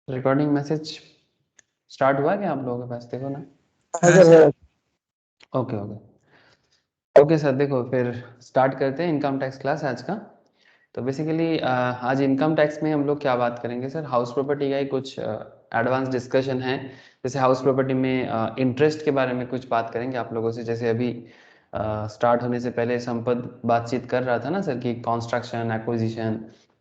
Recording message start हुआ क्या आप लोगों के पास? देखो ना। हाँ sir. Okay okay okay sir, देखो फिर स्टार्ट करते हैं इनकम टैक्स क्लास आज का। तो बेसिकली आज इनकम टैक्स में हम लोग क्या बात करेंगे सर, हाउस प्रॉपर्टी का ही कुछ एडवांस डिस्कशन है। जैसे हाउस प्रॉपर्टी में इंटरेस्ट के बारे में कुछ बात करेंगे आप लोगों से। जैसे अभी स्टार्ट होने से पहले संपत बातचीत कर रहा था ना सर कि कंस्ट्रक्शन एक्विजिशन,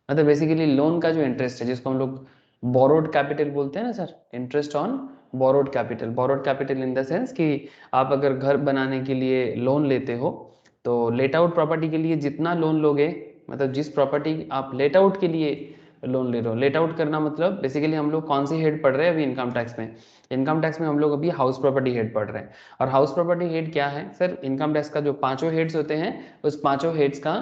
मतलब बेसिकली लोन का जो इंटरेस्ट है जिसको हम लोग बोरोड कैपिटल बोलते हैं ना sir, interest on borrowed capital. Borrowed capital in the sense कि आप अगर घर बनाने के लिए लोन लेते हो तो लेट आउट प्रॉपर्टी के लिए जितना लोन लोगे, मतलब जिस प्रॉपर्टी आप लेट आउट के लिए लोन ले रहे हो, लेट आउट करना मतलब बेसिकली हम लोग कौन सी हेड पढ़ रहे हैं अभी इनकम टैक्स में? इनकम टैक्स में हम लोग अभी हाउस प्रॉपर्टी हेड पढ़ रहे हैं। और हाउस प्रॉपर्टी हेड क्या है सर? इनकम टैक्स का जो पांचों हेड्स होते हैं उस पांचों हेड्स का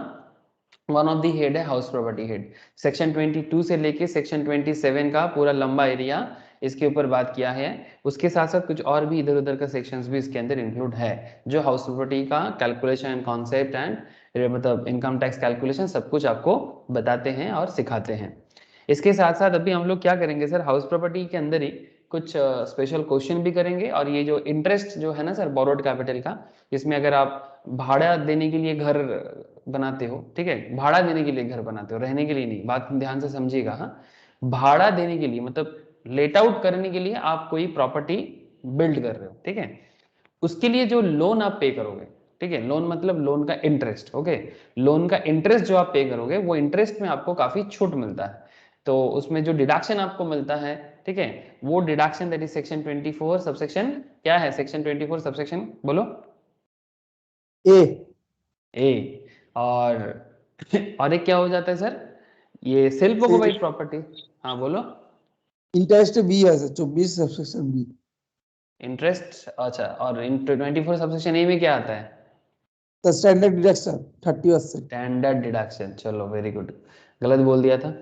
वन ऑफ दी हेड है हाउस प्रॉपर्टी हेड। सेक्शन 22 से लेके सेक्शन 27 का पूरा लंबा एरिया इसके ऊपर बात किया है। उसके साथ साथ कुछ और भी इधर उधर का सेक्शंस भी इसके अंदर इंक्लूड है, जो हाउस प्रॉपर्टी का कैलकुलेशन एंड कॉन्सेप्ट एंड मतलब इनकम टैक्स कैलकुलेशन सब कुछ आपको बताते हैं और सिखाते हैं। इसके साथ साथ अभी हम लोग क्या करेंगे सर, हाउस प्रॉपर्टी के अंदर ही कुछ स्पेशल क्वेश्चन भी करेंगे। और ये जो इंटरेस्ट जो है ना सर बोरोड कैपिटल का, जिसमें अगर आप भाड़ा देने के लिए घर बनाते हो, ठीक है, भाड़ा देने के लिए घर बनाते हो, रहने के लिए नहीं, बात ध्यान से समझिएगा। हाँ, भाड़ा देने के लिए मतलब लेट आउट करने के लिए आप कोई प्रॉपर्टी बिल्ड कर रहे हो, ठीक है, उसके लिए जो लोन आप पे करोगे, ठीक है, लोन मतलब लोन का इंटरेस्ट, ओके, लोन का इंटरेस्ट जो आप पे करोगे वो इंटरेस्ट में आपको काफी छूट मिलता है। तो उसमें जो डिडक्शन आपको मिलता है, ठीक है, वो deduction that is section 24 subsection क्या है? सेक्शन 24 सबसेक्शन बोलो। ए। ए। और और एक क्या हो जाता है सर, ये सेल्फ ऑक्युपाइड प्रॉपर्टी। हाँ बोलो। इंटरेस्ट बी है सर, 24 सबसेक्शन बी। इंटरेस्ट, अच्छा, और 24 सबसेक्शन ए में क्या आता है? तो स्टैंडर्ड डिडक्शन 30%। स्टैंडर्ड डिडक्शन, चलो वेरी गुड, गलत बोल दिया था।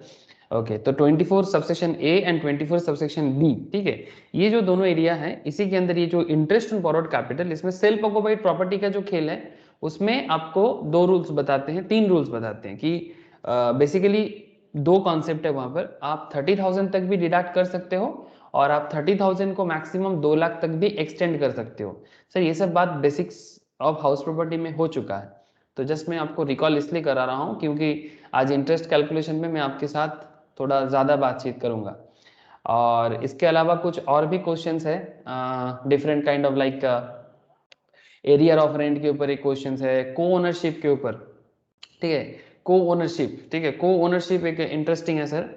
ओके, तो 24 subsection A and 24 subsection B, ठीक है, ये जो दोनों एरिया है इसी के अंदर ये जो इंटरेस्ट ऑन बोरोड कैपिटल, इसमें सेल्फ ऑक्युपाइड प्रॉपर्टी का जो खेल है उसमें आपको दो रूल्स बताते हैं, तीन रूल्स बताते हैं कि बेसिकली दो कॉन्सेप्ट है वहां पर। आप 30,000 तक भी डिडक्ट कर सकते हो और आप 30,000 को मैक्सिमम 2 लाख तक भी एक्सटेंड कर सकते हो। सर ये सब बात बेसिक्स ऑफ हाउस प्रॉपर्टी में हो चुका है, तो जस्ट मैं आपको रिकॉल इसलिए करा रहा हूँ क्योंकि आज इंटरेस्ट कैलकुलेशन में मैं आपके साथ थोड़ा ज़्यादा बातचीत करूँगा। और इसके अलावा कुछ और भी क्वेश्चंस है different kind of like area of rent के ऊपर एक क्वेश्चन है, को ओनरशिप के ऊपर, ठीक है, को ओनरशिप, ठीक है, को ओनरशिप एक इंटरेस्टिंग है सर।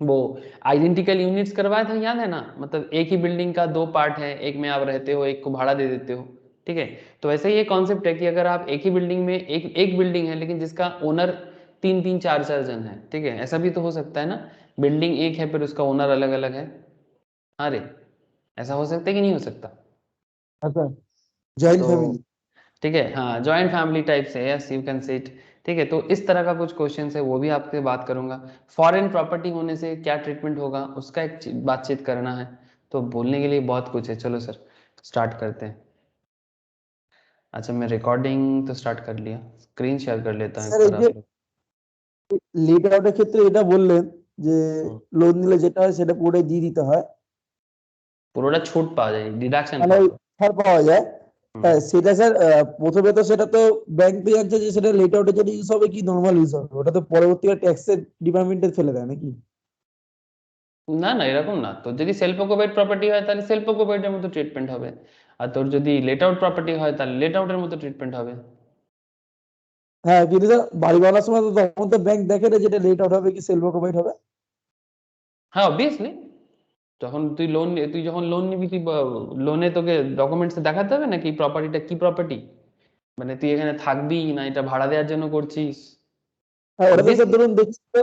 वो आइडेंटिकल यूनिट्स करवाया था, याद है ना, मतलब एक ही बिल्डिंग का दो पार्ट है, एक में आप रहते हो एक को भाड़ा दे देते हो, ठीक है। तो ऐसे ही ये कॉन्सेप्ट है कि अगर आप एक ही बिल्डिंग में एक एक बिल्डिंग है लेकिन जिसका ओनर तीन तीन चार चार जन है, ठीक है, ऐसा भी तो हो सकता है ना, बिल्डिंग एक है पर उसका ओनर अलग अलग है। अरे ऐसा हो सकता है कि नहीं हो सकता? अच्छा, जॉइंट तो फैमिली। ठीक है, हाँ, जॉइंट फैमिली टाइप से, यस यू कैन से इट, ठीक है। तो इस तरह का कुछ क्वेश्चन है वो भी आपसे बात करूंगा। फॉरेन प्रॉपर्टी होने से क्या ट्रीटमेंट होगा उसका एक बातचीत करना है। तो बोलने के लिए बहुत कुछ है, चलो सर स्टार्ट करते हैं। अच्छा, मैं रिकॉर्डिंग तो स्टार्ट कर लिया, स्क्रीन शेयर कर लेता हूँ एक স্যার এই बार যে आप लोग। লিড আউটের ক্ষেত্রে এটা বললেন যে हम्म, লোন নিলে যেটা হয় সেটা পুরোটাই দিয়ে দিতে হয়, পুরোটা ছুট পাওয়া যায়, ডিডাকশন মানে পাওয়া যায়। ছাড় পাওয়া যায়। হুম। হ্যাঁ সেটা স্যার, প্রথমে তো সেটা তো ব্যাংক থেকে জানছে যে সেটা লেট আউটের জন্য ইউজ হবে কি নর্মাল ইউজ হবে, ওটা তো পরবর্তীকালে ট্যাক্সের ডিপার্টমেন্টে ফেলে দেয় নাকি? না না এরকম না, তোর যদি সেলফ অকুপাইড প্রপার্টি হয় তাহলে সেলফ অকুপাইডের মতো ট্রিটমেন্ট হবে, আর তোর যদি লেট আউট প্রপার্টি হয় তাহলে লেট আউটের মতো ট্রিটমেন্ট হবে। হ্যাঁ কিন্তু স্যার বাড়ি বানানোর সময় তো তখন তো ব্যাংক দেখে না যেটা লেট আউট হবে কি সেলফ অকুপাইড হবে। হ্যাঁ অবভিয়াসলি, যখন তুই যখন লোন নিবি তুই লোনে তোকে ডকুমেন্টস দেখাতে হবে না কি প্রপার্টিটা কি প্রপার্টি, মানে তুই এখানে থাকবি না এটা ভাড়া দেওয়ার জন্য করছিস। হ্যাঁ ওটা তো স্যার অবভিয়াসলি। ধরুন দেখি তো,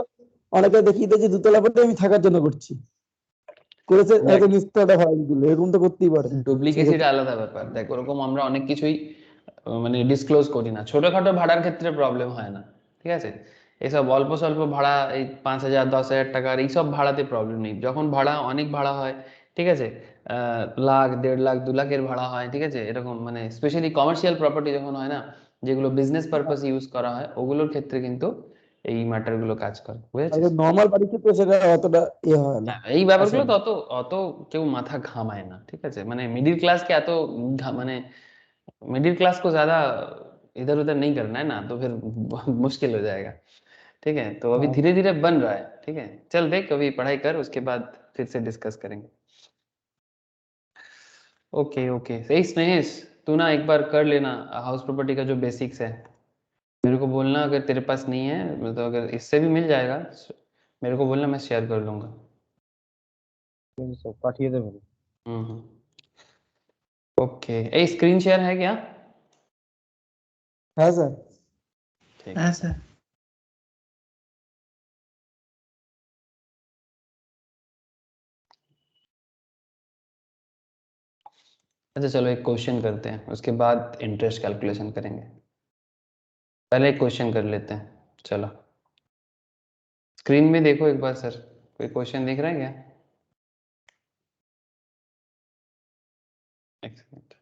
অনেকে দেখি তো যে দুতলা বাড়ি আমি থাকার জন্য করছি, করেছে দেখ, হয়তো নিচতলাটা ভাড়া দিয়ে দিল, এরকম তো করতেই পারে ডুপ্লিকেসিটা সেক্ষেত্রে। আলাদা ব্যাপার, দেখ ওরকম আমরা অনেক কিছুই মানে ডিসক্লোজ করি না, ছোটখাটো ভাড়ার ক্ষেত্রে প্রবলেম হয় না, ঠিক আছে। এসব অল্প স্বল্প ভাড়া, এই 5,000 10,000 টাকার এইসব ভাড়াতে প্রবলেম নেই। যখন ভাড়া অনেক ভাড়া হয়, ঠিক আছে, লাখ 1.5 লাখ 2 লাখের ভাড়া হয়, ঠিক আছে, এরকম মানে স্পেশালি কমার্শিয়াল প্রপার্টি যখন হয় না, যেগুলো বিজনেস পারপাস ইউজ করা হয় ওগুলোর ক্ষেত্রে কিন্তু এই ম্যাটারগুলো কাজ করে, বুঝেছিস? আর নর্মাল পরীক্ষা তো সেটা অতটা হয় না, এই ব্যাপারগুলো আসলে তো অত অত কেউ মাথা ঘামায় না, ঠিক আছে? মানে मिडिल क्लास के এত মানে मिडिल क्लास को ज्यादा इधर उधर नहीं करना है ना, तो फिर मुश्किल हो जाएगा। ठीक है, तो अभी हाँ। धीरे धीरे बन रहा है। ठीक है, चल देख, अभी पढ़ाई कर, उसके बाद फिर से डिस्कस करेंगे। ओके ओके, सही स्नेहेश, तू ना एक बार कर लेना हाउस प्रॉपर्टी का जो बेसिक्स है, मेरे को बोलना अगर तेरे पास नहीं है, मतलब अगर इससे भी मिल जाएगा मेरे को बोलना, मैं शेयर कर लूँगा। সব পাঠিয়ে দেবেন। हम्म, ओके। ए स्क्रीन शेयर है क्या? হ্যাঁ স্যার। ठीक है सर। अच्छा चलो एक क्वेश्चन करते हैं, उसके बाद इंटरेस्ट कैलकुलेशन करेंगे। पहले एक क्वेश्चन कर लेते हैं, चलो स्क्रीन में देखो एक बार सर, कोई क्वेश्चन दिख रहा है क्या? एक सेकंड।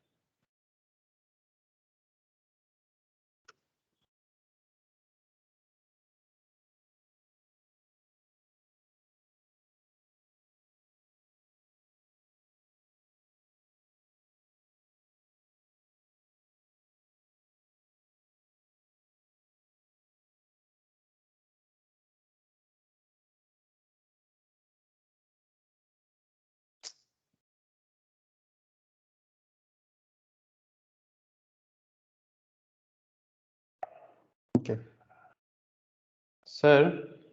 ओके सर,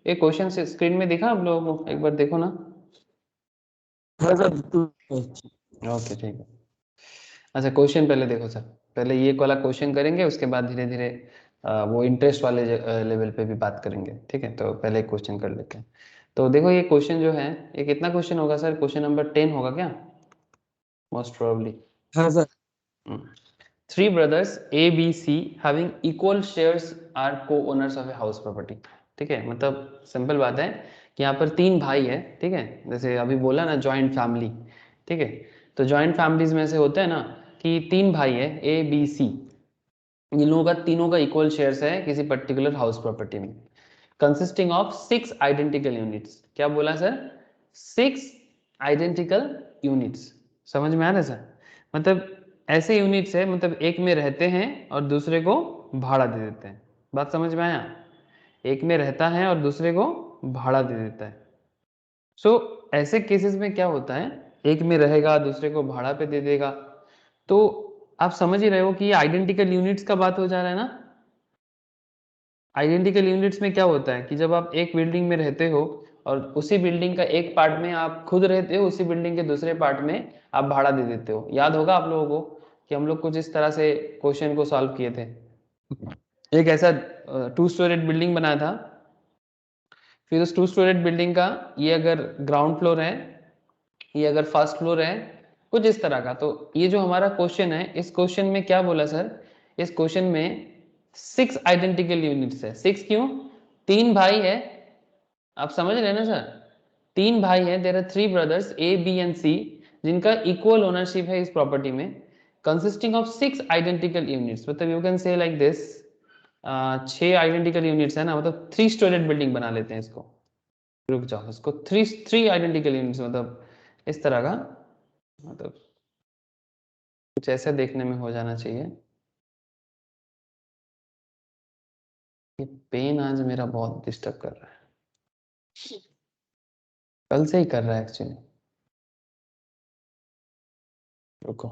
ये क्वेश्चन से स्क्रीन में दिखा आप लोगों को? एक बार देखो ना। হ্যাঁ স্যার বুঝতে পারছি। ओके ठीक है। अच्छा क्वेश्चन पहले देखो सर, पहले ये वाला क्वेश्चन करेंगे, उसके बाद धीरे धीरे वो इंटरेस्ट वाले लेवल पे भी बात करेंगे। ठीक है, तो पहले एक क्वेश्चन कर लेते हैं। तो देखो ये क्वेश्चन जो है, ये कितना क्वेश्चन होगा सर? क्वेश्चन नंबर 10 होगा क्या, मोस्ट प्रोबेबली। হ্যাঁ sir. Three brothers A, B, C having equal shares are co-owners of a house property। ठीक है, मतलब सिंपल बात है कि यहाँ पर तीन भाई है। ठीक है, जैसे अभी बोला ना जॉइंट फैमिली। ठीक है, तो जॉइंट फैमिलीज में से होता है ना कि तीन भाई है ए बी सी, इन लोगों का तीनों का इक्वल शेयर्स है किसी पर्टिकुलर हाउस प्रॉपर्टी में, कंसिस्टिंग ऑफ 6 आइडेंटिकल यूनिट्स। क्या बोला सर? 6 identical units. समझ में आ रहा है सर? मतलब ऐसे यूनिट्स है, मतलब एक में रहते हैं और दूसरे को भाड़ा दे देते हैं। बात समझ में आया? एक में रहता है और दूसरे को भाड़ा दे देता है। सो ऐसे केसेस में क्या होता है, एक में रहेगा दूसरे को भाड़ा पे दे देगा। तो आप समझ ही रहे हो कि ये आइडेंटिकल यूनिट्स का बात हो जा रहा है ना। आइडेंटिकल यूनिट्स में क्या होता है कि जब आप एक बिल्डिंग में रहते हो और उसी बिल्डिंग का एक पार्ट में आप खुद रहते हो, उसी बिल्डिंग के दूसरे पार्ट में आप भाड़ा दे देते हो। याद होगा आप लोगों को कि हम लोग कुछ इस तरह से क्वेश्चन को सॉल्व किए थे। एक ऐसा 2 स्टोरेड बिल्डिंग बना था, फिर उस 2 स्टोरेड बिल्डिंग का ये अगर ग्राउंड फ्लोर है, ये अगर फर्स्ट फ्लोर है, कुछ इस तरह का। तो ये जो हमारा क्वेश्चन है, इस क्वेश्चन में क्या बोला सर? इस क्वेश्चन में 6 आइडेंटिकल यूनिट्स है। 6 क्यों? तीन भाई है, आप समझ रहे हैं ना सर? तीन भाई है, there are 3 brothers A B and C, जिनका इक्वल ओनरशिप है इस प्रॉपर्टी में, कंसिस्टिंग ऑफ 6 आइडेंटिकल यूनिट्स। मतलब you can say like this, 6 identical units है ना, मतलब 3 स्टोरेड बिल्डिंग बना लेते हैं इसको। रुक जाओ, इसको 3 आइडेंटिकल यूनिट्स, मतलब इस तरह का, मतलब कुछ ऐसा देखने में हो जाना चाहिए। ये पेन आज मेरा बहुत डिस्टर्ब कर रहा है, कल से ही कर रहा है एक्चुअली। रुको,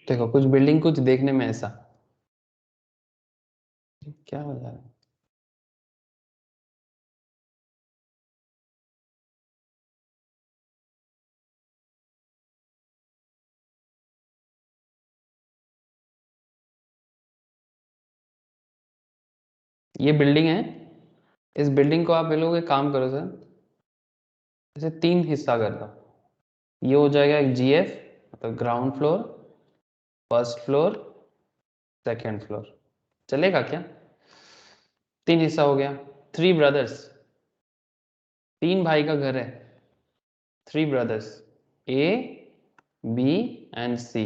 देखो कुछ बिल्डिंग कुछ देखने में ऐसा, क्या हो जा रहा है? ये बिल्डिंग है, इस बिल्डिंग को आप ये लोग एक काम करो सर, इसे 3 हिस्सा कर दो। ये हो जाएगा एक जीएफ, मतलब ground floor, first floor, second floor. चलेगा क्या? 3 हिस्सा हो गया। 3 ब्रदर्स, 3 भाई का घर है। 3 ब्रदर्स ए बी एंड सी।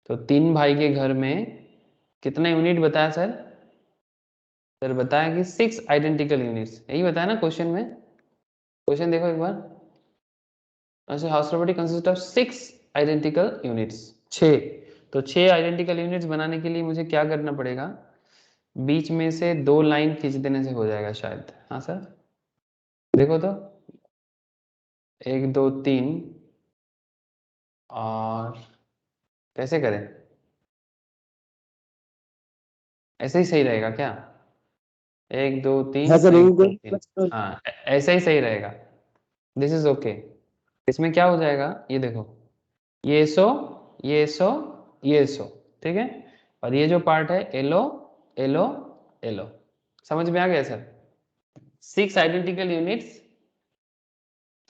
तो 3 भाई के घर में कितना यूनिट बताया सर? सर बताया कि 6 आइडेंटिकल यूनिट्स, यही बताया ना क्वेश्चन में। क्वेश्चन देखो एक बार। अच्छा, house property consist of 6 identical units, 6। तो 6 आइडेंटिकल यूनिट्स बनाने के लिए मुझे क्या करना पड़ेगा? बीच में से 2 लाइन खींच देने से हो जाएगा शायद। हाँ सर, देखो तो 1 2 3। और कैसे करें? ऐसे ही सही रहेगा क्या? 1 2 3 हाँ सर, 1 वो 2 3। हाँ, ऐसा ही सही रहेगा। This is okay. इसमें क्या हो जाएगा ये देखो, ये सो, ये सो, ये सो, ठीक है। और ये जो पार्ट है एलो एलो एलो। समझ में आ गया sir? 6 identical units,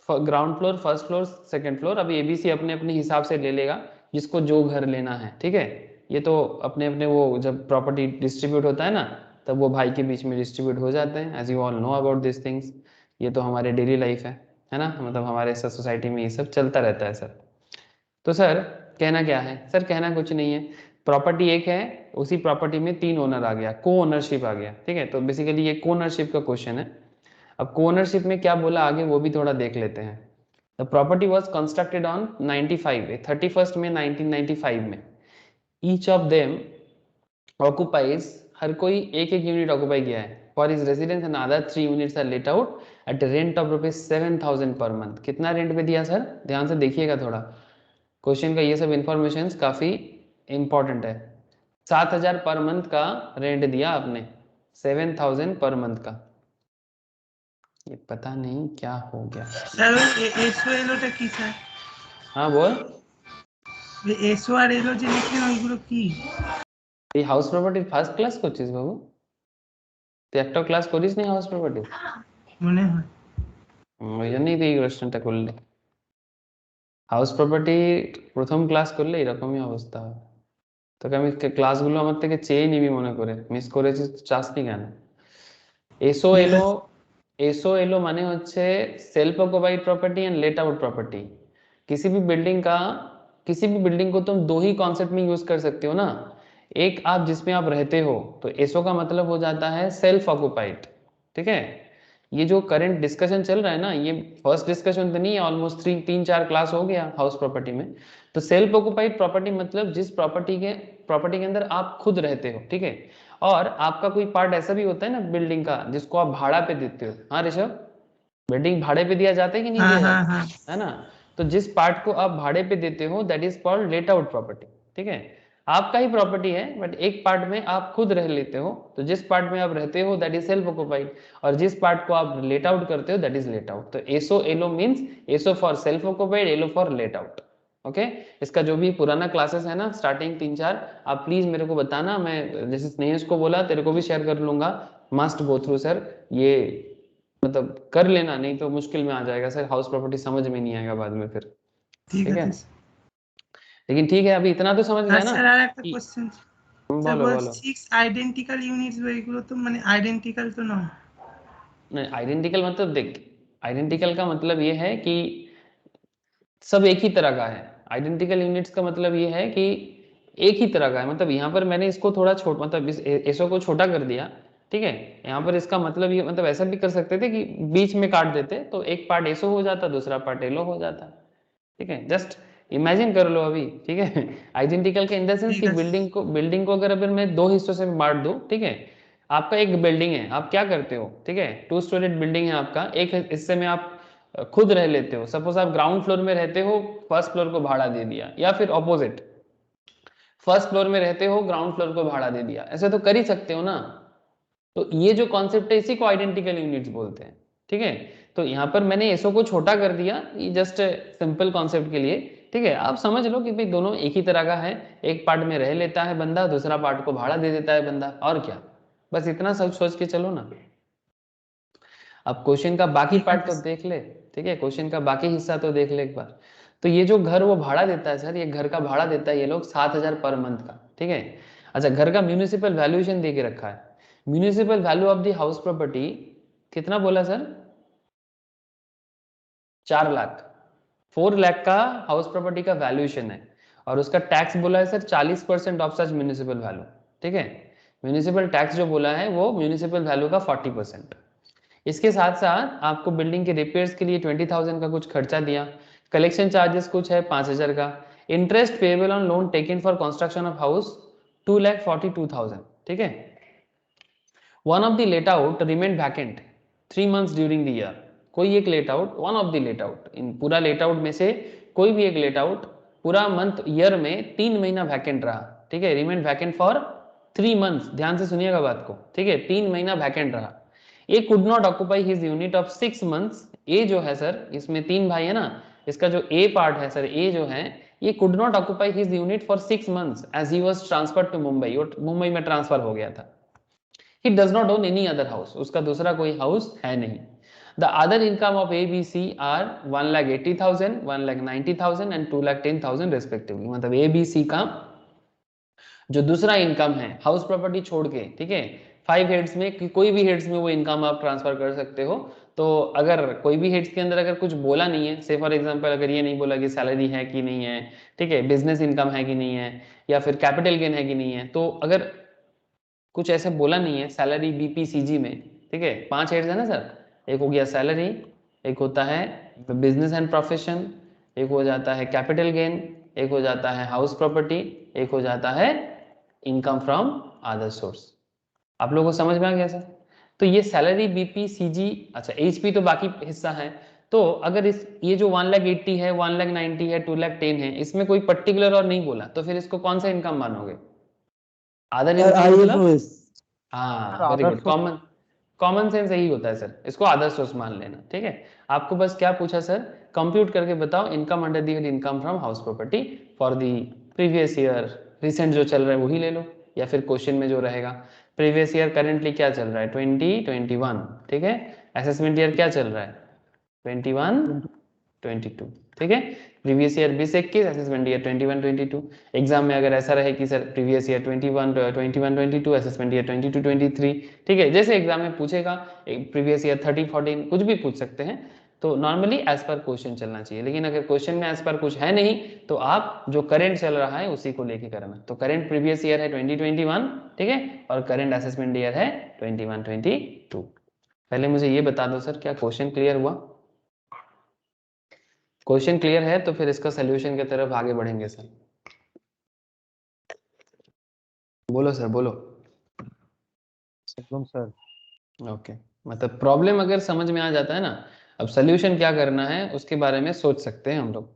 ground floor, first floor, second floor. अब एबीसी अपने अपने हिसाब से ले लेगा जिसको जो घर लेना है, ठीक है। ये तो अपने अपने वो जब प्रॉपर्टी डिस्ट्रीब्यूट होता है ना, तब वो भाई के बीच में डिस्ट्रीब्यूट हो जाते हैं, as you all know about this things. ये तो हमारे डेली लाइफ है ना, मतलब हमारे सोसाइटी में ये सब चलता रहता है सर। तो सर कहना क्या है? सर कहना कुछ नहीं है, प्रॉपर्टी एक है, उसी प्रॉपर्टी में 3 ओनर आ गया, को ओनरशिप आ गया, ठीक है। तो बेसिकली ये को ओनरशिप का क्वेश्चन है। अब को ओनरशिप में क्या बोला आगे वो भी थोड़ा देख लेते हैं। The property was constructed on 95 31 में 1995 में। ईच ऑफ देम ऑक्युपाइज, हर कोई एक एक यूनिट ऑक्युपाई किया है। For his residence and other 3 units are let out at rent of ₹7,000 per month. कितना रेंट पे दिया सर? ध्यान से देखिएगा थोड़ा, क्वेश्चन का ये सब इंफॉर्मेशन काफी इंपॉर्टेंट है। 7,000 पर मंथ का रेंट दिया आपने, 7,000 पर मंथ का। ये पता नहीं क्या हो गया। স্যার ওই এসও এলোটা কি স্যার? हाँ बोल। এসও আর এলো যে লিখলেন ওইগুলো কি? এই হাউস প্রপার্টি ফার্স্ট ক্লাস করছিস বাবু? তুই একটাও ক্লাস করিস নি হাউস প্রপার্টি? মনে হয় ওই জন্যই তুই এই কোশ্চেনটা করলি। হাউস প্রপার্টি প্রথম ক্লাস করলে এরকমই অবস্থা হয়। তোকে আমি ক্লাসগুলো আমার থেকে চেয়ে নিবি মনে করে, মিস করেছিস চাসনি কেন? এসও ঠিক এলো, আছে। एसओ एलो माने होच्छे self occupied property and let out property. किसी भी बिल्डिंग का, किसी भी बिल्डिंग को तुम 2 ही कॉन्सेप्ट में यूज कर सकते हो ना। एक आप जिसमें आप रहते हो, तो एसओ का मतलब हो जाता है सेल्फ ऑक्युपाइड, ठीक है। ये जो करंट डिस्कशन चल रहा है ना, ये फर्स्ट डिस्कशन तो नहीं है, ऑलमोस्ट 3-4 क्लास हो गया हाउस प्रॉपर्टी में। तो सेल्फ ऑक्युपाइड प्रॉपर्टी मतलब जिस प्रॉपर्टी के अंदर आप खुद रहते हो, ठीक है। और आपका कोई पार्ट ऐसा भी होता है ना बिल्डिंग का जिसको आप भाड़ा पे देते हो। हाँ ऋषभ, बिल्डिंग भाड़े पे दिया जाता है कि नहीं हाँ दिया हाँ जाता हाँ है ना? तो जिस पार्ट को आप भाड़े पे देते हो that is called let out property, ठीक है। आपका ही प्रॉपर्टी है बट एक पार्ट में आप खुद रह लेते हो, तो जिस पार्ट में आप रहते हो दैट इज सेल्फ ऑक्युपाइड, और जिस पार्ट को आप लेट आउट करते हो दैट इज लेट आउट। तो S O L O means S O for self occupied, L O for let out. Okay, इसका जो भी पुराना क्लासेस है ना स्टार्टिंग 3-4, आप प्लीज मेरे को बताना, मैं जैसे स्नेहस को बोला तेरे को भी शेयर कर लूंगा। मस्ट गो थ्रू सर, ये मतलब कर लेना, नहीं तो मुश्किल में आ जाएगा सर, हाउस प्रॉपर्टी समझ में नहीं आएगा बाद में फिर, ঠিক ठीक है। আছে। लेकिन ठीक है, अभी इतना तो समझ আর गया ना স্যার আর একটা कि কোশ্চেন, স্যার बोलो বলছে बोलो। 6 আইডেন্টিক্যাল ইউনিটস এগুলো তো মানে আইডেন্টিক্যাল তো নয়। नहीं, आइडेंटिकल मतलब देख, आइडेंटिकल का मतलब ये है कि सब एक ही तरह का है। आइडेंटिकल यूनिट्स का मतलब ये है कि एक ही तरह का है, मतलब यहाँ पर मैंने इसको थोड़ा छोट मतलब इस एसओ को छोटा कर दिया, ठीक है। यहाँ पर इसका मतलब ये, मतलब ऐसा भी कर सकते थे कि बीच में काट देते तो एक पार्ट एसओ हो जाता, दूसरा पार्ट एलो हो जाता, ठीक है। जस्ट इमेजिन कर लो अभी, ठीक है। आइडेंटिकल के इन द सेंस ঠিক कि আছে। बिल्डिंग को अगर मैं 2 हिस्सों से बांट दूं, ठीक है। आपका एक बिल्डिंग है, आप क्या करते हो, ठीक है, 2 स्टोरेड बिल्डिंग है आपका, एक हिस्से में आप खुद रह लेते हो। सपोज आप ग्राउंड फ्लोर में रहते हो, फर्स्ट फ्लोर को भाड़ा दे दिया, या फिर ऑपोजिट, फर्स्ट फ्लोर में रहते हो, ग्राउंड फ्लोर को भाड़ा दे दिया, ऐसे तो कर ही सकते हो ना। तो ये जो कॉन्सेप्ट है इसी को आइडेंटिकल यूनिट्स बोलते हैं, ठीक है। तो यहाँ पर मैंने एसओ को छोटा कर दिया, ये जस्ट सिंपल कॉन्सेप्ट के लिए, ठीक है। आप समझ लो कि भाई दोनों एक ही तरह का है, एक पार्ट में रह लेता है बंदा, दूसरा पार्ट को भाड़ा दे देता है बंदा, और क्या, बस इतना सब सोच के चलो ना। अब क्वेश्चन का बाकी ঠিক पार्ट আছে तो देख ले, ठीक है, क्वेश्चन का बाकी हिस्सा तो देख ले एक बार। तो ये जो घर वो भाड़ा देता है सर, ये घर का भाड़ा देता है ये लोग 7,000 पर मंथ का, ठीक है। अच्छा, घर का म्यूनिसिपल वैल्यूएशन दे के रखा है। Municipal value of the house property कितना बोला सर? 4 लाख, 4 लाख का हाउस प्रॉपर्टी का वैल्यूएशन है और उसका टैक्स बोला है sir 40% of such municipal value, ठीक है। म्यूनिसिपल टैक्स जो बोला है वो म्यूनिसिपल वैल्यू का 40%। इसके साथ साथ आपको बिल्डिंग के रिपेयर्स के लिए 20,000 का कुछ खर्चा दिया, कलेक्शन चार्जेस कुछ है 5,000 का, interest payable on loan taken for construction of house 2,42,000, ठीक है। One of the let out remain vacant 3 months during the year. कोई एक let out, one of the let out, इन पूरा लेट आउट में से कोई भी एक लेट आउट पूरा मंथ ईयर में 3 महीना वैकेंट रहा, ठीक है। रिमेन वैकेंट फॉर 3 months, ध्यान से सुनिएगा बात को, ठीक है। 3 महीना वैकेंट रहा। ए could not occupy his unit of 6 months। ए जो है सर, इसमें 3 भाई है ना, इसका जो ए पार्ट है सर, ए जो है ये could not occupy his unit for 6 months as he was transferred to Mumbai, और मुंबई में ट्रांसफर हो गया था। He does not own any other house, उसका दूसरा कोई हाउस है नहीं। The other income of A, B, C are 1,80,000, 1,90,000 and 2,10,000 respectively। मतलब A, B, C का जो दूसरा इनकम है हाउस प्रॉपर्टी छोड़ के, ठीक है, 5 हेड्स में कोई भी हेड्स में वो इनकम आप ट्रांसफर कर सकते हो। तो अगर कोई भी हेड्स के अंदर अगर कुछ बोला नहीं है, से फॉर एग्जांपल अगर ये नहीं बोला कि सैलरी है कि नहीं है, ठीक है, बिजनेस इनकम है कि नहीं है, या फिर कैपिटल गेन है कि नहीं है, तो अगर कुछ ऐसे बोला नहीं है सैलरी बीपीसीजी में, ठीक है, 5 हेड्स है ना सर, एक हो गया सैलरी, एक होता है बिजनेस एंड प्रोफेशन, एक हो जाता है कैपिटल गेन, एक हो जाता है हाउस प्रॉपर्टी, एक हो जाता है इनकम फ्रॉम अदर सोर्स। आप लोगों को समझ में आ गया सर? तो ये सैलरी बीपीसीजी, अच्छा एचपी तो बाकी हिस्सा है। तो अगर इस ये जो 1,80,000 है, 1,90,000 है, 2,10,000 है, इसमें कोई पर्टिकुलर और नहीं बोला, तो फिर इसको कौन सा इनकम मानोगे? अदर इनकम मतलब, आईएफओएस। हाँ very good, common common sense यही होता है सर, इसको अदर सोर्स मान लेना, ठीक है। आपको बस क्या पूछा सर, कंप्यूट करके बताओ income under the head income from house property for the previous year, recent जो चल रहा है वही ले लो, या फिर क्वेश्चन में जो रहेगा प्रीवियस ईयर करेंटली क्या चल रहा है 2021, ठीक है। असेसमेंट ईयर क्या चल रहा है 21 22, ठीक है। Previous year 2021, assessment year 21 22। Exam में अगर ऐसा रहे कि sir previous year 21 22, assessment year 22 23, ठीक है, जैसे एग्जाम में पूछेगा, प्रीवियस ईयर 13 14 कुछ भी पूछ सकते हैं। तो नॉर्मली एज पर क्वेश्चन चलना चाहिए, लेकिन अगर क्वेश्चन में एज पर कुछ है नहीं तो आप जो करंट चल रहा है उसी को लेके करना। तो करंट प्रीवियस ईयर है 2021, ठीक है, और करंट असेसमेंट ईयर है 21 22। पहले मुझे ये बता दो सर, क्या क्वेश्चन क्लियर हुआ? क्वेश्चन क्लियर है तो फिर इसका सॉल्यूशन की तरफ आगे बढ़ेंगे सर। बोलो सर, बोलो। एकदम सर। ओके, मतलब प्रॉब्लम अगर समझ में आ जाता है ना, अब सॉल्यूशन क्या करना है उसके बारे में सोच सकते हैं हम लोग।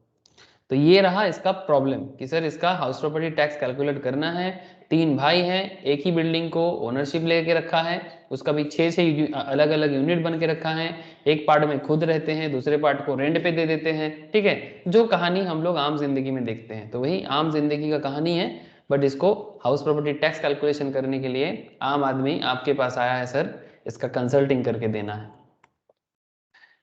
तो ये रहा इसका प्रॉब्लम कि सर इसका हाउस प्रॉपर्टी टैक्स कैलकुलेट करना है। 3 भाई हैं, एक ही बिल्डिंग को ओनरशिप लेके रखा है, उसका भी 6 अलग अलग यूनिट बन के रखा है, एक पार्ट में खुद रहते हैं, दूसरे पार्ट को रेंट पे दे देते हैं, ठीक है। जो कहानी हम लोग आम जिंदगी में देखते हैं, तो वही आम जिंदगी का कहानी है, बट इसको हाउस प्रॉपर्टी टैक्स कैलकुलेशन करने के लिए आम आदमी आपके पास आया है सर, इसका कंसल्टिंग करके देना है,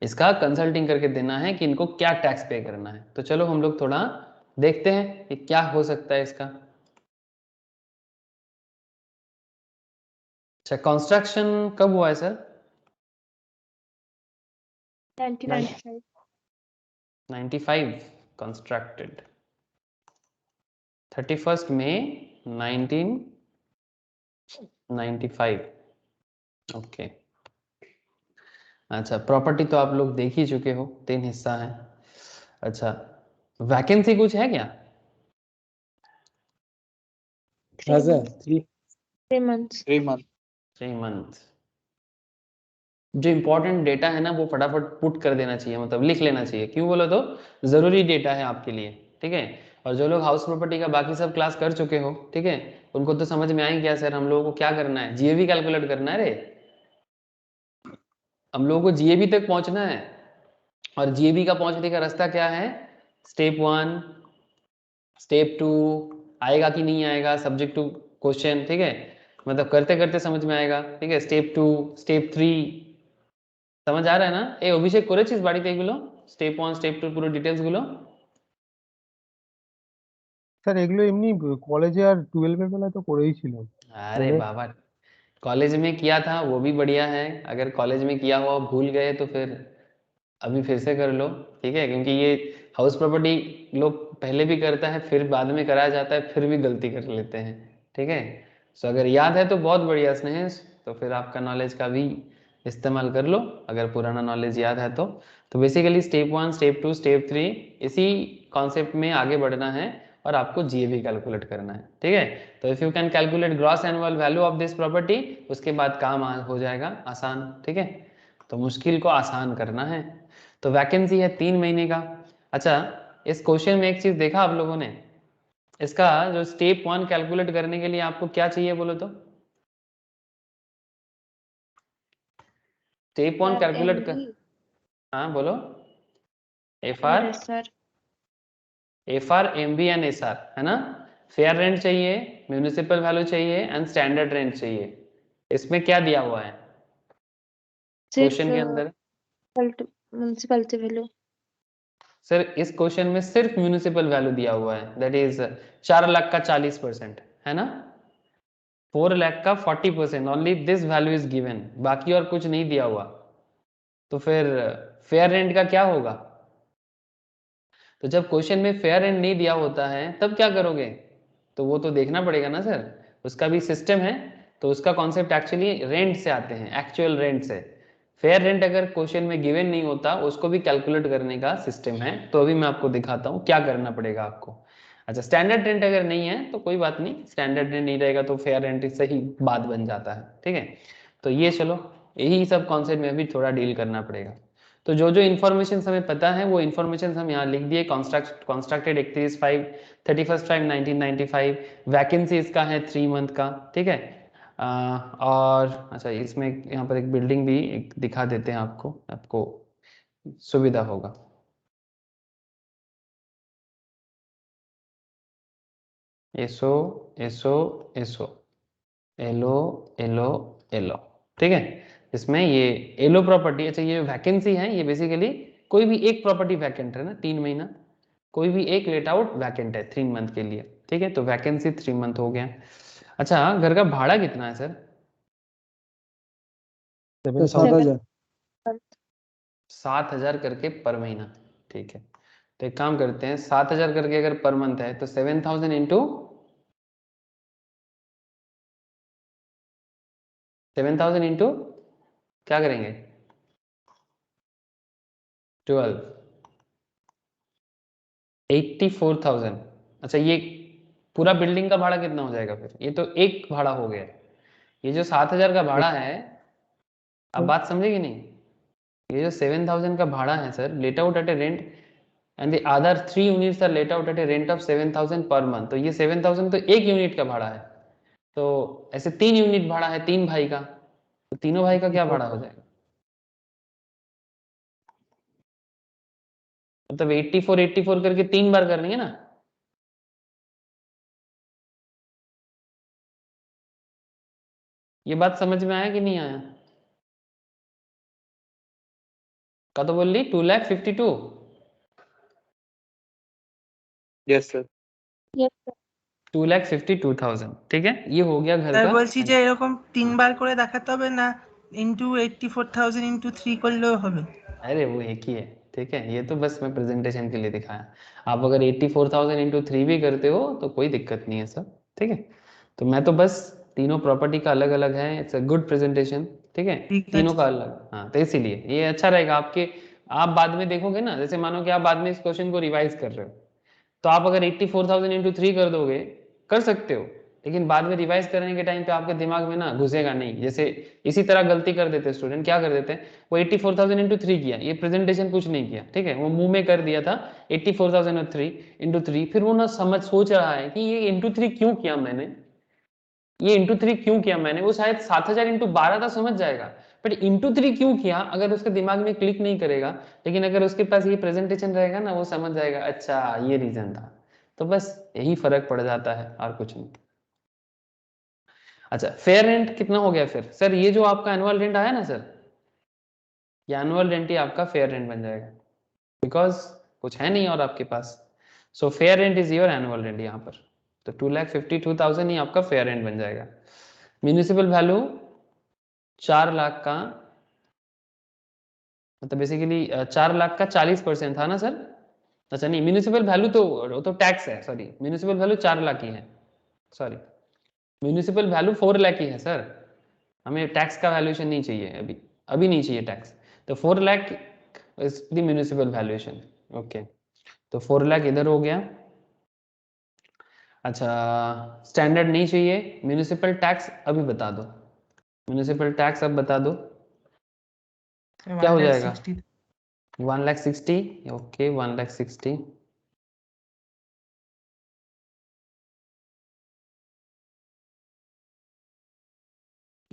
इसका कंसल्टिंग करके देना है कि इनको क्या टैक्स पे करना है। तो चलो हम लोग थोड़ा देखते हैं कि क्या हो सकता है इसका। अच्छा, कंस्ट्रक्शन कब हुआ है सर? 1995। 95 कंस्ट्रक्टेड, 31 मई 1995। ओके, अच्छा प्रॉपर्टी तो आप लोग देख ही चुके हो, 3 हिस्सा है। अच्छा, वैकेंसी कुछ है क्या? हाँ सर, 3 months। 3 month। 3 मंथ। जो इंपॉर्टेंट डेटा है ना वो फटाफट पुट कर देना चाहिए, मतलब लिख लेना चाहिए, क्यों बोलो तो जरूरी डेटा है आपके लिए, ठीक है। और जो लोग हाउस प्रॉपर्टी का बाकी सब क्लास कर चुके हो, ठीक है, उनको तो समझ में आएगी क्या सर हम लोगों को क्या करना है, जीएबी कैलकुलेट करना है रे, हम लोगों को जीएबी तक पहुंचना है। और जीएबी का पहुंचने का रास्ता क्या है, स्टेप 1, स्टेप 2, आएगा कि नहीं आएगा सब्जेक्ट टू क्वेश्चन, ठीक है, मतलब करते करते समझ में आएगा, ठीक है। स्टेप 2, स्टेप 3, समझ आ रहा है ना? এই অভিষেক করেছিস বাড়িতে এগুলো স্টেপ 1 স্টেপ 2 পুরো ডিটেইলস গুলো? স্যার এগুলো এমনি কলেজে আর 12 এর বেলায় তো করেই ছিল। अरे बाबा, कॉलेज में किया था वो भी बढ़िया है, अगर कॉलेज में किया हुआ भूल गए तो फिर अभी फिर से कर लो, ठीक है, क्योंकि ये हाउस प्रॉपर्टी लोग पहले भी करता है, फिर बाद में कराया जाता है, फिर भी गलती कर लेते हैं, ठीक है। सो अगर याद है तो बहुत बढ़िया स्नेहेश, तो फिर आपका नॉलेज का भी इस्तेमाल कर लो, अगर पुराना नॉलेज याद है तो बेसिकली स्टेप 1, स्टेप 2, स्टेप 3 इसी कॉन्सेप्ट में आगे बढ़ना है और आपको जीए भी कैलकुलेट करना है, ठीक है। तो if you can calculate gross annual value of this property, उसके बाद काम हो जाएगा आसान, ठीक है। तो मुश्किल को आसान करना है। तो वैकेंसी है 3 महीने का। अच्छा, इस क्वेश्चन में एक चीज देखा आप लोगों ने, इसका जो स्टेप 1 कैलकुलेट करने के लिए आपको क्या चाहिए बोलो तो? स्टेप 1 कैलकुलेट कर, हाँ बोलो। F R, M B and S R, है ना। फेयर रेंट चाहिए, म्यूनिसिपल वैल्यू चाहिए एंड स्टैंडर्ड रेंट चाहिए। इसमें क्या दिया हुआ है क्वेश्चन के अंदर? Municipality value. सर इस क्वेश्चन में सिर्फ म्यूनिसिपल वैल्यू दिया हुआ है, दैट इज 4 लाख का 40%, है ना। 4 लाख का 40%, only this value is given, बाकी और कुछ नहीं दिया हुआ। तो फिर फेयर रेंट का क्या होगा? तो जब क्वेश्चन में फेयर रेंट नहीं दिया होता है तब क्या करोगे? तो वो तो देखना पड़ेगा ना सर, उसका भी सिस्टम है। तो उसका कॉन्सेप्ट एक्चुअली रेंट से आते हैं, एक्चुअल रेंट से। फेयर रेंट अगर क्वेश्चन में गिवन नहीं होता, उसको भी कैलकुलेट करने का सिस्टम है। तो अभी मैं आपको दिखाता हूँ क्या करना पड़ेगा आपको। अच्छा, स्टैंडर्ड रेंट अगर नहीं है तो कोई बात नहीं, स्टैंडर्ड रेंट नहीं रहेगा तो फेयर रेंट से ही बात बन जाता है, ठीक है। तो ये चलो, यही सब कॉन्सेप्ट में भी थोड़ा डील करना पड़ेगा। तो जो जो इन्फॉर्मेशन हमें पता है वो इन्फॉर्मेशन हम यहाँ लिख दिए। कॉन्स्ट्रक्टेड 31/5/1995, वैकेंसी इसका है 3 मंथ का, ठीक है। और अच्छा, इसमें यहाँ पर एक बिल्डिंग भी एक दिखा देते हैं आपको, आपको सुविधा होगा। एसो एसो एसो, एलो एलो एलो, ठीक है। इसमें ये एलो प्रॉपर्टी, अच्छा ये वैकेंसी है, ये बेसिकली कोई भी एक प्रॉपर्टी वैकेंट है ना 3 महीना, कोई भी एक लेट आउट वैकेंट है 3 मंथ के लिए, ठीक है। तो वैकेंसी 3 मंथ हो गया। अच्छा, घर का भाड़ा कितना है सर? 7,000। 7,000 करके पर महीना, ठीक है। तो एक काम करते हैं, 7,000 करके अगर पर मंथ है तो 7,000 इंटू 7,000 इंटू क्या करेंगे? 12, 84,000। अच्छा, ये पूरा बिल्डिंग का भाड़ा कितना हो जाएगा फिर? ये तो एक भाड़ा हो गया। ये जो 7,000 का भाड़ा है, अब बात समझे कि नहीं? ये जो 7,000 का भाड़ा है sir, let out at a rent and the other 3 units are let out at a rent of 7,000 per month. तो ये 7,000 तो एक यूनिट का भाड़ा है। तो ऐसे 3 यूनिट भाड़ा है 3 भाई का, तो तीनों भाई का क्या भाड़ा हो जाएगा? मतलब 84 84 करके 3 बार कर लेंगे ना। ये बात समझ में आया कि नहीं आया? का तो बोल ली 2,52,000। Yes sir. 2,52,000, ठीक है। ये हो गया घर স্যার का। বলছি যে এরকম 3 বার করে দেখাতে হবে না, ইনটু 84,000 ইনটু 3 করলেও হবে? अरे वो एक ही है, ठीक है। ये तो बस मैं प्रेजेंटेशन के लिए दिखाया। आप अगर 84,000 इंटू 3 भी करते हो तो कोई दिक्कत नहीं है सब, ठीक है। तो मैं तो बस तीनों प्रॉपर्टी का अलग अलग है, इट्स अ गुड प्रेजेंटेशन, ठीक है। ठीक तीनों আছে। का अलग, हाँ। तो इसीलिए ये अच्छा रहेगा आपके, आप बाद में देखोगे ना, जैसे मानो कि आप बाद में इस क्वेश्चन को रिवाइज कर रहे हो, तो आप अगर 84,000 इंटू 3 कर दोगे, कर सकते हो, लेकिन बाद में रिवाइज करने के टाइम पे आपके दिमाग में ना घुसेगा नहीं। जैसे इसी तरह गलती कर देते स्टूडेंट, क्या कर देते हैं, वो 84,000 इंटू 3 किया, ये प्रेजेंटेशन कुछ नहीं किया, ठीक है, वो मुंह में कर दिया था 84,003 इंटू 3, फिर वो ना सोच रहा है कि ये इंटू 3 क्यों किया मैंने, ये इंटू 3 क्यों किया मैंने। वो शायद 7,000 इंटू 12 था समझ जाएगा, बट इंटू 3 क्यों किया अगर उसके दिमाग में क्लिक नहीं करेगा। लेकिन अगर उसके पास ये प्रेजेंटेशन रहेगा ना, वो समझ जाएगा अच्छा ये रीजन था। तो बस यही फर्क पड़ जाता है और कुछ नहीं। अच्छा, फेयर रेंट कितना हो गया फिर? सर ये जो आपका एनुअल रेंट आया ना सर, ये एनुअल रेंट ही आपका फेयर रेंट बन जाएगा, बिकॉज कुछ है नहीं और आपके पास। So fair rent is your annual rent यहाँ पर। तो 2,52,000 ही आपका फेयर रेंट बन जाएगा। म्यूनिसिपल वैल्यू 4 लाख का मतलब बेसिकली 4 लाख का 40% था ना सर? अच्छा नहीं, म्यूनिसिपल वैल्यू तो वो तो टैक्स है, सॉरी, म्यूनिसिपल वैल्यू 4 लाख की है, सॉरी, म्यूनिसिपल वैल्यू 4 लाख की है सर, हमें टैक्स का वैल्यूएशन नहीं चाहिए अभी, अभी नहीं चाहिए टैक्स, तो 4 lakh is the municipal valuation. Okay, तो 4 लाख इधर हो गया। अच्छा, स्टैंडर्ड नहीं चाहिए, म्यूनिसिपल टैक्स अभी बता दो, म्यूनिसिपल टैक्स अब बता दो क्या हो जाएगा? 1,60,000 1,60,000, ओके 1,60,000।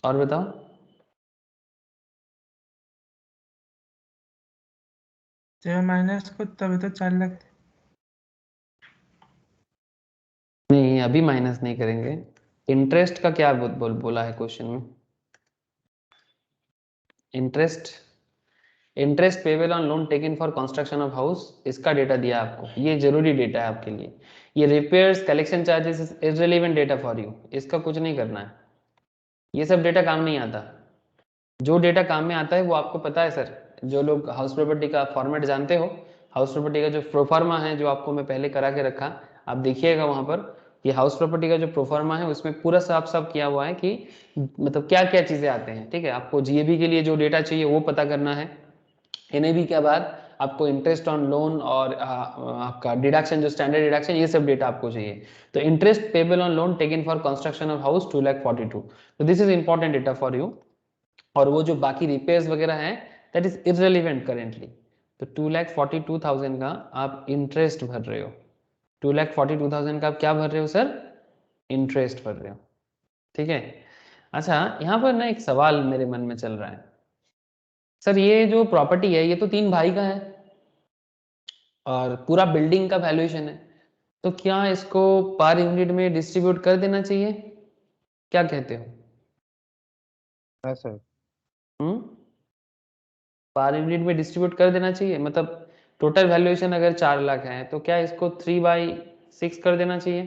और बताओ, जब माइनस করতে হবে তো 4 लाख। नहीं अभी माइनस नहीं करेंगे, इंटरेस्ट का क्या बोला है क्वेश्चन में? Interest payable on loan taken for construction of house, इसका डेटा दिया आपको, ये जरूरी डेटा है आपके लिए। ये repairs collection charges irrelevant data for you, इसका कुछ नहीं करना है, ये सब डेटा काम नहीं आता। जो डेटा काम में आता है वो आपको पता है सर, जो लोग हाउस प्रॉपर्टी का फॉर्मेट जानते हो, हाउस प्रॉपर्टी का जो प्रोफार्मा है जो आपको मैं पहले करा के रखा, आप देखिएगा वहाँ पर, ये हाउस प्रॉपर्टी का जो प्रोफार्मा है उसमें पूरा साफ साफ किया हुआ है कि मतलब क्या क्या चीज़ें आते हैं, ठीक है। आपको जीएबी के लिए जो डेटा चाहिए वो पता करना है, एनएबी के बाद आपको इंटरेस्ट ऑन लोन और आपका डिडक्शन जो स्टैंडर्ड डिडक्शन, ये सब डेटा आपको चाहिए। तो interest payable on loan taken for construction of house 2,42,000, तो this is important data for you. और वो जो बाकी रिपेयर्स वगैरह हैं दैट इज इररिलेवेंट करेंटली। तो 2,42,000 का आप इंटरेस्ट भर रहे हो, 2,42,000 का आप क्या भर रहे हो सर? इंटरेस्ट भर रहे हो, ठीक है। अच्छा, यहाँ पर ना एक सवाल मेरे मन में चल रहा है सर, ये जो प्रॉपर्टी है ये तो 3 भाई का है और पूरा बिल्डिंग का वैल्यूएशन है, तो क्या इसको पर यूनिट में डिस्ट्रीब्यूट कर देना चाहिए, क्या कहते हो? हाँ सर। पर यूनिट में डिस्ट्रीब्यूट कर देना चाहिए, मतलब टोटल वैल्यूएशन अगर 4 लाख है तो क्या इसको 3/6 कर देना चाहिए?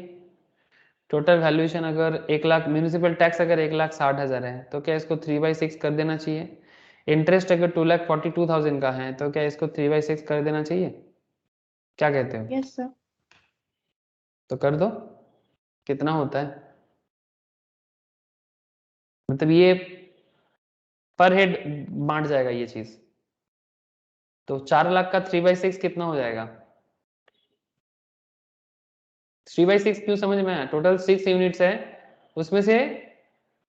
टोटल वैल्यूएशन अगर 1 लाख, म्यूनिसिपल टैक्स अगर 1,60,000 है तो क्या इसको 3/6 कर देना चाहिए? इंटरेस्ट अगर 2,42,000 का है तो क्या इसको 3/6 कर देना चाहिए, क्या कहते हो? Yes sir. तो कर दो, कितना होता है, मतलब ये पर हेड बांट जाएगा ये चीज, तो 4 लाख का 3/6 कितना हो जाएगा? 3/6 क्यों समझ में आया? टोटल 6 यूनिट्स है, उसमें से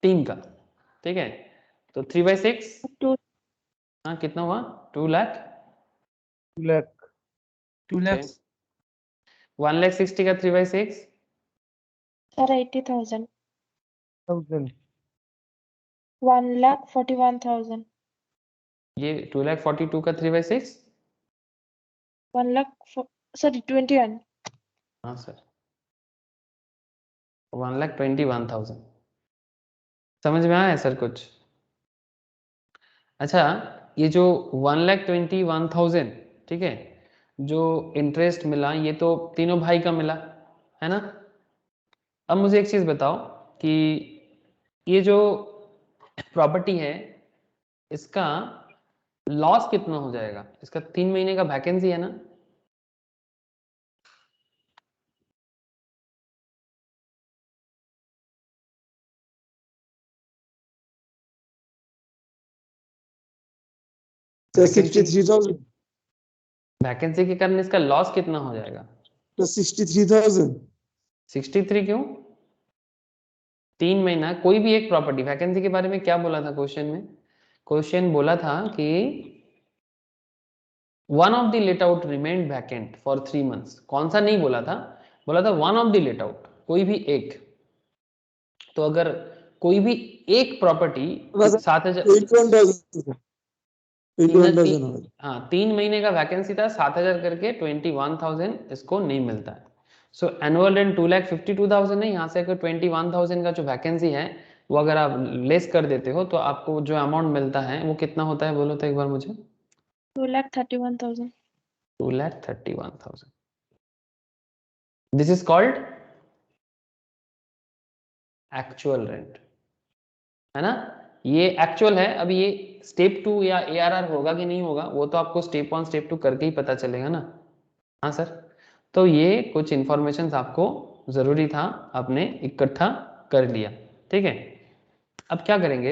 3 का, ठीक है, तो 3/6, 2 हाँ कितना हुआ? 2 लाख, 2 लाख 2 लाख 1,60,000 का 3/6, सर 80,000। 1000 1,41,000। ये 2,42,000 का 3/6, 1 lakh sorry 21। हाँ सर 1,21,000, समझ में आया सर कुछ? अच्छा, ये जो 1,21,000, ठीक है, जो इंटरेस्ट मिला ये तो तीनों भाई का मिला है ना। अब मुझे एक चीज बताओ कि ये जो प्रॉपर्टी है इसका लॉस कितना हो जाएगा? इसका 3 महीने का वैकेंसी है ना, तो 63,000 वैकेंसी के कारण इसका लॉस कितना हो जाएगा? तो 63,000 63 क्यों? 3 महीना कोई भी एक प्रॉपर्टी, वैकेंसी के बारे में क्या बोला था क्वेश्चन में? क्वेश्चन बोला था कि one of the let out remained vacant for 3 months, कौन सा नहीं बोला था, बोला था one of the let out, कोई भी एक। तो अगर कोई भी एक प्रॉपर्टी 7,000, 21,000 हाँ 3 महीने का वैकेंसी था, 7,000 करके 21,000 इसको नहीं मिलता है। सो एनुअल रेंट 2,52,000 है, यहाँ से अगर 21,000 का जो वैकेंसी है वो अगर आप लेस कर देते हो तो आपको जो अमाउंट मिलता है वो कितना होता है, बोलो तो एक बार मुझे। 2,31,000। 2,31,000, this is called actual rent, है ना, ये एक्चुअल है। अभी ये स्टेप 2 या ARR होगा कि नहीं होगा वो तो आपको स्टेप 1 स्टेप 2 करके ही पता चलेगा ना। हाँ सर, तो ये कुछ इंफॉर्मेशन आपको जरूरी था, आपने इकट्ठा कर लिया, ठीक है। अब क्या करेंगे,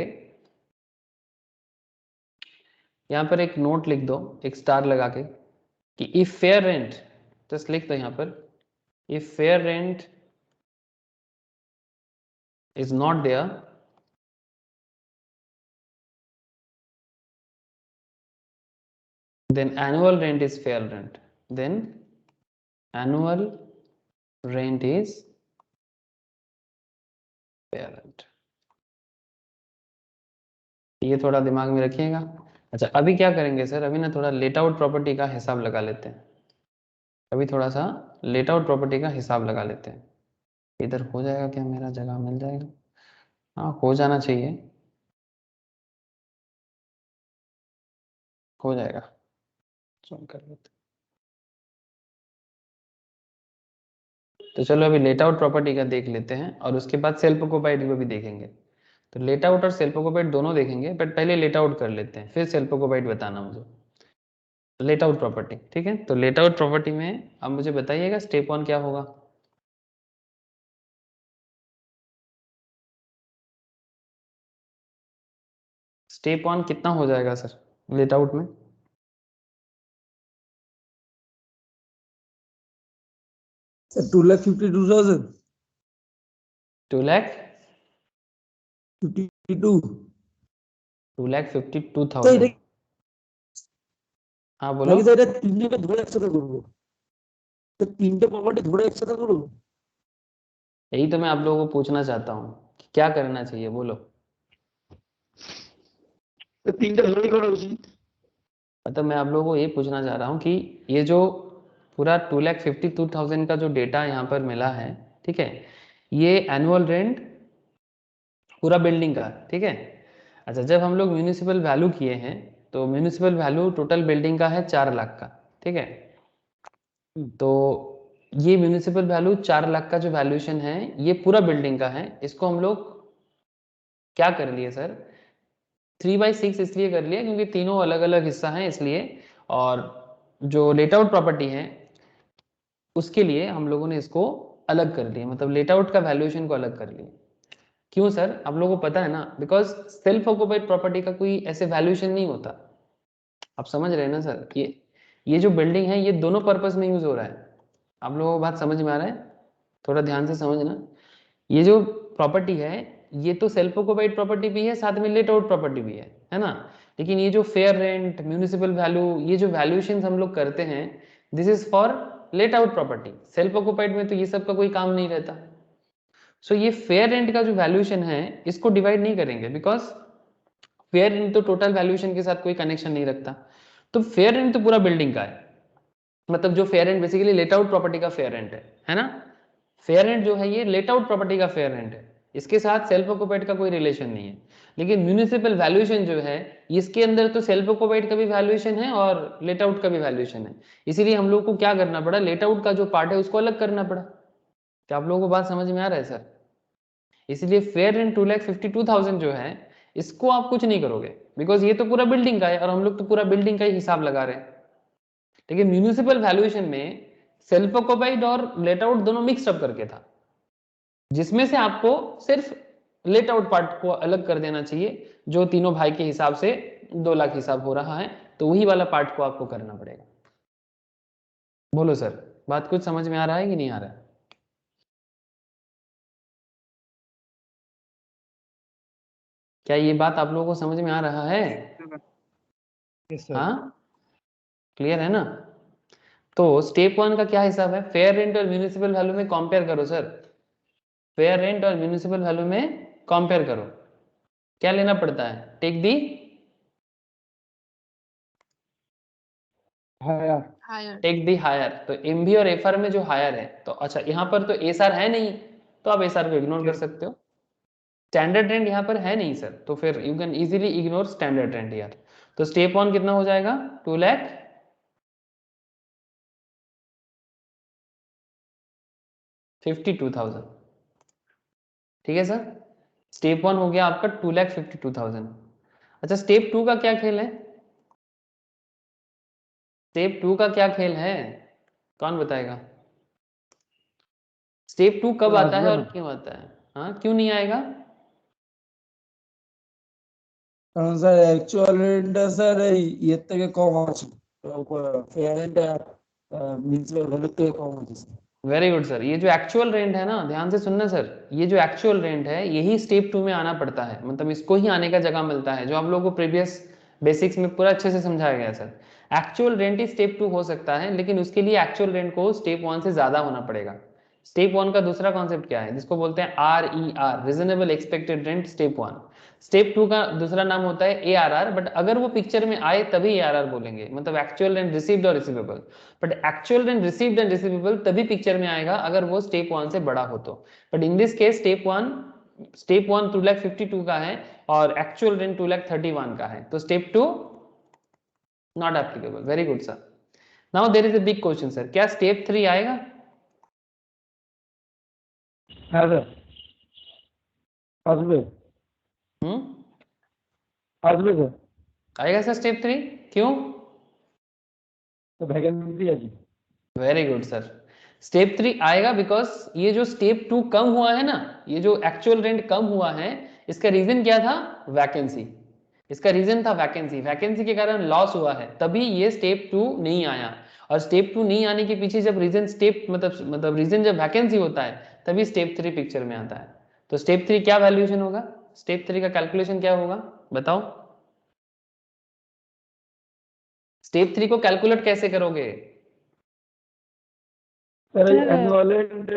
यहाँ पर एक नोट लिख दो एक स्टार लगा के कि इफ फेयर रेंट, जस्ट लिख दो यहाँ पर, if fair rent is not there, then annual rent is fair rent, then annual rent is fair rent। ये थोड़ा दिमाग में रखिएगा। अच्छा अभी क्या करेंगे सर, अभी ना थोड़ा लेट आउट प्रॉपर्टी का हिसाब लगा लेते हैं, अभी थोड़ा सा लेट आउट प्रॉपर्टी का हिसाब लगा लेते हैं। इधर हो जाएगा क्या, मेरा जगह मिल जाएगा? हाँ हो जाना चाहिए, हो जाएगा, चल कर लेते। तो चलो अभी लेट आउट प्रॉपर्टी का देख लेते हैं और उसके बाद सेल्फ ऑक्युपाइड को भी देखेंगे। तो लेट आउट और सेल्फ ऑक्युपाइड दोनों देखेंगे, बट पहले लेट आउट कर लेते हैं, फिर सेल्फ ऑक्युपाइड बताना मुझे। लेट आउट प्रॉपर्टी, ठीक है। तो लेट आउट प्रॉपर्टी में अब मुझे बताइएगा स्टेप 1 क्या होगा। स्टेप 1 कितना हो जाएगा सर लेट आउट में? सर 2,52,000 52 2,52,000। এটা हाँ बोलो। নাকি স্যার এটা তিনজনকে ধরে একসাথে করবো, তো তিনটে প্রপার্টি ধরে একসাথে করবো? यही तो मैं आप लोगों को पूछना चाहता हूँ कि क्या करना चाहिए, बोलो। তো তিনটে ধরেই করা উচিত। मतलब मैं आप लोगों को ये पूछना चाह रहा हूँ कि ये जो पूरा 2,52,000 का जो डेटा यहाँ पर मिला है, ठीक है, ये एनुअल रेंट पूरा बिल्डिंग का, ठीक है। अच्छा जब हम लोग म्यूनिसिपल वैल्यू किए हैं तो म्यूनिसिपल वैल्यू टोटल बिल्डिंग का है 4 लाख का, ठीक है। तो ये म्यूनिसिपल वैल्यू 4 लाख का जो वैल्यूएशन है ये पूरा बिल्डिंग का है, इसको हम लोग क्या कर लिए सर 3/6 इसलिए कर लिया क्योंकि तीनों अलग अलग हिस्सा हैं इसलिए, और जो लेट आउट प्रॉपर्टी है उसके लिए हम लोगों ने इसको अलग कर लिया, मतलब लेट आउट का वैल्यूएशन को अलग कर लिया। क्यों सर, आप लोगों को पता है ना, बिकॉज सेल्फ ऑक्युपाइड प्रॉपर्टी का कोई ऐसे वैल्यूएशन नहीं होता। आप समझ रहे हैं ना सर, ये जो बिल्डिंग है ये दोनों पर्पस में यूज हो रहा है। आप लोगों को बात समझ में आ रहा है? थोड़ा ध्यान से समझना, ये जो प्रॉपर्टी है ये तो सेल्फ ऑक्युपाइड प्रॉपर्टी भी है, साथ में लेट आउट प्रॉपर्टी भी है ना। लेकिन ये जो फेयर रेंट, म्यूनिसिपल वैल्यू, ये जो वैल्यूएशन हम लोग करते हैं this is for let out property. Self occupied में तो ये सब का कोई काम नहीं रहता। सो ये फेयर रेंट का जो वैल्यूएशन है इसको डिवाइड नहीं करेंगे, बिकॉज फेयर रेंट तो टोटल वैल्यूएशन के साथ कोई कनेक्शन नहीं रखता। तो फेयर रेंट तो पूरा बिल्डिंग का है, मतलब जो fair rent basically let out property का फेयर रेंट है ना। फेयर रेंट जो है ये लेट आउट प्रॉपर्टी का फेयर रेंट है, इसके साथ सेल्फ ऑक्युपाइड का कोई रिलेशन नहीं है। लेकिन म्यूनिसिपल वैल्यूएशन जो है इसके अंदर तो सेल्फ ऑक्युपाइड का भी वैल्यूएशन है और लेट आउट का भी वैल्यूएशन है, इसीलिए हम लोग को क्या करना पड़ा, लेट आउट का जो पार्ट है उसको अलग करना पड़ा। क्या आप लोगों को बात समझ में आ रहा है सर? इसलिए फेयर रेंट 2,52,000 जो है इसको आप कुछ नहीं करोगे, बिकॉज ये तो पूरा बिल्डिंग का है और हम लोग तो पूरा बिल्डिंग का ही हिसाब लगा रहे हैं। लेकिन म्यूनिसिपल वैल्यूएशन में सेल्फ ऑक्युपाइड और लेट आउट दोनों मिक्स अप करके था, जिसमें से आपको सिर्फ लेट आउट पार्ट को अलग कर देना चाहिए, जो तीनों भाई के हिसाब से 2 लाख हिसाब हो रहा है, तो वही वाला पार्ट को आपको करना पड़ेगा। बोलो सर, बात कुछ समझ में आ रहा है कि नहीं आ रहा है? क्या ये बात आप लोगों को समझ में आ रहा है? Yes sir. हाँ क्लियर है ना। तो स्टेप 1 का क्या हिसाब है, फेयर रेंट और म्यूनिसिपल वैल्यू में कंपेयर करो सर, फेयर रेंट और म्यूनिसिपल वैल्यू में कंपेयर करो। क्या लेना पड़ता है, take the higher. Take the higher. तो एमबी और एफआर में जो हायर है, तो अच्छा यहाँ पर तो एसआर है नहीं, तो आप एसआर को इग्नोर कर सकते हो। स्टैंडर्ड रेंट यहाँ पर है नहीं सर, तो फिर you can easily ignore standard rent यार। तो स्टेप 1 कितना हो जाएगा, 2,52,000, ठीक है सर। स्टेप 1 हो गया आपका 2,52,000। अच्छा स्टेप 2 का क्या खेल है? स्टेप 2 का क्या खेल है, कौन बताएगा? स्टेप 2 कब आता है और क्यों आता है? हाँ क्यों नहीं आएगा? কারণ স্যার অ্যাকচুয়াল রেটটা স্যার এই ইয়ের থেকে কম আছে, ফেয়ার এন্ড মিউচুয়াল ভ্যালুর থেকে কম আছে স্যার। Very good sir. ये जो एक्चुअल रेंट है ना, ध्यान से सुनना सर, ये जो एक्चुअल रेंट है यही स्टेप 2 में आना पड़ता है, मतलब इसको ही आने का जगह मिलता है, जो आप लोगों को प्रीवियस बेसिक्स में पूरा अच्छे से समझाया गया है सर। एक्चुअल रेंट ही स्टेप 2 हो सकता है, लेकिन उसके लिए एक्चुअल रेंट को स्टेप 1 से ज्यादा होना पड़ेगा। स्टेप 1 का दूसरा कॉन्सेप्ट क्या है, जिसको बोलते हैं RER, reasonable expected rent step 1। Step 2 का दूसरा नाम होता है ARR, बट अगर वो पिक्चर में आए तभी ARR बोलेंगे, मतलब एक्चुअल रेंट रिसीव्ड और receivable. But actual rent received and receivable तभी पिक्चर में आएगा अगर वो स्टेप 1 से बड़ा हो तो। But in this case step 1 2,52,000 का है और एक्चुअल रेंट 2,31,000 का है, तो step 2 not applicable. Very good sir. Now there is a big question sir, क्या स्टेप 3 आएगा? হ্যাঁ স্যার আসবে, আসবে স্যার। आएगा सर स्टेप 3, क्यों? তো ভ্যাকেন্সি আছে। Very good sir. स्टेप 3 आएगा बिकॉज ये जो स्टेप 2 कम हुआ है ना, ये जो एक्चुअल रेंट कम हुआ है, इसका रीजन क्या था? वैकेंसी। इसका रीजन था वैकेंसी, वैकेंसी के कारण लॉस हुआ है, तभी ये स्टेप 2 नहीं आया। और स्टेप 2 नहीं आने के पीछे जब रीजन स्टेप मतलब रीजन जब वैकेंसी होता है तभी स्टेप 3 पिक्चर में आता है। तो स्टेप 3 क्या वैल्यूएशन होगा? स्टेप 3 का कैलकुलेशन क्या होगा बताओ? स्टेप 3 को कैलकुलेट कैसे करोगे? স্যার এই Sir, অ্যানুয়াল এন্ড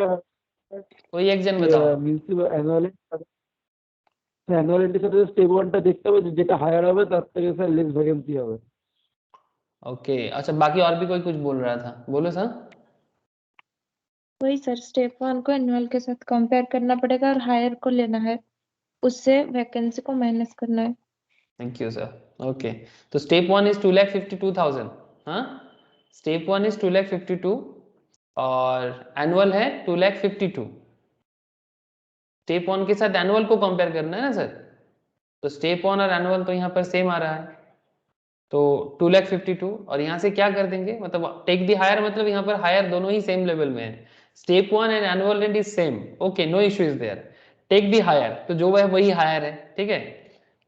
कोई एक जन बताओ। মিউনিসিপাল অ্যানুয়াল এন্ডের সাথে স্টেপ 1টা দেখতে হবে, যেটা হায়ার হবে তার থেকে স্যার লেস ভ্যাকেন্সি হবে। ओके अच्छा, बाकी और भी कोई कुछ बोल रहा था, बोलो सर। वही सर, स्टेप 1 को एनुअल के साथ कंपेयर करना पड़ेगा और हायर को लेना है, उससे वैकेंसी को माइनस करना है। Thank you sir. ओके तो स्टेप 1 इज 2,52,000। हाँ स्टेप 1 इज 2,52,000 और एनुअल है 2,52,000। स्टेप 1 के साथ एनुअल को कंपेयर करना है ना सर, तो स्टेप 1 और एनुअल तो यहाँ पर सेम आ रहा है, तो 2,52,000 और यहाँ से क्या कर देंगे, मतलब टेक दी हायर, मतलब यहाँ पर हायर दोनों ही सेम लेवल में है। Step 1 and annual rent is same, okay no issue is there. Take the higher, तो जो है वही हायर है, ठीक है।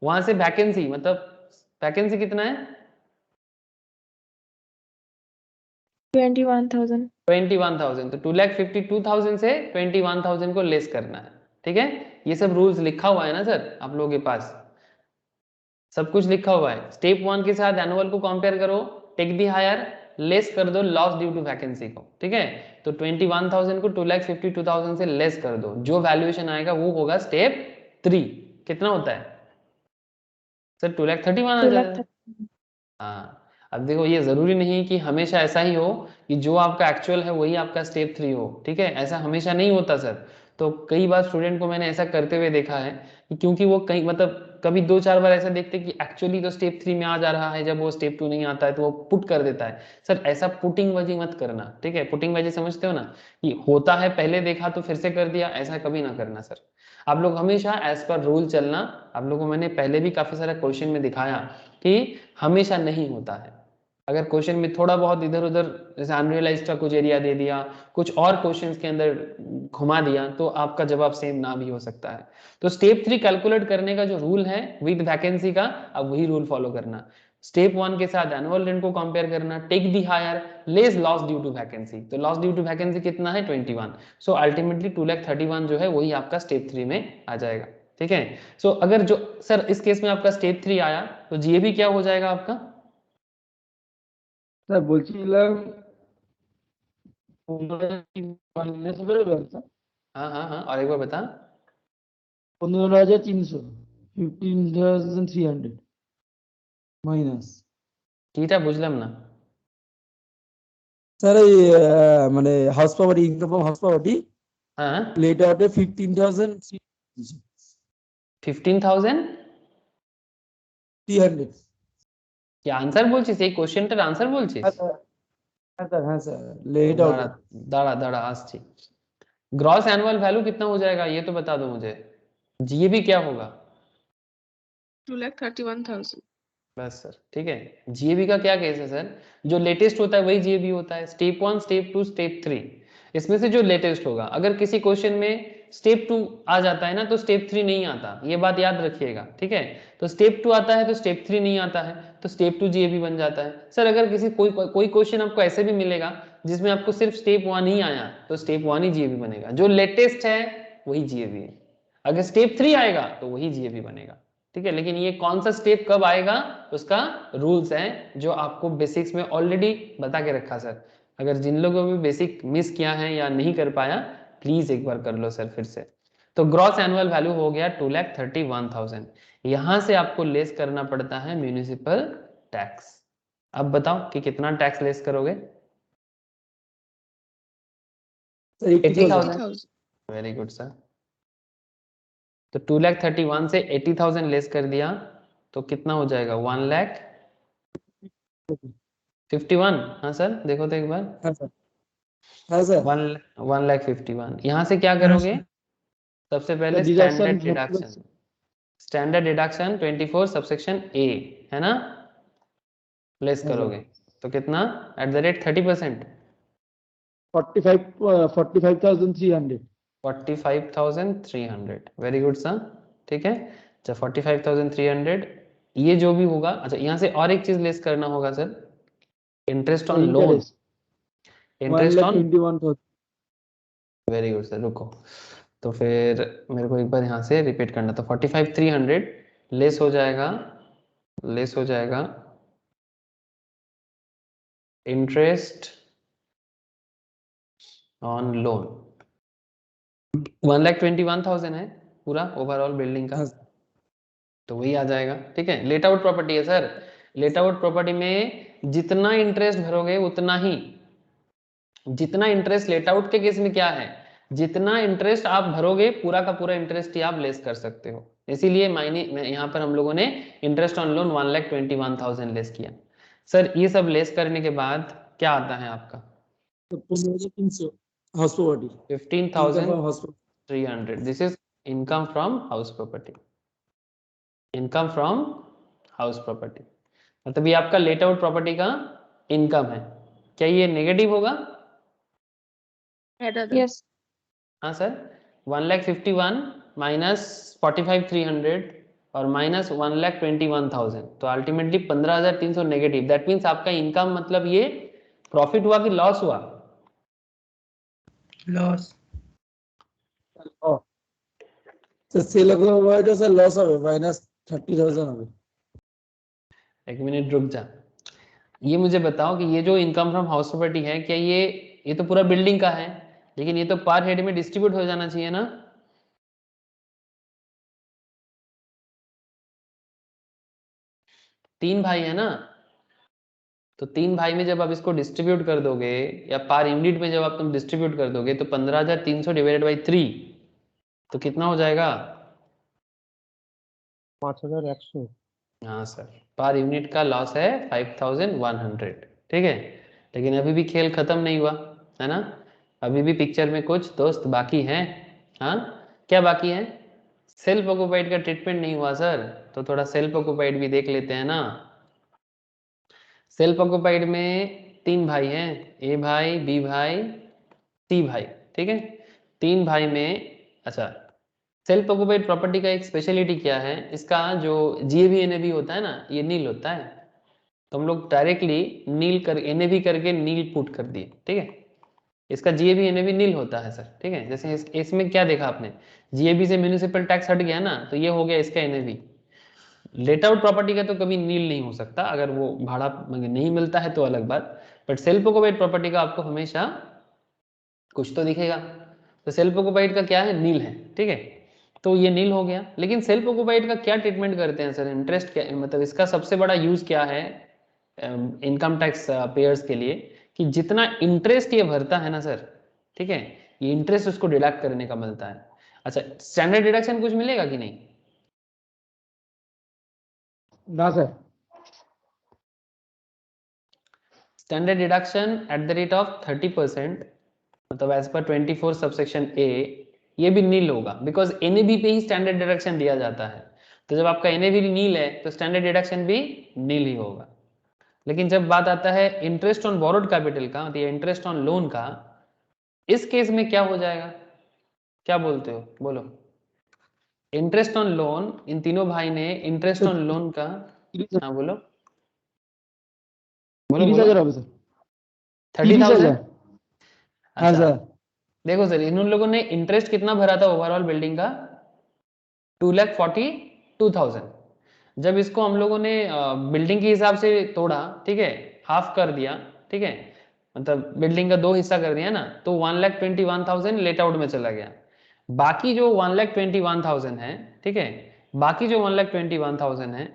वहां से वैकेंसी, मतलब वैकेंसी कितना है? 21,000। 21,000, तो 2,52,000 से 21,000 को लेस करना है, ठीक है। ये सब रूल्स लिखा हुआ है ना सर आप लोगों के पास, सब कुछ लिखा हुआ है। स्टेप 1 के साथ एनुअल को कंपेयर करो, टेक दी हायर, लेस कर दो लॉस ड्यू टू वैकेंसी को, ठीक है। तो 21,000 को 2,52,000 से लेस कर दो, जो वैल्यूएशन आएगा वो होगा स्टेप 3। कितना होता है सर? 2,31,000 आ 2 जाएगा। लाख। हाँ अब देखो, ये जरूरी नहीं कि हमेशा ऐसा ही हो कि जो आपका एक्चुअल है वही आपका स्टेप 3 हो, ठीक है, ऐसा हमेशा नहीं होता सर। तो कई बार स्टूडेंट को मैंने ऐसा करते हुए देखा है कि क्योंकि वो कहीं मतलब कभी 2-4 बार ऐसा देखते कि एक्चुअली तो स्टेप 3 में आ जा रहा है, जब वो स्टेप 2 नहीं आता है तो वो पुट कर देता है। सर ऐसा पुटिंग बाजी मत करना, ठीक है। पुटिंग बाजी समझते हो ना, कि होता है पहले देखा तो फिर से कर दिया, ऐसा कभी ना करना सर। आप लोग हमेशा एज पर रूल चलना। आप लोगों को मैंने पहले भी काफी सारा क्वेश्चन में दिखाया कि हमेशा नहीं होता है। अगर क्वेश्चन में थोड़ा बहुत इधर उधर जैसे अनरियलाइज्ड का कुछ एरिया दे दिया, कुछ और क्वेश्चंस के अंदर घुमा दिया, तो आपका जवाब सेम ना भी हो सकता है। तो स्टेप 3 कैलकुलेट करने का जो रूल है विद वैकेंसी का, अब वही रूल फॉलो करना। स्टेप 1 के साथ एनुअल रेंट को कंपेयर करना, take the higher, less loss due to vacancy. तो लॉस ड्यू टू वैकेंसी कितना है? 21। सो अल्टीमेटली 2,31,000 जो है वही आपका स्टेप 3 में आ जाएगा, ठीक है। सो अगर जो सर इस केस में आपका स्टेप 3 आया तो जीएबी क्या हो जाएगा आपका? স্যার বলছিলাম 15,000 মাইনাস বেরোবে স্যার। हाँ हाँ हाँ, और एक बार बता। 15,300, 15,300 মাইনাস। কিটা বুঝলাম না। স্যার এই মানে house property, income from house property हाँ লেট আউটে 15,300। 15,300 কি আনসার বলছিস? এই কোশ্চেনটার আনসার বলছিস? হ্যাঁ স্যার, হ্যাঁ স্যার, হ্যাঁ স্যার, লেট दाड़ा আউটে दाड़ा दाड़ा आस्ती। ग्रॉस एनुअल वैल्यू कितना हो जाएगा ये तो बता दो मुझे, जीएबी क्या होगा? 2,31,000। बस सर, ठीक है। जीएबी का क्या केस है सर, जो लेटेस्ट होता है वही जीएबी होता है, स्टेप 1, स्टेप 2, स्टेप 3, इसमें से जो लेटेस्ट होगा। अगर किसी क्वेश्चन में स्टेप 2 आ जाता है ना तो स्टेप 3 नहीं आता, ये बात याद रखिएगा, ठीक है। तो स्टेप 2 आता है तो स्टेप 3 नहीं आता है, तो स्टेप 2 जीएबी बन जाता है। सर अगर किसी कोई क्वेश्चन आपको ऐसे भी मिलेगा जिसमें आपको सिर्फ स्टेप 1 ही आया तो स्टेप 1 ही जीएबी बनेगा, जो लेटेस्ट है वही जीएबी है। अगर स्टेप 3 आएगा तो वही जीएबी बनेगा, ठीक है। लेकिन ये कौन सा स्टेप कब आएगा उसका रूल्स है जो आपको बेसिक्स में ऑलरेडी बता के रखा सर। अगर जिन लोगों ने बेसिक मिस किया है या नहीं कर पाया प्लीज एक बार कर लो सर फिर से। तो ग्रॉस एनुअल वैल्यू हो गया 2,31,000। यहां से आपको लेस करना पड़ता है म्यूनिसिपल टैक्स। अब बताओ कि कितना टैक्स लेस करोगे? 80,000। Very good sir. तो 2,31,000 से 80,000 लेस कर दिया तो कितना हो जाएगा? 1,51,000। हाँ सर देखो तो एक बार। हाँ सर, हाँ सर। 1,51,000। यहाँ से क्या करोगे? सबसे पहले डिडक्शन स्टैंडर्ड डिडक्शन 24 सबसेक्शन ए है ना, लेस हाँ सर। करोगे तो कितना? At the rate 30%। 45,300। 45,300। Very good sir, ठीक है। अच्छा 45,300 ये जो भी होगा। अच्छा यहाँ से और एक चीज लेस करना होगा sir, interest on loan. Interest on 1,21,000। Very good sir, रुको तो फिर मेरे को एक बार यहाँ से रिपीट करना। तो 45,300 लेस हो जाएगा, लेस हो जाएगा इंटरेस्ट ऑन लोन। 1,21,000 है पूरा ओवरऑल बिल्डिंग का, हाँ तो वही आ जाएगा, ठीक है। लेट आउट प्रॉपर्टी है सर, लेट आउट प्रॉपर्टी में जितना इंटरेस्ट भरोगे उतना ही, जितना इंटरेस्ट लेट आउट के केस में क्या है, जितना इंटरेस्ट आप भरोगे पूरा का पूरा इंटरेस्ट ही आप लेस कर सकते हो। इसीलिए मायने यहाँ पर हम लोगों ने इंटरेस्ट ऑन लोन 1,21,000 लेस किया। सर ये सब लेस करने के बाद क्या आता है आपका? तो 15,300 house property. 15,300। This is income from house property. Income from house property मतलब ये आपका लेट आउट प्रॉपर्टी का इनकम है। क्या ये नेगेटिव होगा? यस। हाँ सर, 1,51,000 माइनस 45,300 और माइनस 1,21,000 तो अल्टीमेटली 15,300 नेगेटिव। दैट मीन्स आपका इनकम मतलब ये प्रॉफिट हुआ कि लॉस हुआ? लॉस। तो सेल हुआ तो सर लॉस হবে -30,000 হবে। एक मिनट रुक जा, ये मुझे बताओ कि ये जो इनकम फ्रॉम हाउस प्रॉपर्टी है क्या ये तो पूरा बिल्डिंग का है, लेकिन ये तो पर हेड में डिस्ट्रीब्यूट हो जाना चाहिए ना? तीन भाई है ना, तो तीन भाई में जब आप इसको डिस्ट्रीब्यूट कर दोगे या पर यूनिट में जब आप तुम डिस्ट्रीब्यूट कर दोगे तो 15,300 डिवाइडेड बाई 3 तो कितना हो जाएगा? 5,100। हाँ सर, पर यूनिट का लॉस है 5,100, ठीक है। लेकिन अभी भी खेल खत्म नहीं हुआ है ना, अभी भी पिक्चर में कुछ दोस्त बाकी हैं। हाँ क्या बाकी है? सेल्फ ऑक्युपाइड का ट्रीटमेंट नहीं हुआ सर, तो थोड़ा सेल्फ ऑक्युपाइड भी देख लेते हैं ना। सेल्फ ऑक्युपाइड में तीन भाई हैं, ए भाई, बी भाई, सी भाई, ठीक है। तीन भाई में अच्छा सेल्फ ऑक्युपाइड प्रॉपर्टी का एक स्पेशलिटी क्या है, इसका जो जीएबी एनएबी होता है ना ये नील होता है, तो हम लोग डायरेक्टली नील कर एनएबी करके नील पुट कर दिए, ठीक है। इसका जीएबी एनएबी नील होता है सर, ठीक है। जैसे इसमें क्या देखा आपने, जीएबी से म्यूनिसिपल टैक्स हट गया ना तो ये हो गया इसका एनएबी। लेट आउट प्रॉपर्टी का तो कभी नील नहीं हो सकता, अगर वो भाड़ा नहीं मिलता है तो अलग बात, बट सेल्फ ऑक्युपाइड प्रॉपर्टी का आपको हमेशा कुछ तो दिखेगा। तो सेल्फ ऑक्युपाइड का क्या है? नील है, ठीक है। तो ये नील हो गया, लेकिन सेल्फ ऑक्युपाइड का क्या ट्रीटमेंट करते हैं सर? इंटरेस्ट क्या मतलब इसका सबसे बड़ा यूज क्या है इनकम टैक्स पेयर्स के लिए, कि जितना इंटरेस्ट ये भरता है ना सर, ठीक है, ये इंटरेस्ट उसको डिडक्ट करने का मिलता है। अच्छा स्टैंडर्ड डिडक्शन कुछ मिलेगा कि नहीं? ना sir. Standard deduction at the rate of 30% मतलब एज पर 24 सबसेक्शन ए, ये भी नील होगा बिकॉज एनएबी पे ही स्टैंडर्ड डिडक्शन दिया जाता है। तो जब आपका NAV नील है तो स्टैंडर्ड डिडक्शन भी नील ही होगा। लेकिन जब बात आता है इंटरेस्ट ऑन बोरोड कैपिटल का या इंटरेस्ट ऑन लोन का, इस केस में क्या हो जाएगा, क्या बोलते हो, बोलो। इंटरेस्ट ऑन लोन, इन तीनों भाई ने इंटरेस्ट ऑन लोन का, हाँ बोलो बोलो 30,000 হবে স্যার 30,000। 30,000। हाँ अच्छा सर। देखो सर, इन लोगों ने इंटरेस्ट कितना भरा था ओवरऑल बिल्डिंग का, 2,42,000। जब इसको हम लोगों ने बिल्डिंग के हिसाब से तोड़ा, ठीक है, हाफ कर दिया, ठीक है, मतलब बिल्डिंग का 2 हिस्सा कर दिया ना, तो 1,21,000 लेट आउट में चला गया। बाकी जो 1,21,000 है, ठीक है, बाकी जो 1,21,000 है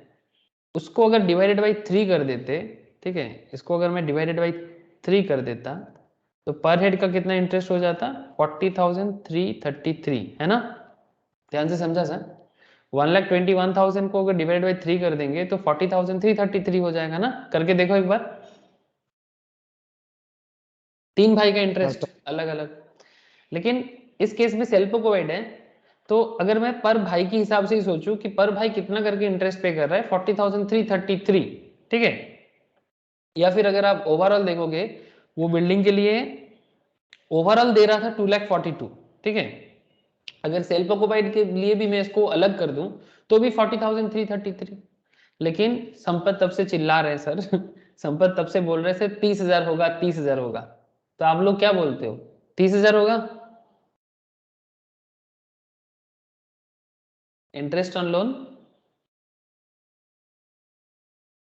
उसको अगर डिवाइडेड बाई 3 कर देते, ठीक है, इसको अगर मैं डिवाइडेड बाई 3 कर देता तो पर हेड का कितना इंटरेस्ट हो जाता, 40,333, है ना। ध्यान से समझा सर, 1,21,000 को अगर डिवाइड बाई 3 कर देंगे तो 40,333 हो जाएगा ना। करके देखो एक बार, 3 भाई का इंटरेस्ट अलग अलग। लेकिन इस केस में सेल्फ प्रोवाइड है, तो अगर मैं पर भाई के हिसाब से ही सोचूं कि पर भाई कितना करके इंटरेस्ट पे कर रहा है, 40,333, ठीक है। या फिर अगर आप ओवरऑल देखोगे, वो बिल्डिंग के लिए ओवरऑल दे रहा था 2,42,000, ठीक है। अगर सेल्फ ऑक्युपाइड के लिए भी मैं इसको अलग कर दूं तो भी 40,333। लेकिन संपत तब से चिल्ला रहे हैं सर संपत तब से बोल रहे थे 30,000 होगा, 30,000 होगा। तो आप लोग क्या बोलते हो, 30,000 होगा इंटरेस्ट ऑन लोन?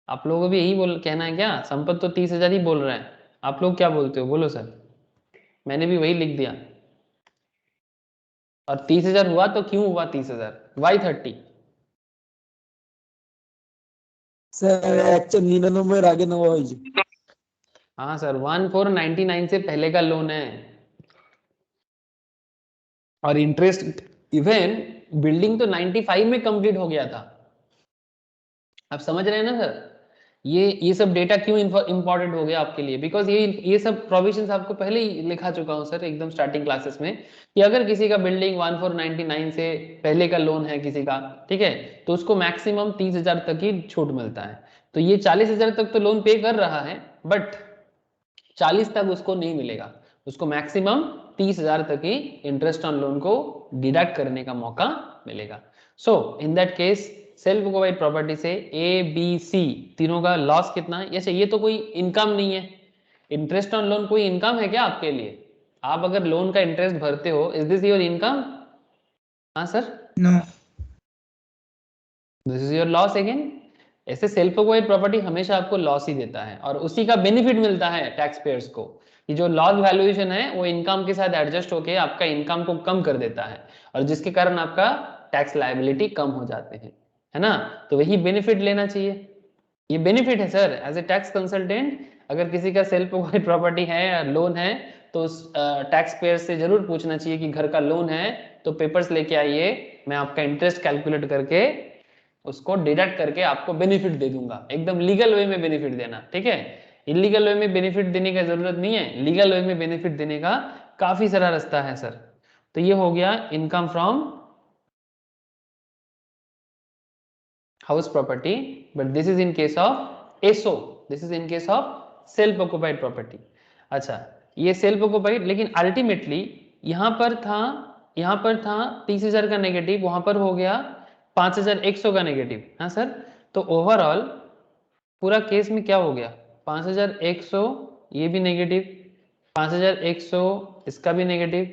आप लोगों को भी यही बोल कहना है क्या, संपत तो 30,000 ही बोल रहा है, आप लोग क्या बोलते हो, बोलो सर। मैंने भी वही लिख दिया। और 30,000 हुआ तो क्यों हुआ 30,000, वाई 30? স্যার 199 আগে নেওয়া হয়েছে। हाँ सर, 1499 से पहले का लोन है। और इंटरेस्ट इवन बिल्डिंग तो 95 में कंप्लीट हो गया था। आप समझ रहे हैं ना सर, ये सब डेटा क्यों इंपॉर्टेंट हो गया आपके लिए, बिकॉज ये सब प्रोविजंस आपको पहले ही लिखा चुका हूं सर एकदम स्टार्टिंग क्लासेस में, कि अगर किसी का बिल्डिंग 1499 से पहले का लोन है किसी का, ठीक है, तो उसको मैक्सिमम 30,000 तक ही छूट मिलता है। तो ये 40,000 तक तो लोन पे कर रहा है, बट 40 तक उसको नहीं मिलेगा, उसको मैक्सिमम 30,000 तक ही इंटरेस्ट ऑन लोन को डिडक्ट करने का मौका मिलेगा। So in that case self occupied property से ABC तीनों का लॉस कितना है, अच्छा ये तो कोई इनकम नहीं है, इंटरेस्ट ऑन लोन कोई इनकम है क्या आपके लिए? आप अगर लोन का इंटरेस्ट भरते हो, इज दिस योर इनकम? हाँ sir, no. This is your loss again. ऐसे सेल्फ ऑक्युपाइड प्रॉपर्टी हमेशा आपको लॉस ही देता है, और उसी का बेनिफिट मिलता है टैक्स पेयर्स को, कि जो लॉस वैल्यूएशन है वो इनकम के साथ एडजस्ट होके आपका इनकम को कम कर देता है, और जिसके कारण आपका टैक्स लायबिलिटी कम हो जाते हैं, है ना। तो वही बेनिफिट लेना चाहिए, ये बेनिफिट है sir as a tax consultant. अगर किसी का सेल्फ ऑक्युपाइड प्रॉपर्टी है या लोन है तो टैक्स पेयर से जरूर पूछना चाहिए कि घर का लोन है तो पेपर्स लेके आइए, मैं आपका इंटरेस्ट कैलकुलेट करके उसको डिडक्ट करके आपको बेनिफिट दे दूंगा। एकदम लीगल वे में बेनिफिट देना, ठीक है। इलीगल वे में बेनिफिट देने का जरूरत नहीं है, लीगल वे में बेनिफिट देने का काफी सारा रास्ता है सर। तो ये हो गया income from house property, but this is in case of SO, this is in case of self occupied property. अच्छा ये सेल्फ ऑक्युपाइड, लेकिन अल्टीमेटली यहां पर था 30,000 का नेगेटिव, वहां पर हो गया 5,100 का नेगेटिव। हाँ सर, तो ओवरऑल पूरा केस में क्या हो गया, 5,100 ये भी नेगेटिव, 5,100 इसका भी नेगेटिव,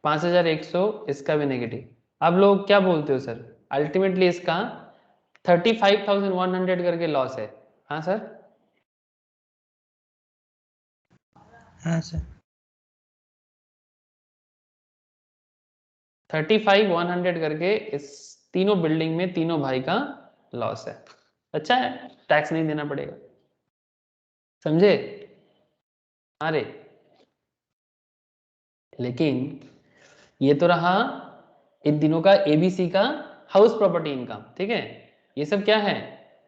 5,100 इसका भी नेगेटिव। आप लोग क्या बोलते हो सर, अल्टीमेटली इसका 35,100 करके लॉस है। हाँ सर, हाँ सर। 35,100 करके इस तीनों बिल्डिंग में तीनों भाई का लॉस है। अच्छा है, टैक्स नहीं देना पड़ेगा, समझे? अरे लेकिन ये तो रहा इन तीनों का ABC का हाउस प्रॉपर्टी इनकम, ठीक है। ये सब क्या है,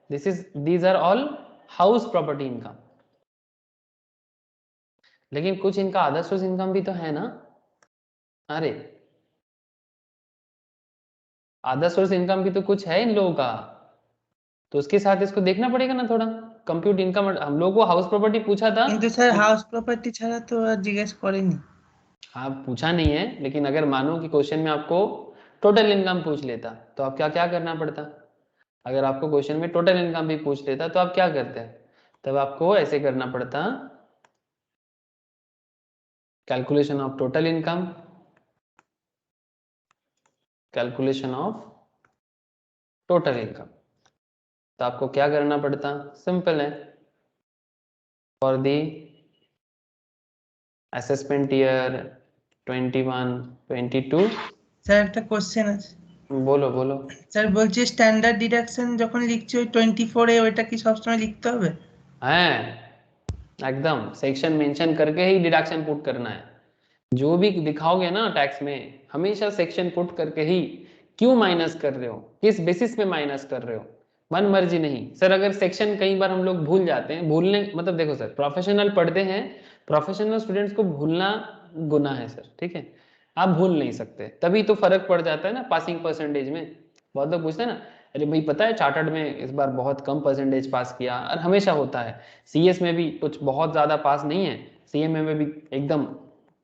these are all house property income. लेकिन कुछ इनका अदर सोर्स इनकम भी तो है ना। अरे अदर सोर्स इनकम भी तो कुछ है इन लोगों का, तो उसके साथ इसको देखना पड़ेगा ना थोड़ा। कंप्यूट इनकम हम लोग को हाउस प्रॉपर्टी पूछा था। কিন্তু স্যার হাউস প্রপার্টি ছাড়া তো আর জিজ্ঞেস করেনি। हाँ पूछा नहीं है, लेकिन अगर मानो कि क्वेश्चन में आपको टोटल इनकम पूछ लेता तो आप क्या क्या करना पड़ता। अगर आपको क्वेश्चन में टोटल इनकम भी पूछ लेता तो आप क्या करते हैं, तब आपको ऐसे करना पड़ता, calculation of total income, calculation of total income. तो आपको क्या करना पड़ता, सिंपल है, for the assessment year 21 22। Sir একটা কোশ্চেন আছে। बोलो बोलो। স্যার বলছি স্ট্যান্ডার্ড ডিডাকশন যখন লিখছি ওই 24 এ ওইটা কি সবসময় লিখতে হবে? हैं एकदम सेक्शन मेंशन करके ही डिडक्शन पुट करना है। जो भी दिखाओगे ना टैक्स में हमेशा सेक्शन पुट करके ही, क्यों माइनस कर रहे हो, किस बेसिस पे माइनस कर रहे हो, मन मर्जी नहीं। सर अगर सेक्शन कई बार हम लोग भूल जाते हैं, भूलने मतलब देखो सर प्रोफेशनल पढ़ते हैं, प्रोफेशनल स्टूडेंट्स को भूलना गुनाह है सर, ठीक है, आप भूल नहीं सकते, तभी तो फर्क पड़ जाता है ना पासिंग परसेंटेज में। बहुत लोग पूछते हैं ना, अरे भाई पता है चार्टर्ड में इस बार बहुत कम परसेंटेज पास किया, और हमेशा होता है। सीएस में भी कुछ बहुत ज्यादा पास नहीं है, सीएमए में भी एकदम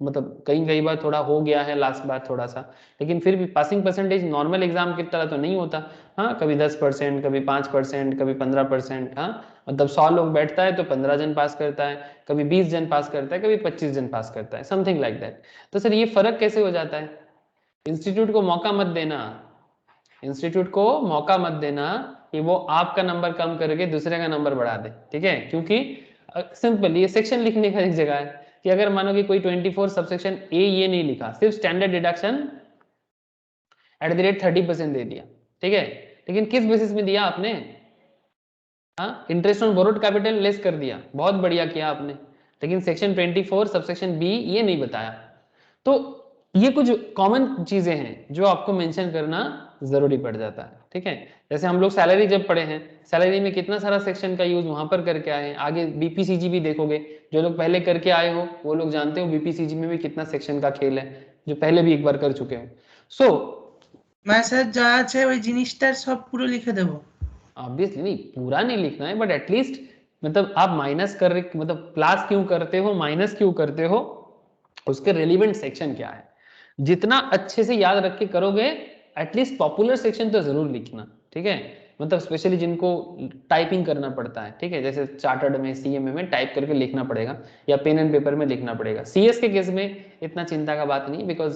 मतलब कई बार थोड़ा हो गया है लास्ट बार थोड़ा सा, लेकिन फिर भी पासिंग परसेंटेज नॉर्मल एग्जाम की तरह तो नहीं होता। हाँ कभी 10%, कभी 5%, कभी 15%। हाँ मतलब 100 लोग बैठता है तो 15 जन पास करता है, कभी 20 जन पास करता है, कभी 25 जन पास करता है, समथिंग लाइक दैट। तो सर ये फर्क कैसे हो जाता है, इंस्टीट्यूट को मौका मत देना, इंस्टीट्यूट को मौका मत देना कि वो आपका नंबर कम करके दूसरे का नंबर बढ़ा दे, ठीक है, क्योंकि सिंपल ये सेक्शन लिखने का एक जगह है कि अगर मानो कि कोई 24 सबसेक्शन ए ये नहीं लिखा, सिर्फ स्टैंडर्ड डिडक्शन @ 30% दे दिया, ठीक है, लेकिन किस बेसिस में दिया आपने, हाँ interest on borrowed capital less कर दिया, बहुत बढ़िया किया आपने, लेकिन सेक्शन 24 सबसेक्शन बी ये नहीं बताया। तो ये कुछ कॉमन चीजें हैं जो आपको मेंशन करना जरूरी पड़ जाता है, ठीक है। जैसे हम लोग सैलरी जब पढ़े हैं, सैलरी में कितना सारा सेक्शन का यूज वहां पर करके आए हैं, आगे बीपीसीजी भी देखोगे, जो लोग पहले करके आए हो वो लोग जानते हो बीपीसीजी में भी कितना सेक्शन का खेल है, जो पहले भी एक बार कर चुके हो। सो মানে স্যার যা আছে ওই জিনিসটার সব পুরো লিখে দেবো? ऑब्वियसली नहीं पूरा नहीं लिखना है, बट एटलीस्ट मतलब आप माइनस कर रहे मतलब प्लस क्यों करते हो, माइनस क्यों करते हो, उसके रेलिवेंट सेक्शन क्या है, जितना अच्छे से याद रख के करोगे एटलीस्ट पॉपुलर सेक्शन तो जरूर लिखना, ठीक है, मतलब स्पेशली जिनको टाइपिंग करना पड़ता है, ठीक है, जैसे चार्टर्ड में सीएमए में टाइप करके लिखना पड़ेगा या पेन एंड पेपर में लिखना पड़ेगा। सीएस के केस में इतना चिंता का बात नहीं, बिकॉज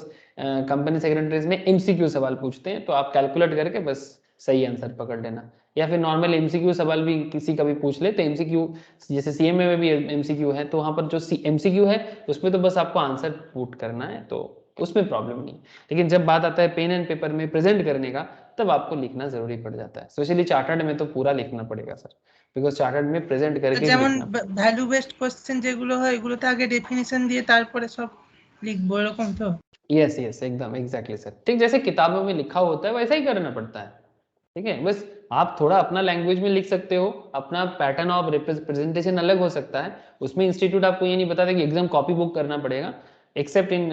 कंपनी सेक्रेटरीज में एमसीक्यू सवाल पूछते हैं, तो आप कैलकुलेट करके बस सही आंसर पकड़ लेना, या फिर नॉर्मल एमसीक्यू सवाल भी किसी का भी पूछ ले तो एमसीक्यू जैसे सीएमए में भी एमसीक्यू है, तो वहां पर जो एमसीक्यू है उसमें तो बस आपको आंसर पुट करना है, तो उसमें प्रॉब्लम नहीं। लेकिन जब बात आता है पेन एंड पेपर में प्रेजेंट करने का, तब आपको लिखना जरूरी पड़ जाता है, स्पेशली चार्टर्ड में तो पूरा लिखना पड़ेगा सर, बिकॉज चार्टर्ड में प्रेजेंट करके ही যেমন लिखना। ভ্যালু বেসড কোশ্চেন যেগুলো হয় এগুলোতে আগে ডেফিনিশন দিয়ে তারপরে সব লিখবো এরকম তো? यस यस एकदम एग्जैक्टली सर, ठीक जैसे किताबों में लिखा होता है वैसा ही करना पड़ता है, ठीक है, बस आप थोड़ा अपना लैंग्वेज में लिख सकते हो, अपना पैटर्न ऑफ रिप्रेजेंटेशन अलग हो सकता है, उसमें इंस्टीट्यूट आपको ये नहीं बताता कि एकदम कॉपी बुक करना पड़ेगा, एक्सेप्ट इन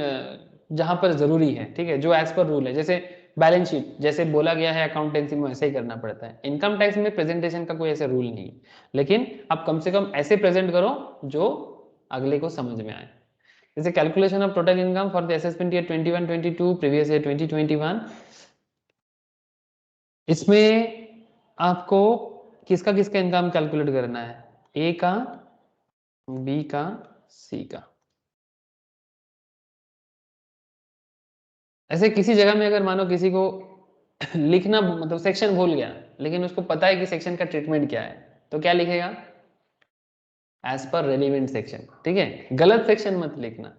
जहां पर जरूरी है, ठीक है, जो एज पर रूल है, जैसे बैलेंस शीट जैसे बोला गया है अकाउंटेंसी में वैसे ही करना पड़ता है। इनकम टैक्स में प्रेजेंटेशन का कोई ऐसा रूल नहीं है, लेकिन आप कम से कम ऐसे प्रेजेंट करो जो अगले को समझ में आए। जैसे calculation of total income for the assessment year 21 22, previous year 2021, इसमें आपको किसका किसका इनकम कैलकुलेट करना है, ए का, बी का, सी का। ऐसे किसी जगह में अगर मानो किसी को लिखना मतलब सेक्शन भूल गया, लेकिन उसको पता है कि सेक्शन का ट्रीटमेंट क्या है, तो क्या लिखेगा, एज पर रेलिवेंट सेक्शन, ठीक है, गलत सेक्शन मत लिखना।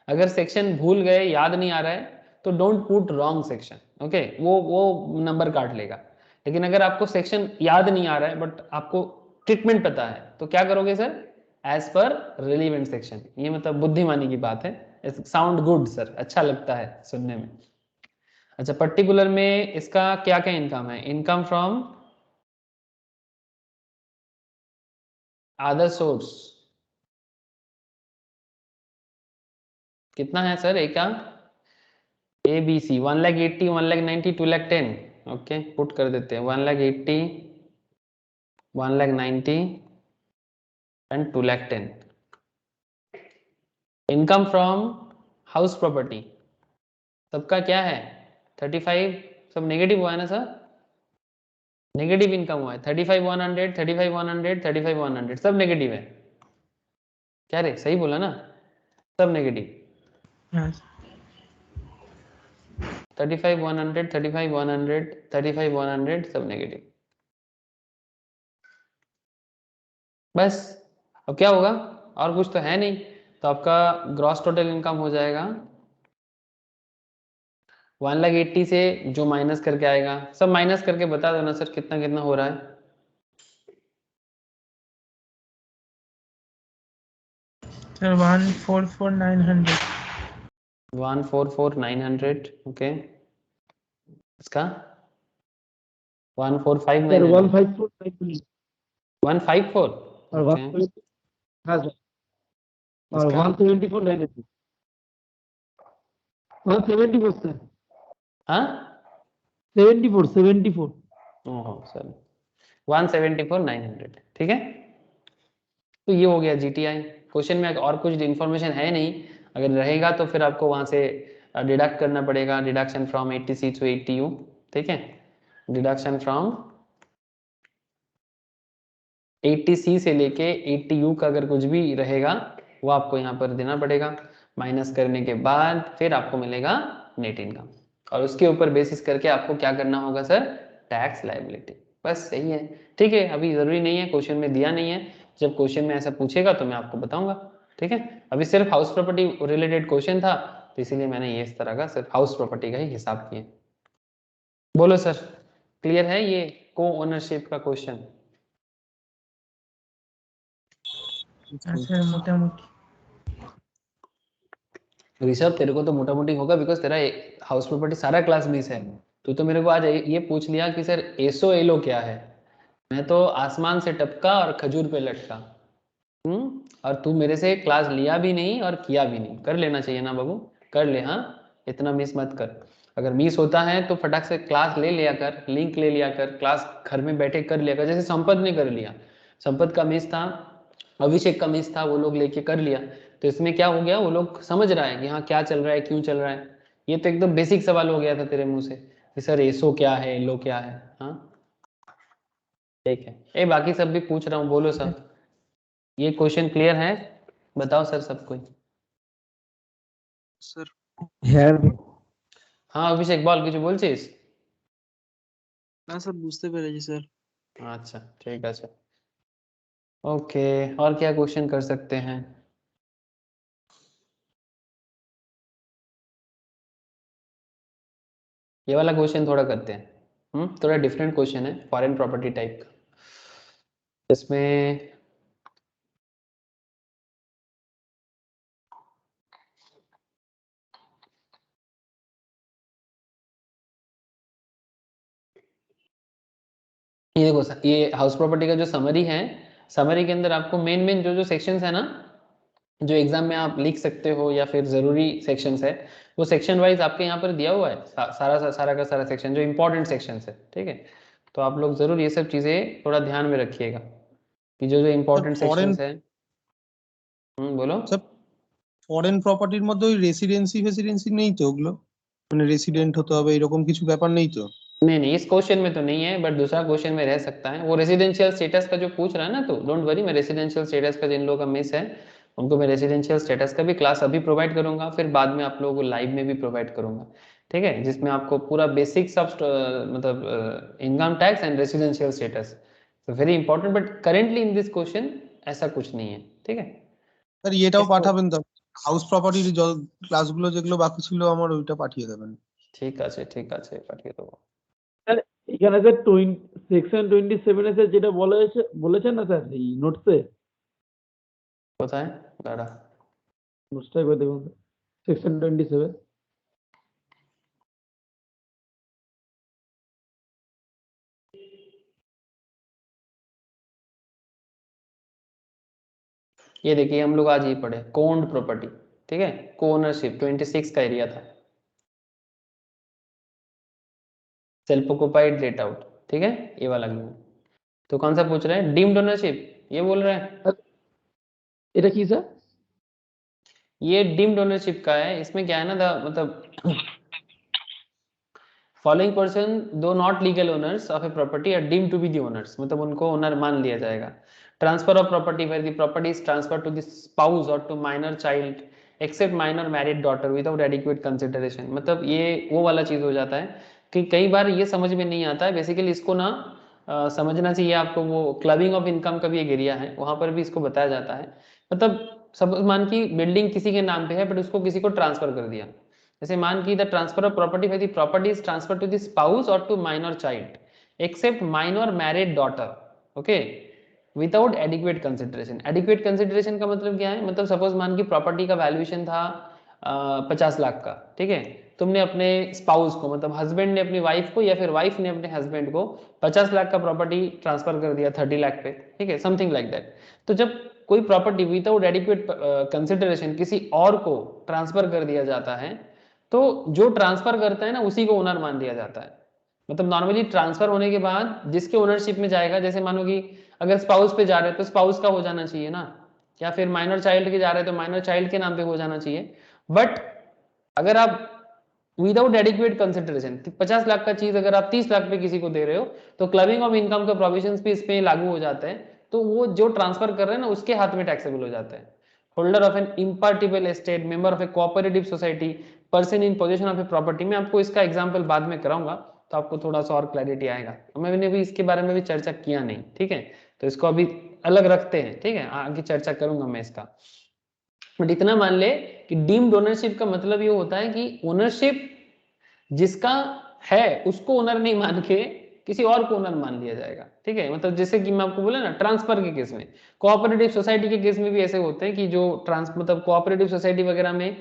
अगर सेक्शन भूल गए, याद नहीं आ रहा है, तो don't put wrong section, okay, वो नंबर काट लेगा। लेकिन अगर आपको सेक्शन याद नहीं आ रहा है बट आपको ट्रीटमेंट पता है, तो क्या करोगे sir, as per relevant section. ये मतलब बुद्धिमानी की बात है, साउंड गुड सर, अच्छा लगता है सुनने में। अच्छा पर्टिकुलर में इसका क्या क्या इनकम है, इनकम फ्रॉम अदर सोर्स कितना है सर, एक का A B C 1,80,000, 1,90,000, 2,10,000, okay put कर देते हैं 1,80,000, 1,90,000 and 2,10,000। Income from house property सबका क्या है 35, सब नेगेटिव हुआ है ना सर, नेगेटिव इनकम हुआ है 35,100, 35,100, 35,100 सब नेगेटिव है। क्या रे सही बोला ना, सब नेगेटिव। हाँ 35,100, 35,100, 35,100 सब नेगेटिव। बस अब क्या होगा, और कुछ तो है नहीं, तो आपका ग्रॉस टोटल इनकम हो जाएगा 1,80,000 से जो माइनस करके आएगा, सब माइनस करके बता दो ना सर कितना कितना हो रहा है। सर 144,900। 144,900 ओके, इसका सर 145,900, 154 154 और ओके, 170 हाँ सर, और इसका 174 980 174 सर, हाँ 74 ओहो सर 174,900 ठीक है। तो ये हो गया जीटीआई। क्वेश्चन में और कुछ इन्फॉर्मेशन है नहीं, अगर रहेगा तो फिर आपको वहां से डिडक्ट करना पड़ेगा, deduction from 80C to 80U, ठीक है, डिडक्शन फ्रॉम 80C से लेके 80U का अगर कुछ भी रहेगा वो आपको यहाँ पर देना पड़ेगा, माइनस करने के बाद फिर आपको मिलेगा नेट इनकम, और उसके ऊपर बेसिस करके आपको क्या करना होगा सर, टैक्स लायबिलिटी। बस सही है, ठीक है, अभी जरूरी नहीं है, क्वेश्चन में दिया नहीं है, जब क्वेश्चन में ऐसा पूछेगा तो मैं आपको बताऊंगा, ठीक है। अभी सिर्फ हाउस प्रॉपर्टी रिलेटेड क्वेश्चन था, तो इसीलिए मैंने ये इस तरह का सिर्फ हाउस प्रॉपर्टी का ही हिसाब किया। बोलो सर, क्लियर है ये को ओनरशिप का क्वेश्चन? सर मोटामोटी ऋषभ तेरे को तो मोटा मोटी होगा, बिकॉज तेरा हाउस प्रॉपर्टी सारा क्लास 20 है। तू तो मेरे को आज ये पूछ लिया कि सर एसो एलो क्या है, मैं तो आसमान से टपका और खजूर पे लटका। और तू मेरे से क्लास लिया भी नहीं और किया भी नहीं, कर लेना चाहिए ना बाबू, कर ले, हाँ इतना मिस मत कर। अगर मिस होता है तो फटाक से क्लास ले लिया कर, लिंक ले लिया कर, क्लास घर में बैठे कर लिया कर, जैसे संपत ने कर लिया, संपत का मिस था, अभिषेक का मिस था, वो लोग लेके कर लिया, तो इसमें क्या हो गया, वो लोग समझ रहा है कि हाँ क्या चल रहा है, क्यों चल रहा है। ये तो एकदम बेसिक सवाल हो गया था तेरे मुंह से कि सर एसो क्या है, एलो क्या है, हाँ ठीक है। ए बाकी सब भी पूछ रहा हूँ, बोलो सब, ये क्वेश्चन क्लियर है, बताओ सर सब कोई। স্যার হ্যাঁ हाँ अभिषेक बॉल কিছু বলছিস? না স্যার বুঝতে পেরেছি স্যার। अच्छा ठीक है सर, ओके, और क्या क्वेश्चन कर सकते हैं? ये वाला क्वेश्चन थोड़ा करते हैं, थोड़ा डिफरेंट क्वेश्चन है, फॉरेन प्रॉपर्टी टाइप का, इसमें ये देखो सर, ये हाउस प्रॉपर्टी का जो समरी है, समरी के अंदर आपको मेन मेन जो जो सेक्शंस है ना, जो एग्जाम में आप लिख सकते हो या फिर जरूरी सेक्शंस है, वो सेक्शन वाइज आपके यहाँ पर दिया हुआ है, सारा का सारा सेक्शन जो इंपॉर्टेंट सेक्शंस है, ठीक है। तो आप लोग जरूर ये सब चीजें थोड़ा ध्यान में रखिएगा कि जो जो इंपॉर्टेंट ফরেন सेक्शंस है। बोलो। স্যার ফরেন প্রপার্টির মধ্যে ওই রেসিডেন্সি ফেসিডেন্সি নেই তো ওগুলো, মানে রেসিডেন্ট হতে হবে এরকম কিছু ব্যাপার নেই তো? नहीं नहीं इस क्वेश्चन में तो नहीं है, बट दूसरा क्वेश्चन में रह सकता है, वो रेसिडेंशियल स्टेटस का जो पूछ रहा है ना, तो डोंट वरी, मैं रेसिडेंशियल स्टेटस का जिन लोगों का मिस है उनको मैं रेसिडेंशियल स्टेटस का भी क्लास अभी प्रोवाइड करूंगा, फिर बाद में आप लोगों को लाइव में भी प्रोवाइड करूंगा, ठीक है, जिसमें आपको पूरा बेसिक्स ऑफ मतलब income tax and residential status, तो very important, but currently in this question ऐसा कुछ नहीं है, ठीक है। স্যার এটাও इसको পাঠাবেন তো, হাউস প্রপার্টির ক্লাসগুলো যেগুলো বাকি ছিল আমার ওইটা পাঠিয়ে দেবেন। ठीक है पाठिए तो স্যার এখানে স্যার সেকশন 27 এ স্যার যেটা বলেছেন না স্যার এই নোটসে, बताएं दादा। নোটসটা করে দেখুন সেকশন 27। ये देखिए हम लोग आज ये पढ़े कोन्ड प्रॉपर्टी, ठीक है, को ओनरशिप 26 का एरिया था, सेल्फ ऑक्युपाइड लेट आउट, ठीक है, ये वाला गिवन। तो कौन सा पूछ रहे हैं? डीम्ड ओनरशिप ये बोल रहे हैं, এটা কি স্যার? ये डीम्ड ओनरशिप का है। इसमें क्या है ना, मतलब following person though not legal owners of a property are deemed to be the owners, मतलब उनको ओनर मान लिया जाएगा। Transfer of property where the property is transfer to the spouse और to minor child except minor married daughter without adequate consideration. मतलब ये वो वाला चीज हो जाता है कि कई बार ये समझ में नहीं आता है। बेसिकली इसको ना समझना चाहिए आपको, वो क्लबिंग ऑफ इनकम का भी एक एरिया है, वहां पर भी इसको बताया जाता है। मतलब सब मान की बिल्डिंग किसी के नाम पे है बट उसको किसी को ट्रांसफर कर दिया, जैसे मान की the transfer of property by the property is transfer to the spouse और to minor child except minor married daughter, okay, without adequate consideration. Adequate consideration का मतलब क्या है? मतलब सपोज मान की प्रॉपर्टी का वैल्यूएशन था 50 लाख का, ठीक है, तुमने अपने स्पाउस को, मतलब हस्बैंड ने अपनी वाइफ को या फिर वाइफ ने अपने हस्बैंड को 50 लाख का प्रॉपर्टी ट्रांसफर कर दिया 30 लाख पे, ठीक है, समथिंग लाइक दैट। तो जब कोई प्रॉपर्टी विदाउट एडिक्वेट कंसिडरेशन किसी और को ट्रांसफर कर दिया जाता है तो जो ट्रांसफर करता है ना उसी को ओनर मान दिया जाता है। मतलब नॉर्मली ट्रांसफर होने के बाद जिसके ओनरशिप में जाएगा, जैसे मानो कि अगर स्पाउस पे जा रहे हैं तो स्पाउस का हो जाना चाहिए ना, या फिर माइनर चाइल्ड के जा रहे हैं तो माइनर चाइल्ड के नाम पे हो जाना चाहिए। बट अगर आप विदाउट एडिक्वेट कंसिडरेशन 50 लाख का चीज अगर आप 30 लाख पे किसी को दे रहे हो तो क्लबिंग ऑफ इनकम का प्रोविजंस भी इस पे लागू हो जाते हैं। तो वो जो ट्रांसफर कर रहे हैं ना उसके हाथ में टैक्सेबल हो जाता है। Holder of an impartible estate, member of a cooperative society, person in position of a property. मैं आपको इसका एग्जांपल बाद में कराऊंगा तो आपको थोड़ा सा और क्लैरिटी आएगा। मैंने भी इसके बारे में भी चर्चा किया नहीं, ठीक है, तो इसको अभी अलग रखते हैं, ठीक है, आगे चर्चा करूंगा मैं इसका। बट इतना मान ले कि डीम्ड ओनरशिप का मतलब ये होता है कि ओनरशिप जिसका है उसको ओनर नहीं मान के किसी और को ओनर मान लिया जाएगा, ठीक है। मतलब जैसे कि मैं आपको बोला ना ट्रांसफर के केस में, कोऑपरेटिव सोसाइटी के केस में भी ऐसे होते हैं कि जो मतलब कोऑपरेटिव सोसाइटी वगैरह में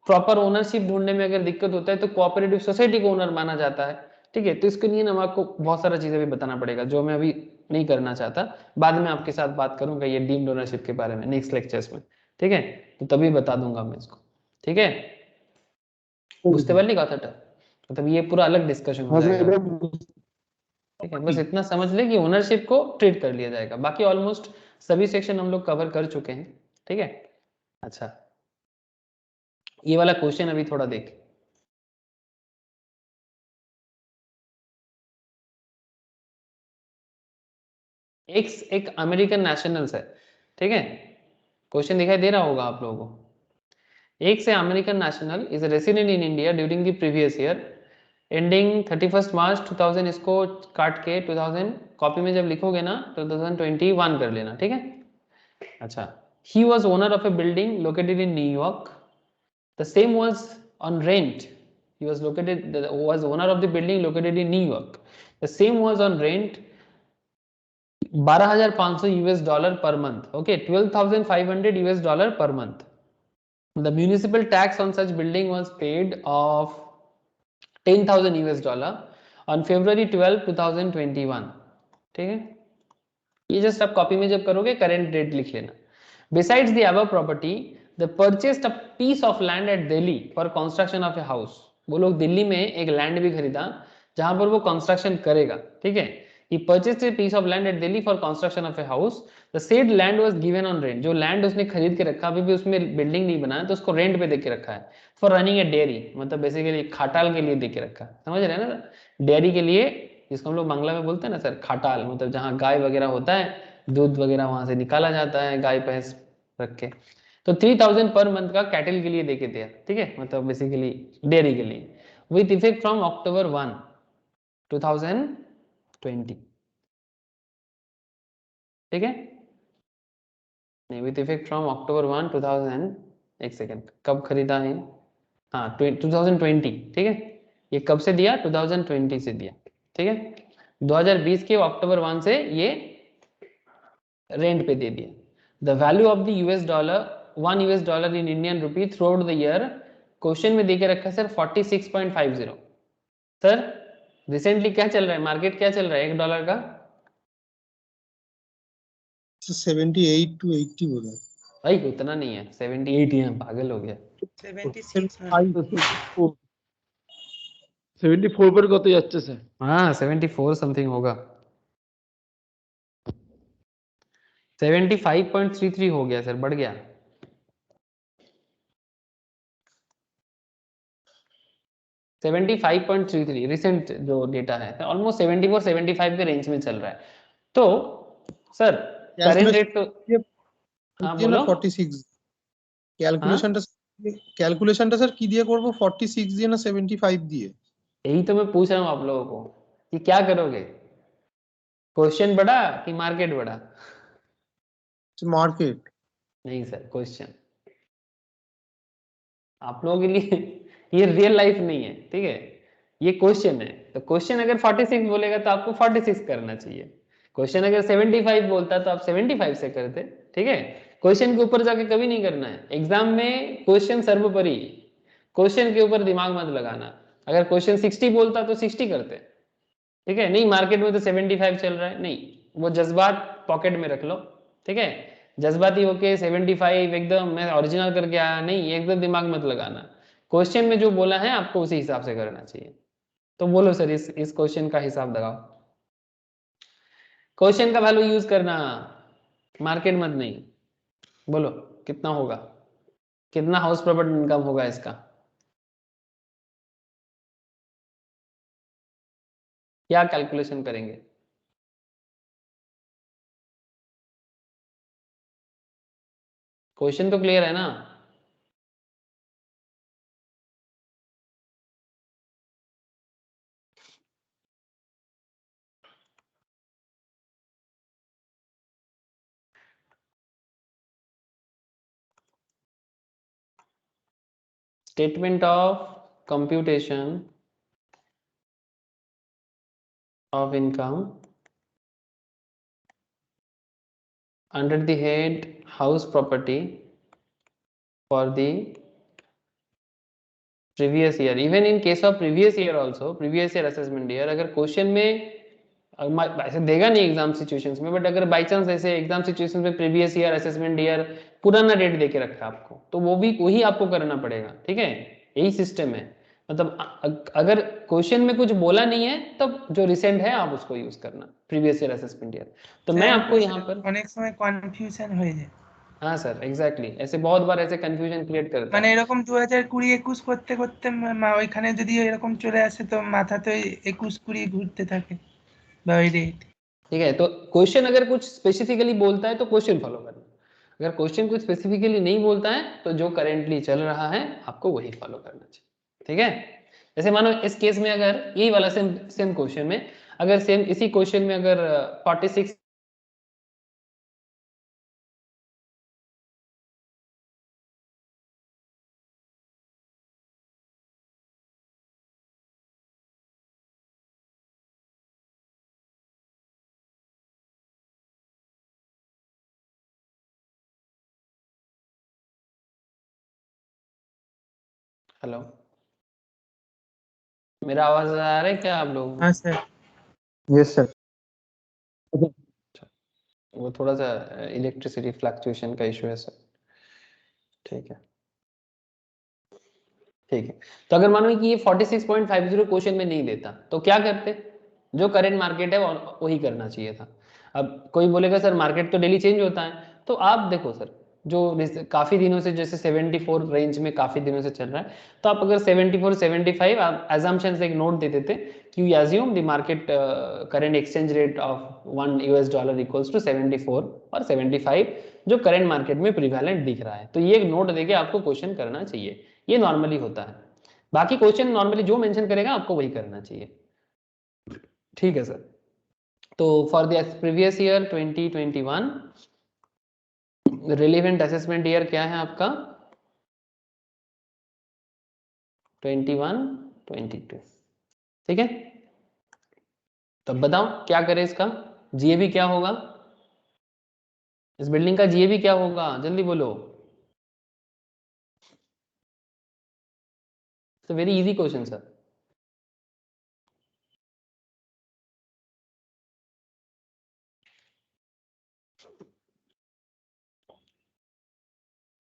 प्रॉपर ओनरशिप ढूंढने में अगर दिक्कत होता है तो कोऑपरेटिव सोसाइटी को ओनर माना जाता है, ठीक है। तो इसके लिए ना आपको बहुत सारा चीजें भी बताना पड़ेगा जो मैं अभी नहीं करना चाहता, बाद में आपके साथ बात करूंगा ये डीम्ड ओनरशिप के बारे में नेक्स्ट लेक्चर्स में, ठीक है, तो तभी बता दूंगा मैं इसको, ठीक है। बुझते पारली কথাটা, मतलब ये पूरा अलग डिस्कशन हो जाएगा, ठीक है। बस इतना समझ ले कि ओनरशिप को ट्रीट कर लिया जाएगा, बाकी ऑलमोस्ट सभी सेक्शन हम लोग कवर कर चुके हैं, ठीक है। अच्छा, ये वाला क्वेश्चन अभी थोड़ा देख, एक्स एक अमेरिकन नेशनल्स है, ठीक है, क्वेश्चन दिखाई दे रहा होगा आप लोगों को। एक से American national is resident in India during the previous year ending 31 मार्च 2000, इसको काट के 2000 कॉपी में जब लिखोगे ना 2021 कर लेना, ठीक है। अच्छा, he was owner of a building located in New York. The same was on rent. He was was owner of the building located in New York. The same was on rent 12,500 US dollar per month. Okay, 12,500 US dollar per month. The municipal tax on such building was paid of 10,000 US dollar on February 12, 2021. ठीक है, ये just आप copy में जब करोगे current date लिख लेना। Besides the above property, they purchased a piece of land at Delhi for construction of a house. वो लोग दिल्ली में एक लैंड भी खरीदा जहां पर वो कंस्ट्रक्शन करेगा, ठीक है। He purchased a piece of land at Delhi for construction of a house. The said land was given on rent. जो लैंड उसने खरीद के रखा, अभी भी उसमें बिल्डिंग नहीं बनाया तो उसको रेंट पे दे के रखा है। For running a dairy, मतलब बेसिकली खाटाल के लिए दे के रखा है, समझ रहे हैं ना, डेयरी के लिए, जिसको हम लोग बांग्ला में बोलते हैं ना सर खाटाल, मतलब जहाँ गाय वगैरह होता है, दूध वगैरह वहां से निकाला जाता है गाय भैंस रख के। तो 3000 पर मंथ का कैटल के लिए देके दिया, ठीक है, मतलब बेसिकली डेयरी के लिए, विथ इफेक्ट फ्रॉम अक्टूबर 1, 2020, ठीक है, नहीं विथ इफेक्ट फ्रॉम अक्टूबर 1, 2000, एक सेकेंड, कब खरीदा है, हाँ 2020, ठीक है, ये कब से दिया, 2020 से दिया, ठीक है, 2020 के अक्टूबर 1 से ये रेंट पे दे दिया। The value of the US dollar, $1 in Indian rupee through out the year, question में देके रखा है सर 46.50। सर रिसेंटली क्या चल रहा है, मार्केट क्या चल रहा है $1 का? 78 to 80 बोल रहा है भाई उतना नहीं है, 78 ही है, पागल हो गया। 76 5 74 पर কত যাচ্ছে স্যার? हाँ 74 समथिंग होगा, 75.33 हो गया सर, बढ़ गया। सेवेंटी 75.33 रिसेंट जो डेटा है, ऑलमोस्ट 74 75 के रेंज में चल रहा है। तो सर करेंट रेट तो हाँ দিয়ে না बोलो 46 हाँ ক্যালকুলেশনটা স্যার কি দিয়ে করব 46 দিয়ে না 75 দিয়ে यही तो मैं पूछ रहा हूँ आप लोगों को कि क्या करोगे, क्वेश्चन बड़ा कि मार्केट बड़ा? मार्केट नहीं सर, क्वेश्चन आप लोगों के लिए ये रियल लाइफ नहीं है, ठीक है, ये क्वेश्चन है। तो क्वेश्चन अगर 46 बोलेगा तो आपको 46 करना चाहिए, क्वेश्चन अगर 75 बोलता तो आप 75 से करते, ठीक है। क्वेश्चन के ऊपर जाके कभी नहीं करना है एग्जाम में, क्वेश्चन सर्वोपरि, क्वेश्चन के ऊपर दिमाग मत लगाना। अगर क्वेश्चन 60 बोलता तो 60 करते, ठीक है। नहीं मार्केट में तो 75 चल रहा है, नहीं वो जज्बात पॉकेट में रख लो, ठीक है। जज्बाती होके 75 एकदम मैं ओरिजिनल करके आया, नहीं एकदम दिमाग मत लगाना। क्वेश्चन में जो बोला है आपको उसी हिसाब से करना चाहिए। तो बोलो सर इस क्वेश्चन का हिसाब लगाओ, क्वेश्चन का वैल्यू यूज करना, मार्केट मत नहीं। बोलो कितना होगा, कितना हाउस प्रॉपर्टी इनकम होगा इसका, क्या कैलकुलेशन करेंगे? क्वेश्चन तो क्लियर है ना? Statement of computation of income under the head house property for the previous year. Even in case of previous year also, previous year assessment year, अगर question में ऐसे देगा नहीं एग्जाम सिचुएशंस में, बट अगर बाई चांस ऐसे exam situations में previous year assessment year पुराना डेट देके रखा है आपको, तो वो भी वही आपको करना पड़ेगा, ठीक है। यही सिस्टम है, मतलब अगर क्वेश्चन में कुछ बोला नहीं है तब जो रिसेंट है आप उसको यूज करना, प्रीवियस ईयर असेसमेंट ईयर। तो मैं आपको यहाँ पर অনেক সময় কনফিউশন হয়ে যায়, हाँ सर एग्जैक्टली, ऐसे बहुत बार ऐसे कंफ्यूजन क्रिएट करता মানে है। এরকম 2020-21 করতে করতে ওইখানে যদি এরকম চলে আসে তো মাথাতে 21-20 ঘুরতে থাকে বা ওই রেট। ठीक है, तो क्वेश्चन अगर कुछ स्पेसिफिकली बोलता है तो क्वेश्चन फॉलो करना, अगर क्वेश्चन कुछ स्पेसिफिकली नहीं बोलता है तो जो करेंटली चल रहा है आपको वही फॉलो करना चाहिए, ठीक है। जैसे मानो इस केस में अगर यही वाला सेम सेम क्वेश्चन में, अगर सेम इसी क्वेश्चन में अगर 46 हेलो मेरा आवाज आ रहा है क्या आप लोगों को? हाँ सर। यस सर वो थोड़ा सा इलेक्ट्रिसिटी फ्लक्चुएशन का इशू है सर, ठीक है ठीक है। तो अगर मानो कि ये 46.50 क्वेश्चन में नहीं देता तो क्या करते, जो करंट मार्केट है वही करना चाहिए था। अब कोई बोलेगा सर मार्केट तो डेली चेंज होता है, तो आप देखो सर जो काफी दिनों से जैसे 74 रेंज में काफी दिनों से चल रहा है, तो आप अगर 74 75 आप एजम्पशन से एक नोट दे देते कि you assume the market current exchange rate of $1 equals to 74 और 75 जो करंट मार्केट में प्रिवेलेंट दिख रहा है, तो ये एक नोट देके आपको क्वेश्चन करना चाहिए, ये नॉर्मली होता है। बाकी क्वेश्चन नॉर्मली जो मेंशन करेगा आपको वही करना चाहिए, ठीक है सर। तो for the previous year 2021 relevant assessment year क्या है आपका 21-22, ठीक है। तो बताओ क्या करें इसका, जीएबी क्या होगा, इस बिल्डिंग का जीएबी क्या होगा, जल्दी बोलो। It's a very easy question sir.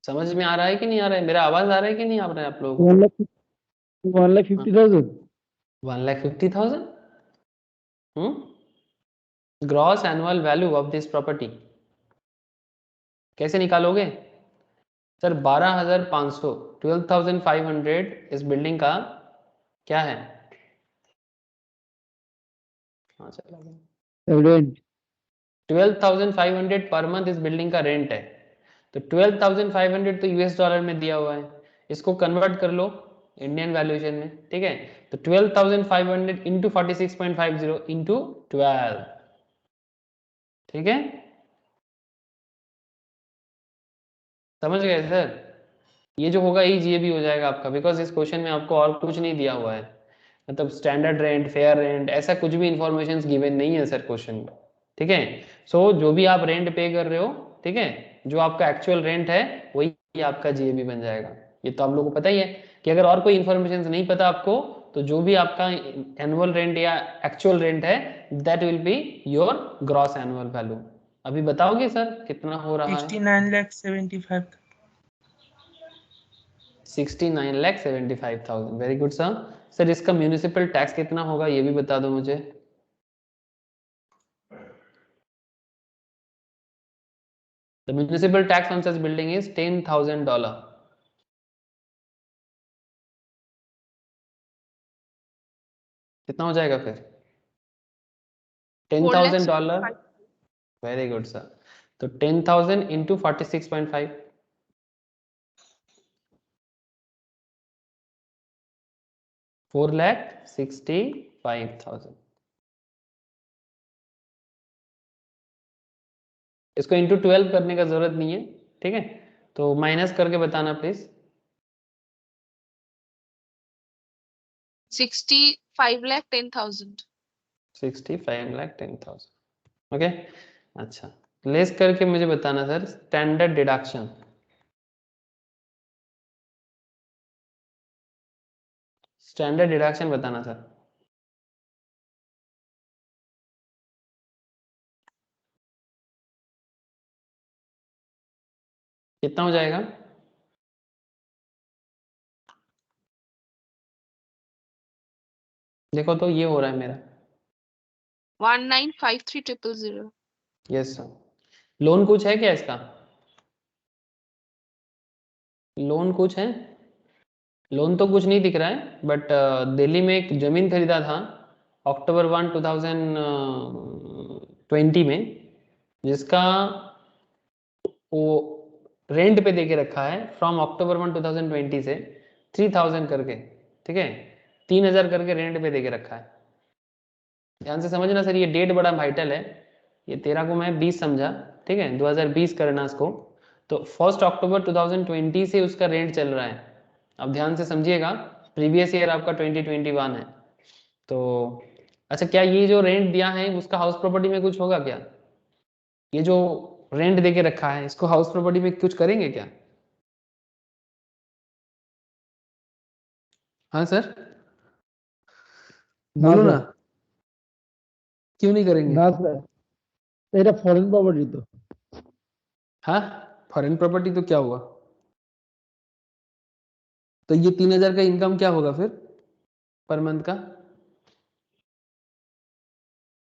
समझ में आ रहा है कि नहीं आ रहा है, मेरा आवाज आ रहा है कि नहीं आ रहा है आप लोगों को? 1,50,000 1,50,000 gross annual value of this property कैसे निकालोगे सर? 12,500 12,500 इस बिल्डिंग का क्या है? हाँ चलो, रेंट 12,500 पर मंथ इस बिल्डिंग का रेंट है। तो 12,500 तो यूएस डॉलर में दिया हुआ है, इसको कन्वर्ट कर लो इंडियन वैल्यूएशन में, ठीक है? तो 12,500 इंटू 46.50 इंटू 12, ठीक है? समझ गए सर? ये जो होगा EGAB हो जाएगा आपका, बिकॉज इस क्वेश्चन में आपको और कुछ नहीं दिया हुआ है, मतलब स्टैंडर्ड रेंट, फेयर रेंट, ऐसा कुछ भी इंफॉर्मेशन गिवन नहीं है सर क्वेश्चन में, ठीक है? सो जो भी आप रेंट पे कर रहे हो, ठीक है, जो आपका एक्चुअल रेंट है वही आपका GAB बन जाएगा। ये तो आप लोगों को पता ही है कि अगर और कोई इंफॉर्मेशन नहीं पता आपको, तो जो भी आपका एनुअल रेंट या एक्चुअल रेंट है that will be your gross annual value. अभी बताओगे सर कितना हो रहा है? 69,75,000। 69,75,000। Very good sir. सर इसका म्यूनिसिपल टैक्स कितना होगा ये भी बता दो मुझे। The municipal tax on such building is $10,000. कितना हो जाएगा फिर? $10,000। Very good sir. तो 10,000 इंटू 46.5, 4,65,000। इसको इंटू 12 करने का जरूरत नहीं है, ठीक है? तो माइनस करके बताना प्लीज। 65,10,000। 65,10,000। ओके, अच्छा, लेस करके मुझे बताना sir standard deduction. Standard deduction बताना सर। कितना हो जाएगा? देखो तो ये हो रहा है मेरा। 1953,000। Yes sir. लोन कुछ है क्या इसका? लोन कुछ है? लोन तो कुछ नहीं दिख रहा है, बट दिल्ली में एक जमीन खरीदा था अक्टूबर 1, 2020 में, जिसका वो रेंट पे देके रखा है फ्रॉम अक्टूबर 1, 2020 से 3,000 करके, ठीक है? 3,000 करके रेंट पे देके रखा है। ध्यान से समझना सर, ये डेट बड़ा वाइटल है। ये 13 को मैं 20 समझा, ठीक है? 2020 करना इसको। तो 1 अक्टूबर 2020 से उसका रेंट चल रहा है। अब ध्यान से समझिएगा, प्रीवियस ईयर आपका 2021 है। तो अच्छा, क्या ये जो रेंट दिया है उसका हाउस प्रॉपर्टी में कुछ होगा क्या? ये जो रेंट देके रखा है इसको हाउस प्रॉपर्टी में कुछ करेंगे क्या? हाँ सर, बोलो ना, क्यों नहीं करेंगे? না স্যার, এটা ফরেন প্রপার্টি তো। हाँ, फॉरेन प्रॉपर्टी तो क्या हुआ? तो ये 3,000 का इनकम क्या होगा फिर पर मंथ का?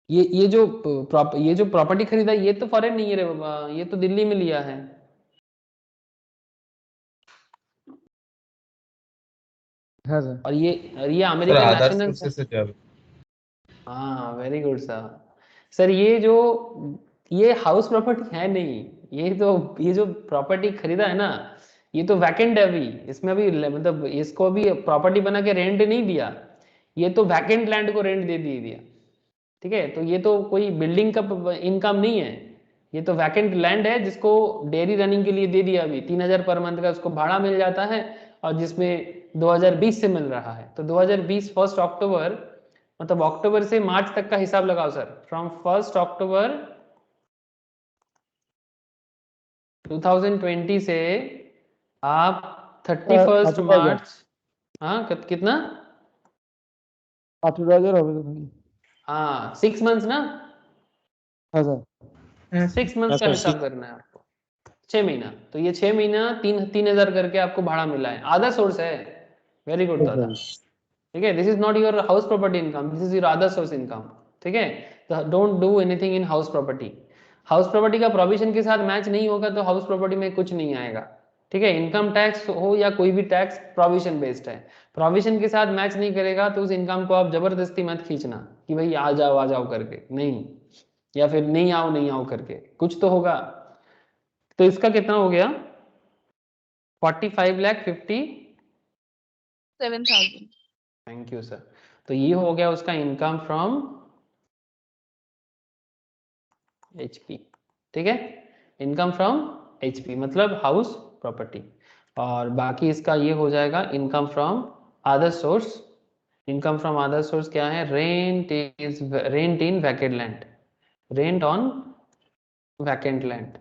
ये जो प्रॉपर्टी खरीदा ये तो फॉरेन नहीं है रे बाबा, ये तो दिल्ली में लिया है। হ্যাঁ স্যার। और ये सर अमेरिकन आधार नेशनल है। सोर्सेस से जाओ। हाँ वेरी गुड सर। सर ये हाउस प्रॉपर्टी है नहीं, ये जो प्रॉपर्टी खरीदा है ना, ये तो वैकेंट है अभी, इसमें अभी मतलब इसको अभी प्रॉपर्टी बना के रेंट नहीं दिया, ये तो वैकेंट लैंड को रेंट दे दिया, ठीक है? तो ये तो कोई बिल्डिंग का इनकम नहीं है, ये तो वैकेंट लैंड है जिसको डेयरी रनिंग के लिए दे दिया। अभी 3,000 पर मंथ का उसको भाड़ा मिल जाता है, और जिसमें 2020 से मिल रहा है। तो 2020 1 अक्टूबर, मतलब अक्टूबर से मार्च तक का हिसाब लगाओ सर, फ्रॉम 1 अक्टूबर 2020 से आप 31 मार्च, हाँ कितना? 18,000 হবে তো নাকি? हाँ 6 मंथ्स ना, হ্যাঁ স্যার। 6 मंथ्स का हिसाब करना है आपको, 6 महीना। तो ये 6 महीना 3,000 करके आपको भाड़ा मिला है, आधा सोर्स है। वेरी गुड दादा, ठीक है, this is not your house property income, this is your other source income, ठीक है। तो don't do anything in house property. House property का प्रोविजन के साथ मैच नहीं होगा तो हाउस प्रॉपर्टी में कुछ नहीं आएगा, ठीक है। इनकम टैक्स हो या कोई भी टैक्स प्रोविजन बेस्ड है, प्रोविजन के साथ मैच नहीं करेगा तो उस इनकम को आप जबरदस्ती मत खींचना कि भाई आ जाओ करके, नहीं, या फिर नहीं आओ करके, कुछ तो होगा। तो इसका कितना हो गया, 7,000. Thank you sir. तो ये हो गया उसका इनकम फ्रॉम एचपी, ठीक है, इनकम फ्रॉम एचपी मतलब हाउस प्रॉपर्टी। और बाकी इसका ये हो जाएगा income from other source. Income from other source क्या है, rent in vacant land, rent on vacant land,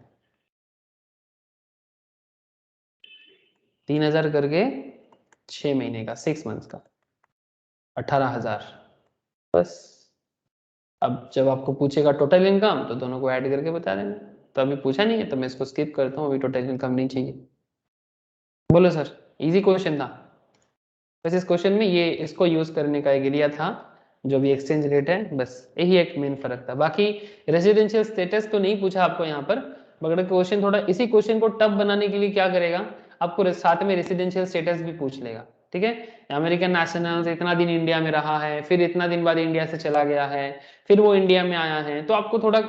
3,000 करके 6 महीने का, 6 मंथ्स का 18,000 बस। अब जब आपको पूछेगा टोटल इनकम तो दोनों को ऐड करके बता देना। तो अभी पूछा नहीं है तो मैं इसको स्किप करता हूँ, अभी टोटल इनकम नहीं चाहिए। बोलो सर, इजी क्वेश्चन था। बस इस क्वेश्चन में ये इसको यूज करने का एक एरिया था, जो भी एक्सचेंज रेट है, बस यही एक मेन फर्क था। बाकी रेजिडेंशियल स्टेटस तो नहीं पूछा आपको यहाँ पर, मगर क्वेश्चन थोड़ा इसी क्वेश्चन को टफ बनाने के लिए क्या करेगा, आपको साथ में रेजिडेंशियल स्टेटस भी पूछ लेगा, ठीक है। अमेरिकन नेशनल इतना दिन इंडिया में रहा है, फिर इतना दिन बाद इंडिया से चला गया है, फिर वो इंडिया में आया है, तो आपको थोड़ा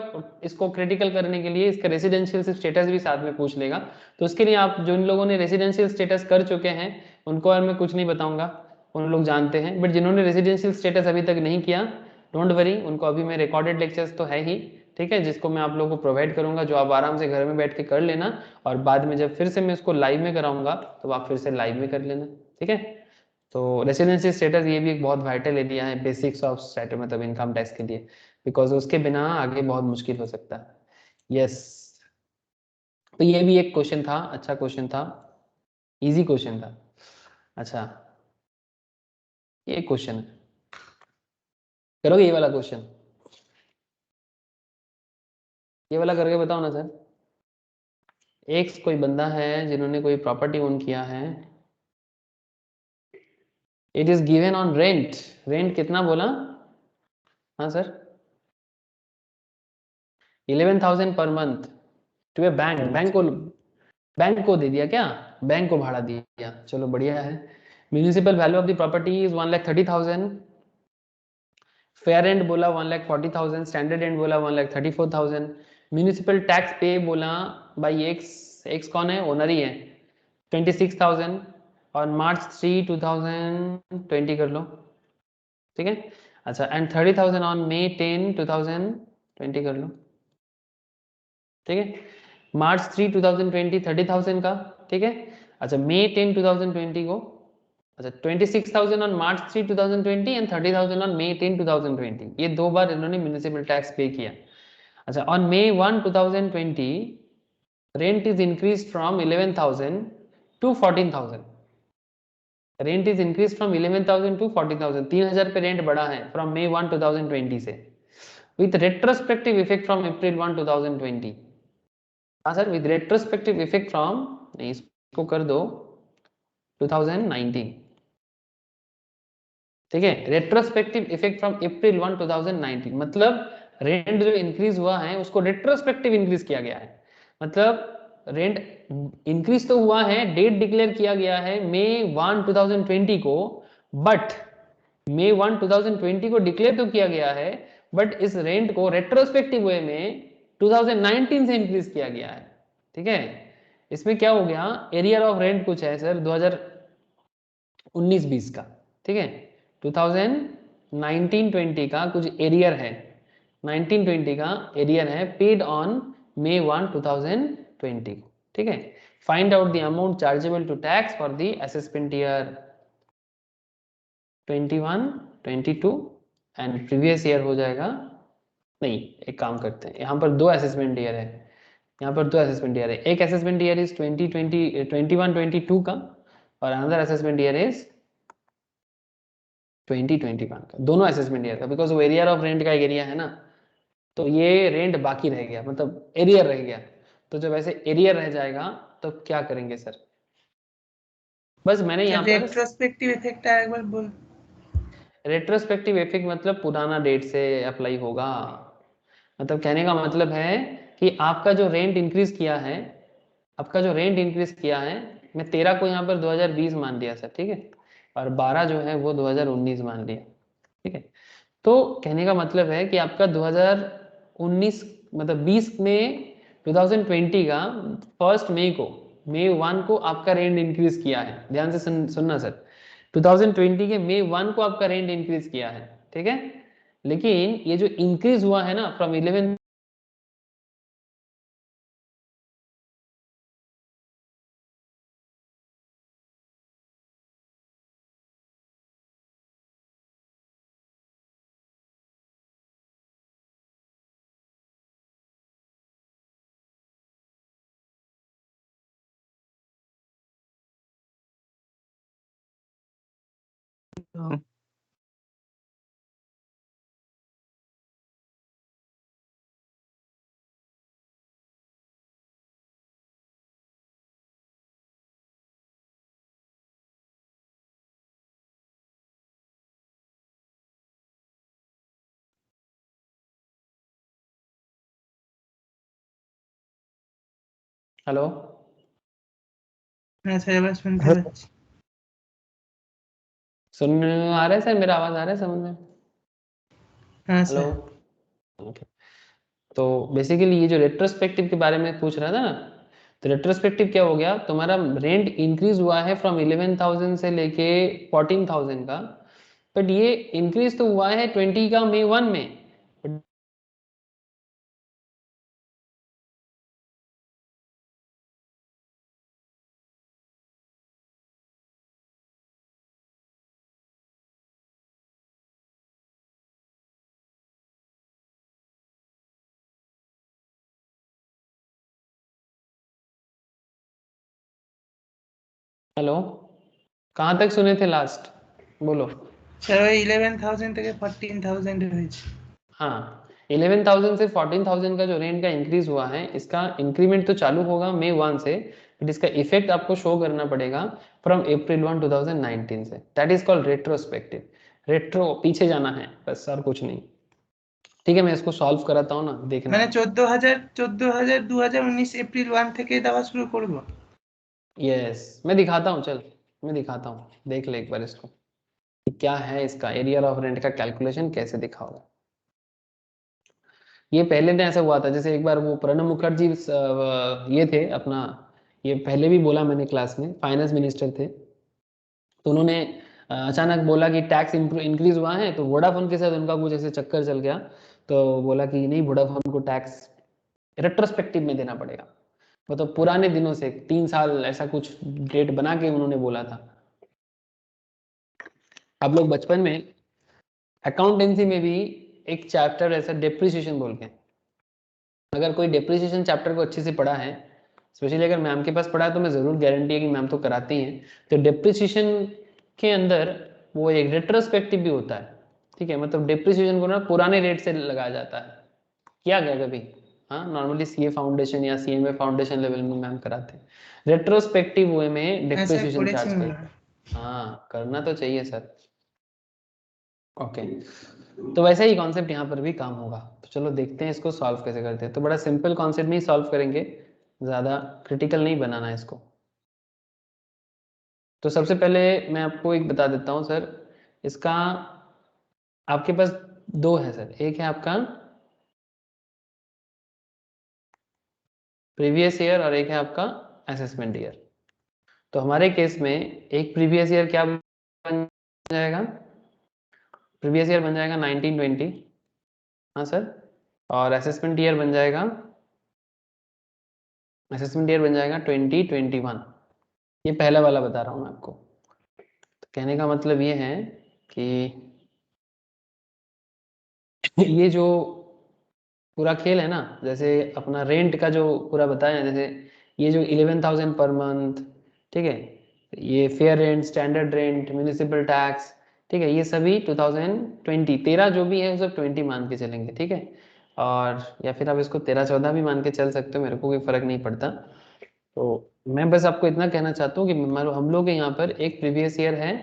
इसको क्रिटिकल करने के लिए इसका रेजिडेंशियल स्टेटस भी साथ में पूछ लेगा। तो उसके लिए आप जो इन लोगों ने रेजिडेंशियल स्टेटस कर चुके हैं उनको और मैं कुछ नहीं बताऊंगा, उन लोग जानते हैं। बट जिन्होंने रेजिडेंशियल स्टेटस अभी तक नहीं किया, डोंट वरी, उनको अभी मैं रिकॉर्डेड लेक्चर्स तो है ही, ठीक है, जिसको मैं आप लोगों को प्रोवाइड करूंगा, जो आप आराम से घर में बैठ के कर लेना, और बाद में जब फिर से मैं इसको लाइव में कराऊंगा तो आप फिर से लाइव में कर लेना, ठीक है। तो रेजिडेंशियल स्टेटस ये भी एक बहुत वाइटल एरिया है बेसिक्स ऑफ स्टेटस मतलब इनकम टैक्स के लिए, बिकॉज उसके बिना आगे बहुत मुश्किल हो सकता है। यस, तो ये भी एक क्वेश्चन था, अच्छा क्वेश्चन था, इजी क्वेश्चन था। अच्छा, ये क्वेश्चन है, करोगे ये वाला क्वेश्चन, ये वाला करके बताओ ना सर। एक कोई बंदा है जिन्होंने कोई प्रॉपर्टी ओन किया है, it is given on rent, rent कितना बोला, हाँ sir, 11,000 per month to a bank, bank को दे दिया क्या, बैंक को भाड़ा दिया, चलो बढ़िया है। Municipal value of the property is 1,30,000, fair rent बोला 1,40,000, स्टैंडर्ड रेंट बोला 1,34,000, म्यूनिसिपल टैक्स पे बोला बाई एक्स कौन है, ओनर ही है, 26,000 और मार्च 3, 2020 कर लो, ठीक है। अच्छा, एंड 30,000 ऑन May 10, 2020 कर लो, ठीक है। मार्च 3, 2020 30,000 का, ठीक है। अच्छा, May 10, 2020 को, अच्छा 26,000 on March 3, 2020 and 30,000 on May 10, 2020, ये 2 बार इन्होंने म्यूनिसिपल टैक्स पे किया। अच्छा, on May 1, 2020 rent is increase from 11,000 to 14,000, rent is increase from 11,000 to 14,000, 3,000 पे रेंट बढ़ा है फ्रॉम May 1, 2020 से, with retrospective effect from April 1, 2020। हाँ sir, with retrospective effect from, नहीं इसको कर दो 2019, ठीक है, रेट्रोस्पेक्टिव इफेक्ट फ्रॉम April 1, 2019, मतलब रेंट जो इंक्रीज हुआ है उसको रेट्रोस्पेक्टिव इंक्रीज किया गया है, मतलब रेंट इंक्रीज तो हुआ है, डेट डिक्लेयर किया गया है May 1, 2020 को, बट May 1, 2020 को डिक्लेयर तो किया गया है, बट इस रेंट को रेट्रोस्पेक्टिव वे में 2019 से इंक्रीज किया गया है, ठीक है। इसमें क्या हो गया, एरियर ऑफ रेंट कुछ है सर 2019-20 का, ठीक है, 2019-20 का कुछ एरियर है, 1920 का एरियर है पेड ऑन May 1, 2020, ठीक है। Find out the amount chargeable to tax for the assessment year 21, 22 and previous year हो जाएगा, नहीं एक काम करते हैं, यहाँ पर 2 असेसमेंट ईयर है, यहाँ पर 2 असेसमेंट ईयर है, एक असेसमेंट ईयर इज 21-22 का और अनदर असेसमेंट ईयर इज 2021 का, दोनों असेसमेंट ईयर का, बिकॉज वो एरियर ऑफ रेंट का एक एरिया है ना, तो ये रेंट बाकी रह गया, मतलब एरियर रह गया, तो जब ऐसे एरियर रह जाएगा तो क्या करेंगे सर, बस मैंने यहाँ पर रेट्रोस्पेक्टिव इफेक्ट एक बार बोल। रेट्रोस्पेक्टिव इफेक्ट मतलब पुराना डेट से अप्लाई होगा। मतलब कहने का मतलब है कि आपका जो रेंट इंक्रीज किया है, मैं 13 को यहाँ पर 2020 मान लिया सर, ठीक है, और 12 जो है वो 2019 मान लिया, ठीक है। तो कहने का मतलब है कि आपका 2019 मतलब 20 में 2020 का 1 मई को, मई 1 को आपका रेंट इंक्रीज किया है। ध्यान से सुनना सर, 2020 के मई 1 को आपका रेंट इंक्रीज किया है, ठीक है। लेकिन ये जो इंक्रीज हुआ है ना फ्रॉम 11, हाँ। हेलो হ্যাঁ স্যার এবার শুনতে হ্যাঁ। পাচ্ছি। सुनने में आ रहा है सर, मेरा आवाज आ रहा है समझ में? হ্যাঁ हेलो, স্যার। ओके। तो बेसिकली ये जो रेट्रोस्पेक्टिव के बारे में पूछ रहा था ना, तो रेट्रोस्पेक्टिव क्या हो गया, तुम्हारा रेंट इंक्रीज हुआ है फ्रॉम 11,000 से लेके 14,000 का, बट ये इंक्रीज तो हुआ है 20 का मई 1 में। हेलो, कहाँ तक सुने थे लास्ट, बोलो। স্যার ওই 11,000 থেকে 14,000 হয়েছে। हाँ, 11,000 से 14,000 का जो रेंट का इंक्रीज हुआ है, इसका इंक्रीमेंट तो चालू होगा मई 1 से, बट इसका इफेक्ट आपको शो करना पड़ेगा फ्रॉम अप्रैल 1 2019 से। That is called retrospective. Retro पीछे जाना है बस, और कुछ नहीं, ठीक है। मैं इसको सॉल्व कराता हूँ ना, देखना। মানে 14,000 2019 এপ্রিল 1 থেকে দেওয়া शुरू করব। यस, मैं दिखाता हूँ, चल मैं दिखाता हूँ, देख ले एक बार इसको कि क्या है इसका एरियर ऑफ रेंट का कैलकुलेशन कैसे दिखा होगा। ये पहले ने ऐसा हुआ था, जैसे एक बार वो प्रणब मुखर्जी ये थे अपना, ये पहले भी बोला मैंने क्लास में, फाइनेंस मिनिस्टर थे, तो उन्होंने अचानक बोला कि टैक्स इंक्रीज हुआ है, तो वोडाफोन के साथ उनका कुछ ऐसे चक्कर चल गया, तो बोला कि नहीं, वोडाफोन को टैक्स रेट्रोस्पेक्टिव में देना पड़ेगा। मतलब पुराने दिनों से 3 साल ऐसा कुछ डेट बना के उन्होंने बोला था। आप लोग बचपन में अकाउंटेंसी में भी एक चैप्टर ऐसा डेप्रिसिएशन बोल के, अगर कोई डेप्रिसिएशन चैप्टर को अच्छे से पढ़ा है, स्पेशली अगर मैम के पास पढ़ा है, तो मैं ज़रूर गारंटी है कि मैम तो कराती हैं। तो डेप्रिसिएशन के अंदर वो एक रेट्रोस्पेक्टिव भी होता है, ठीक है। मतलब डेप्रिसिएशन को ना पुराने रेट से लगाया जाता है, किया गया कभी? हाँ, नॉर्मली सीए फाउंडेशन या सीएमए फाउंडेशन लेवल में मैम कराते हैं, रेट्रोस्पेक्टिव वे में হ্যাঁ স্যার डेप्रिसिएशन করেছি चार्ज মনে करते হয়। हैं। हाँ, करना तो चाहिए सर। ओके, तो वैसे ही कॉन्सेप्ट यहाँ पर भी काम होगा। तो चलो देखते हैं इसको सॉल्व कैसे करते हैं। तो बड़ा सिंपल कॉन्सेप्ट में ही सॉल्व करेंगे, ज़्यादा क्रिटिकल नहीं बनाना है इसको। तो सबसे पहले मैं आपको एक बता देता हूँ सर, इसका आपके पास दो है सर, एक है आपका प्रीवियस ईयर और एक है आपका असेसमेंट ईयर। तो हमारे केस में एक प्रीवियस ईयर क्या बन जाएगा, प्रीवियस ईयर बन जाएगा 1920, हाँ सर, और असेसमेंट ईयर बन जाएगा 2021। ये पहला वाला बता रहा हूँ मैं आपको। तो कहने का मतलब ये है कि ये जो पूरा खेल है ना, जैसे अपना रेंट का जो पूरा बताया, जैसे ये जो 11,000 पर मंथ, ठीक है, ये fair rent, standard rent, municipal tax, ठीक है, ये सभी 2020 13 जो भी है वो सब 20 मान के चलेंगे, ठीक है। और या फिर आप इसको 13-14 भी मान के चल सकते हो, मेरे को कोई फर्क नहीं पड़ता। तो मैं बस आपको इतना कहना चाहता हूँ कि हम लोग के यहाँ पर एक प्रीवियस ईयर है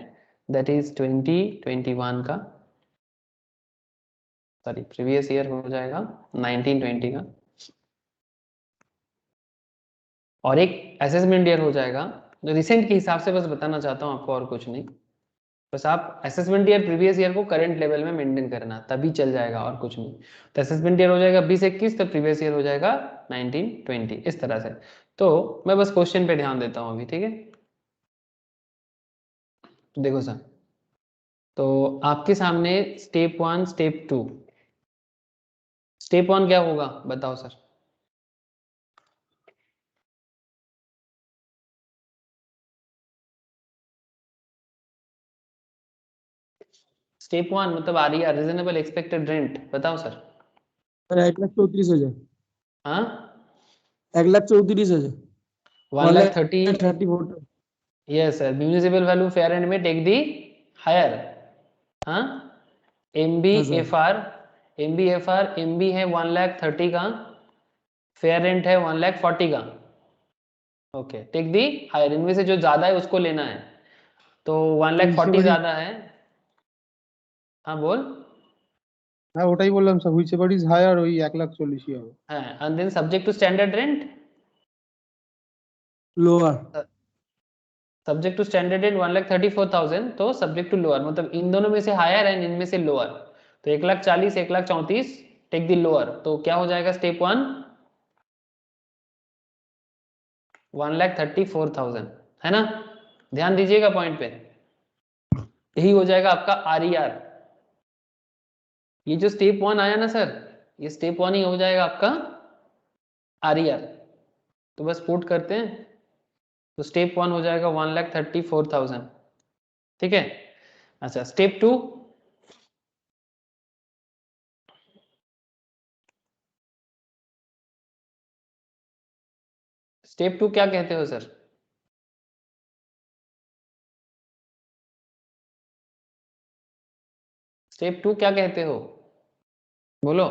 दैट इज 2021 का, सॉरी प्रीवियस ईयर हो जाएगा 1920 का, और एक असेसमेंट ईयर हो जाएगा। तो रिसेंट के हिसाब से बस बताना चाहता हूँ आपको, और कुछ नहीं, बस आप असेसमेंट ईयर प्रीवियस ईयर को करंट लेवल में मेंटेन करना, तभी चल जाएगा, और कुछ नहीं। तो असेसमेंट ईयर हो जाएगा 2021, तो प्रीवियस ईयर हो जाएगा 1920, इस तरह से। तो मैं बस क्वेश्चन पे ध्यान देता हूँ अभी, ठीक है। तो देखो सर, तो आपके सामने स्टेप 1 स्टेप 2, स्टेप 1 क्या होगा बताओ सर। स्टेप 1 मतलब आरईआर, रीजनेबल एक्सपेक्टेड रेंट, बताओ सर। सर 1,34,000। हाँ 1,34,000। 1,30,000। 1,34,000। Yes sir, municipal value fair and में टेक दी हायर। हाँ एमबी है 1,30,000 का, फेयर रेंट है 1,40,000 का। ओके, टेक दी हायर, इनमें से जो ज्यादा है उसको लेना है। तो 1,40,000 ज्यादा है। हाँ बोल। হ্যাঁ ওটাই বললাম sir, whichever is higher ওই 1,40,000 হবে। हाँ, and then subject to standard rent, lower. Subject to standard rent 1,34,000, तो सब्जेक्ट टू लोअर मतलब इन दोनों में से हायर एंड इनमें से लोअर। तो 1,40,000 1,34,000 टेक द लोअर, तो क्या हो जाएगा स्टेप 1 1,34,000, है ना। ध्यान दीजिएगा पॉइंट पे, यही हो जाएगा आपका आरईआर। ये जो स्टेप 1 आया ना सर, ये स्टेप 1 ही हो जाएगा आपका आरईआर। तो बस पुट करते हैं, तो स्टेप 1 हो जाएगा 1,34,000, ठीक है। अच्छा स्टेप 2, स्टेप 2 क्या कहते हो सर। स्टेप 2 क्या कहते हो, बोलो।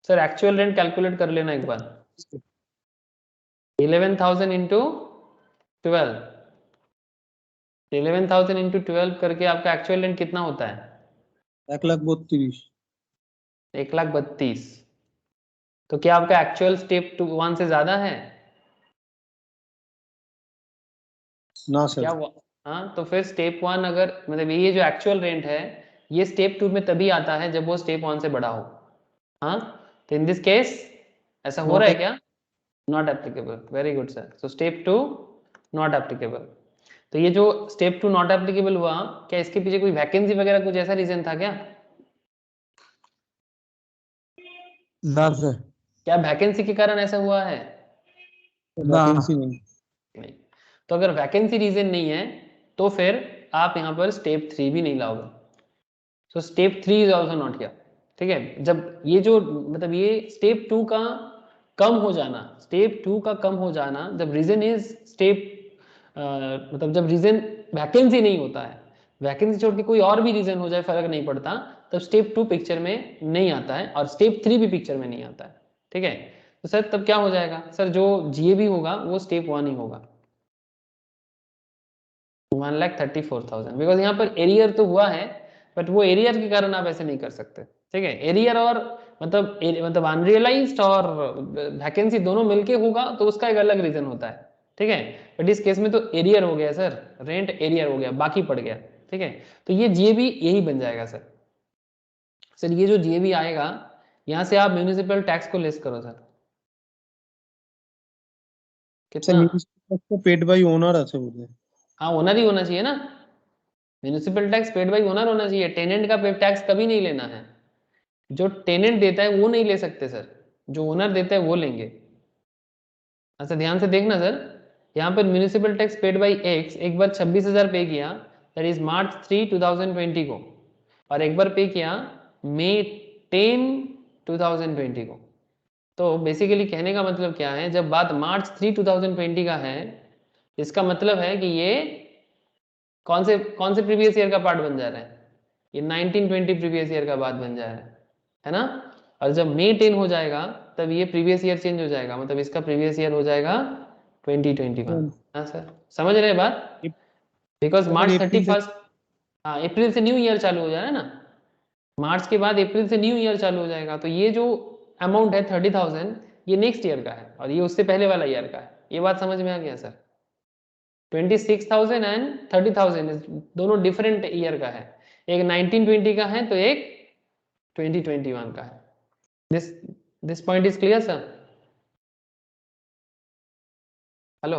सर एक्चुअल रेंट कैलकुलेट कर लेना एक बार, 11,000 इंटू 12, 11,000 इंटू 12 करके आपका एक्चुअल रेंट कितना होता है 1,32,000। 1,32,000। तो क्या आपका एक्चुअल स्टेप 1 से ज्यादा है ना सर। क्या हाँ, तो फिर स्टेप 1 अगर मतलब ये जो एक्चुअल रेंट है ये स्टेप 2 में तभी आता है जब वो स्टेप 1 से बड़ा हो। हाँ, तो इन दिस केस ऐसा हो रहा है क्या, not applicable. Very good sir, so step 2 not applicable. तो ये जो स्टेप 2 नॉट एप्लीकेबल हुआ, क्या इसके पीछे कोई वैकेंसी वगैरह कुछ ऐसा रीजन था क्या। ना सर। क्या वैकेंसी के कारण ऐसा हुआ है, ना। वैकेंसी नहीं। नहीं। तो अगर वैकेंसी रीजन नहीं है तो फिर आप यहाँ पर स्टेप 3 भी नहीं लाओगे। So step 3 is also not here, ठीक है। जब ये जो मतलब ये स्टेप 2 का कम हो जाना, स्टेप 2 का कम हो जाना जब रीजन इज स्टेप मतलब जब रीजन वैकेंसी नहीं होता है, वैकेंसी छोड़ के कोई और भी रीजन हो जाए फर्क नहीं पड़ता, तब स्टेप 2 पिक्चर में नहीं आता है और स्टेप 3 भी पिक्चर में नहीं आता है, ठीक है। तो सर तब क्या हो जाएगा सर, जो जीएबी होगा वो स्टेप 1 ही होगा 1,34,000, बिकॉज यहाँ पर एरियर तो हुआ है बट वो एरियर के कारण आप ऐसे नहीं कर सकते, ठीक है। एरियर और मतलब अनरियलाइज्ड और वैकेंसी दोनों मिलके होगा तो उसका एक अलग रीजन होता है, ठीक है। बट इस केस में तो एरियर हो गया सर, रेंट एरियर हो गया, बाकी पड़ गया, ठीक है। तो ये जीएबी यही बन जाएगा सर। सर ये जो जीएबी आएगा यहाँ से आप म्यूनिसिपल टैक्स को लेस करो सर, স্যার कितना। মিউনিসিপাল ট্যাক্স পেড বাই ওনার আছে বোধহয়। हाँ ओनर ही होना चाहिए ना, municipal tax paid by owner होना चाहिए, टेनेंट का टैक्स कभी नहीं लेना है। जो टेनेंट देता है वो नहीं ले सकते सर, जो ओनर देता है वो लेंगे। अच्छा ध्यान से देखना सर, यहाँ पर municipal tax paid by x एक बार 26,000 पे किया, दैट इज March 3, 2020 को, और एक बार पे किया May 10, 2020 को। तो बेसिकली कहने का मतलब क्या है, जब बात March 3, 2020 का है, इसका मतलब है कि ये कौन से प्रीवियस ईयर का पार्ट बन जा रहा है, ये 1920 प्रीवियस ईयर का बात बन जा रहा है ना। और जब May 10 हो जाएगा तब ये प्रीवियस ईयर चेंज हो जाएगा, मतलब इसका प्रीवियस ईयर हो जाएगा 2021। हाँ सर, समझ रहे हैं बात? बिकॉज मार्च 31, हाँ अप्रैल से न्यू ईयर चालू हो जाए ना, मार्च के बाद अप्रैल से न्यू ईयर चालू हो जाएगा, तो ये जो अमाउंट है 30,000 ये नेक्स्ट ईयर का है और ये उससे पहले वाला ईयर का है। ये बात समझ में आ गया सर? 26,000 एंड 30,000 दोनों डिफरेंट ईयर का है, एक 1920 का है तो एक 2021 का है। This point is clear sir? Hello,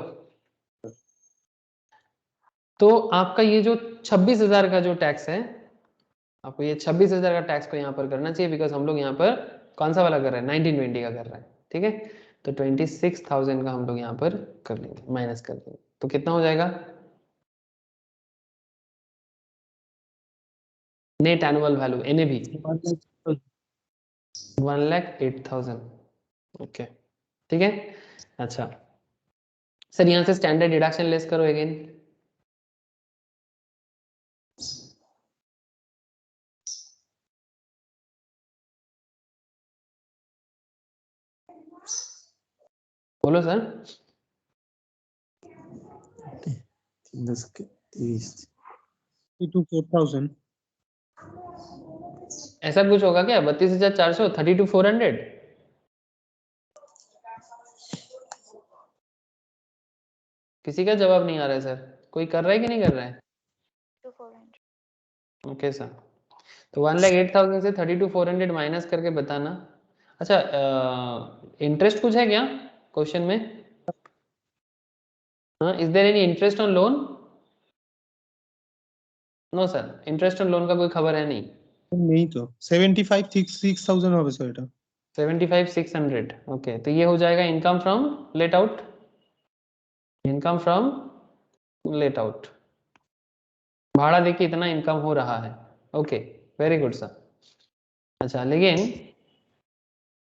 तो आपका ये जो 26,000 का जो टैक्स है, आपको ये 26,000 का टैक्स को यहाँ पर करना चाहिए, बिकॉज हम लोग यहाँ पर कौन सा वाला कर रहे हैं, 1920 का कर रहे हैं, ठीक है? तो 26,000 का हम लोग यहाँ पर कर लेंगे, माइनस कर देंगे, तो कितना हो जाएगा? Net annual value NAV 1,08,000। Okay, ठीक है। अच्छा सर, यहाँ से स्टैंडर्ड डिडक्शन लेस करो अगेन। बोलो सर। 4,000। ऐसा कुछ होगा क्या? 32,400, 32,400? किसी का जवाब नहीं आ रहा है सर, कोई कर रहा है कि नहीं कर रहा है? ओके सर, तो 1,08,000 से 32,400 माइनस करके बताना। अच्छा, इंटरेस्ट कुछ है क्या क्वेश्चन में? हाँ, is there any interest on loan? No sir, interest on loan का कोई खबर है नहीं। नहीं तो 75,600 হবে স্যার এটা। 75,600। ओके, तो ये हो जाएगा income from let out, income from let out. भाड़ा देखिए इतना इनकम हो रहा है। Okay, very good sir. अच्छा, लेकिन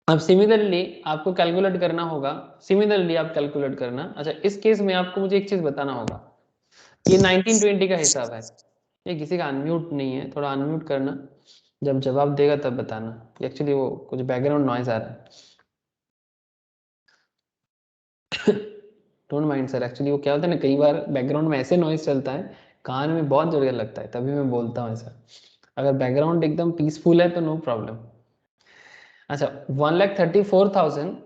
अब सिमिलरली आपको कैलकुलेट करना होगा, सिमिलरली आप कैलकुलेट करना। अच्छा, इस केस में आपको मुझे एक चीज बताना होगा, ये 1920 का हिसाब है, ये किसी का अनम्यूट नहीं है, थोड़ा अनम्यूट करना, जब जवाब देगा तब बताना। एक्चुअली वो कुछ बैकग्राउंड नॉइज आ रहा है, डोंट माइंड सर। एक्चुअली वो क्या होता है ना, कई बार बैकग्राउंड में ऐसे नॉइज चलता है, कान में बहुत जोर लगता है, तभी मैं बोलता हूँ ऐसा। अगर बैकग्राउंड एकदम पीसफुल है तो नो प्रॉब्लम। अच्छा, 1,34,000।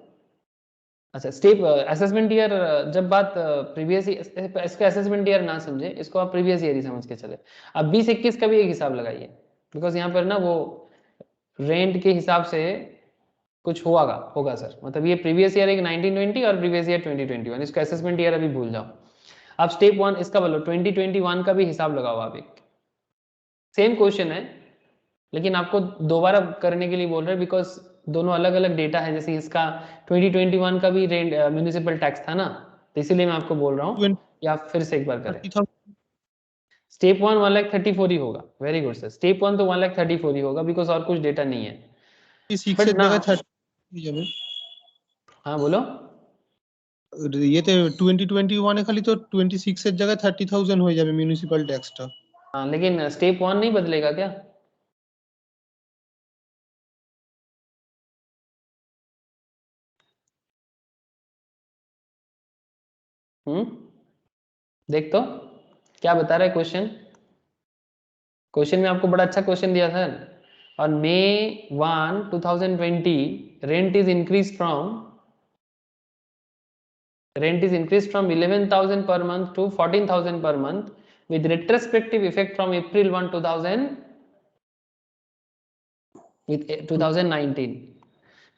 अच्छा, स्टेप असेसमेंट ईयर, जब बात प्रीवियस, इसका असेसमेंट ईयर ना समझे, इसको आप प्रीवियस ईयर ही समझ के चले। अब 20-21 का भी एक हिसाब लगाइए, बिकॉज यहाँ पर ना वो रेंट के हिसाब से कुछ होगा सर, मतलब ये प्रीवियस ईयर एक 1920 और प्रीवियस ईयर 2021, इसका असेसमेंट ईयर अभी भूल जाओ। अब स्टेप 1 इसका बोलो, 2021 का भी हिसाब लगाओ आप। एक सेम क्वेश्चन है, लेकिन आपको दोबारा करने के लिए बोल रहे हैं, बिकॉज दोनों अलग अलग डेटा है। जैसे इसका 2021 का भी रेंट म्यूनिसिपल टैक्स था ना, तो इसीलिए मैं आपको बोल रहा हूँ, या फिर से एक बार करें। स्टेप 1 1,34,000 ही होगा। वेरी गुड सर, स्टेप 1 तो 1,34,000 ही होगा, बिकॉज और कुछ डेटा नहीं है। But now, 30 হয়ে যাবে। हाँ बोलो। ইয়েতে 2021 এ খালি তো 26 এর জায়গায় 30,000 হয়ে যাবে মিউনিসিপাল ট্যাক্সটা। हाँ, लेकिन स्टेप 1 नहीं बदलेगा क्या? देख तो क्या बता रहा है क्वेश्चन। क्वेश्चन में आपको बड़ा अच्छा क्वेश्चन दिया था। On May 1, 2020, rent is increased from 11,000 per month to 14,000 per month with retrospective effect from April 1, 2019।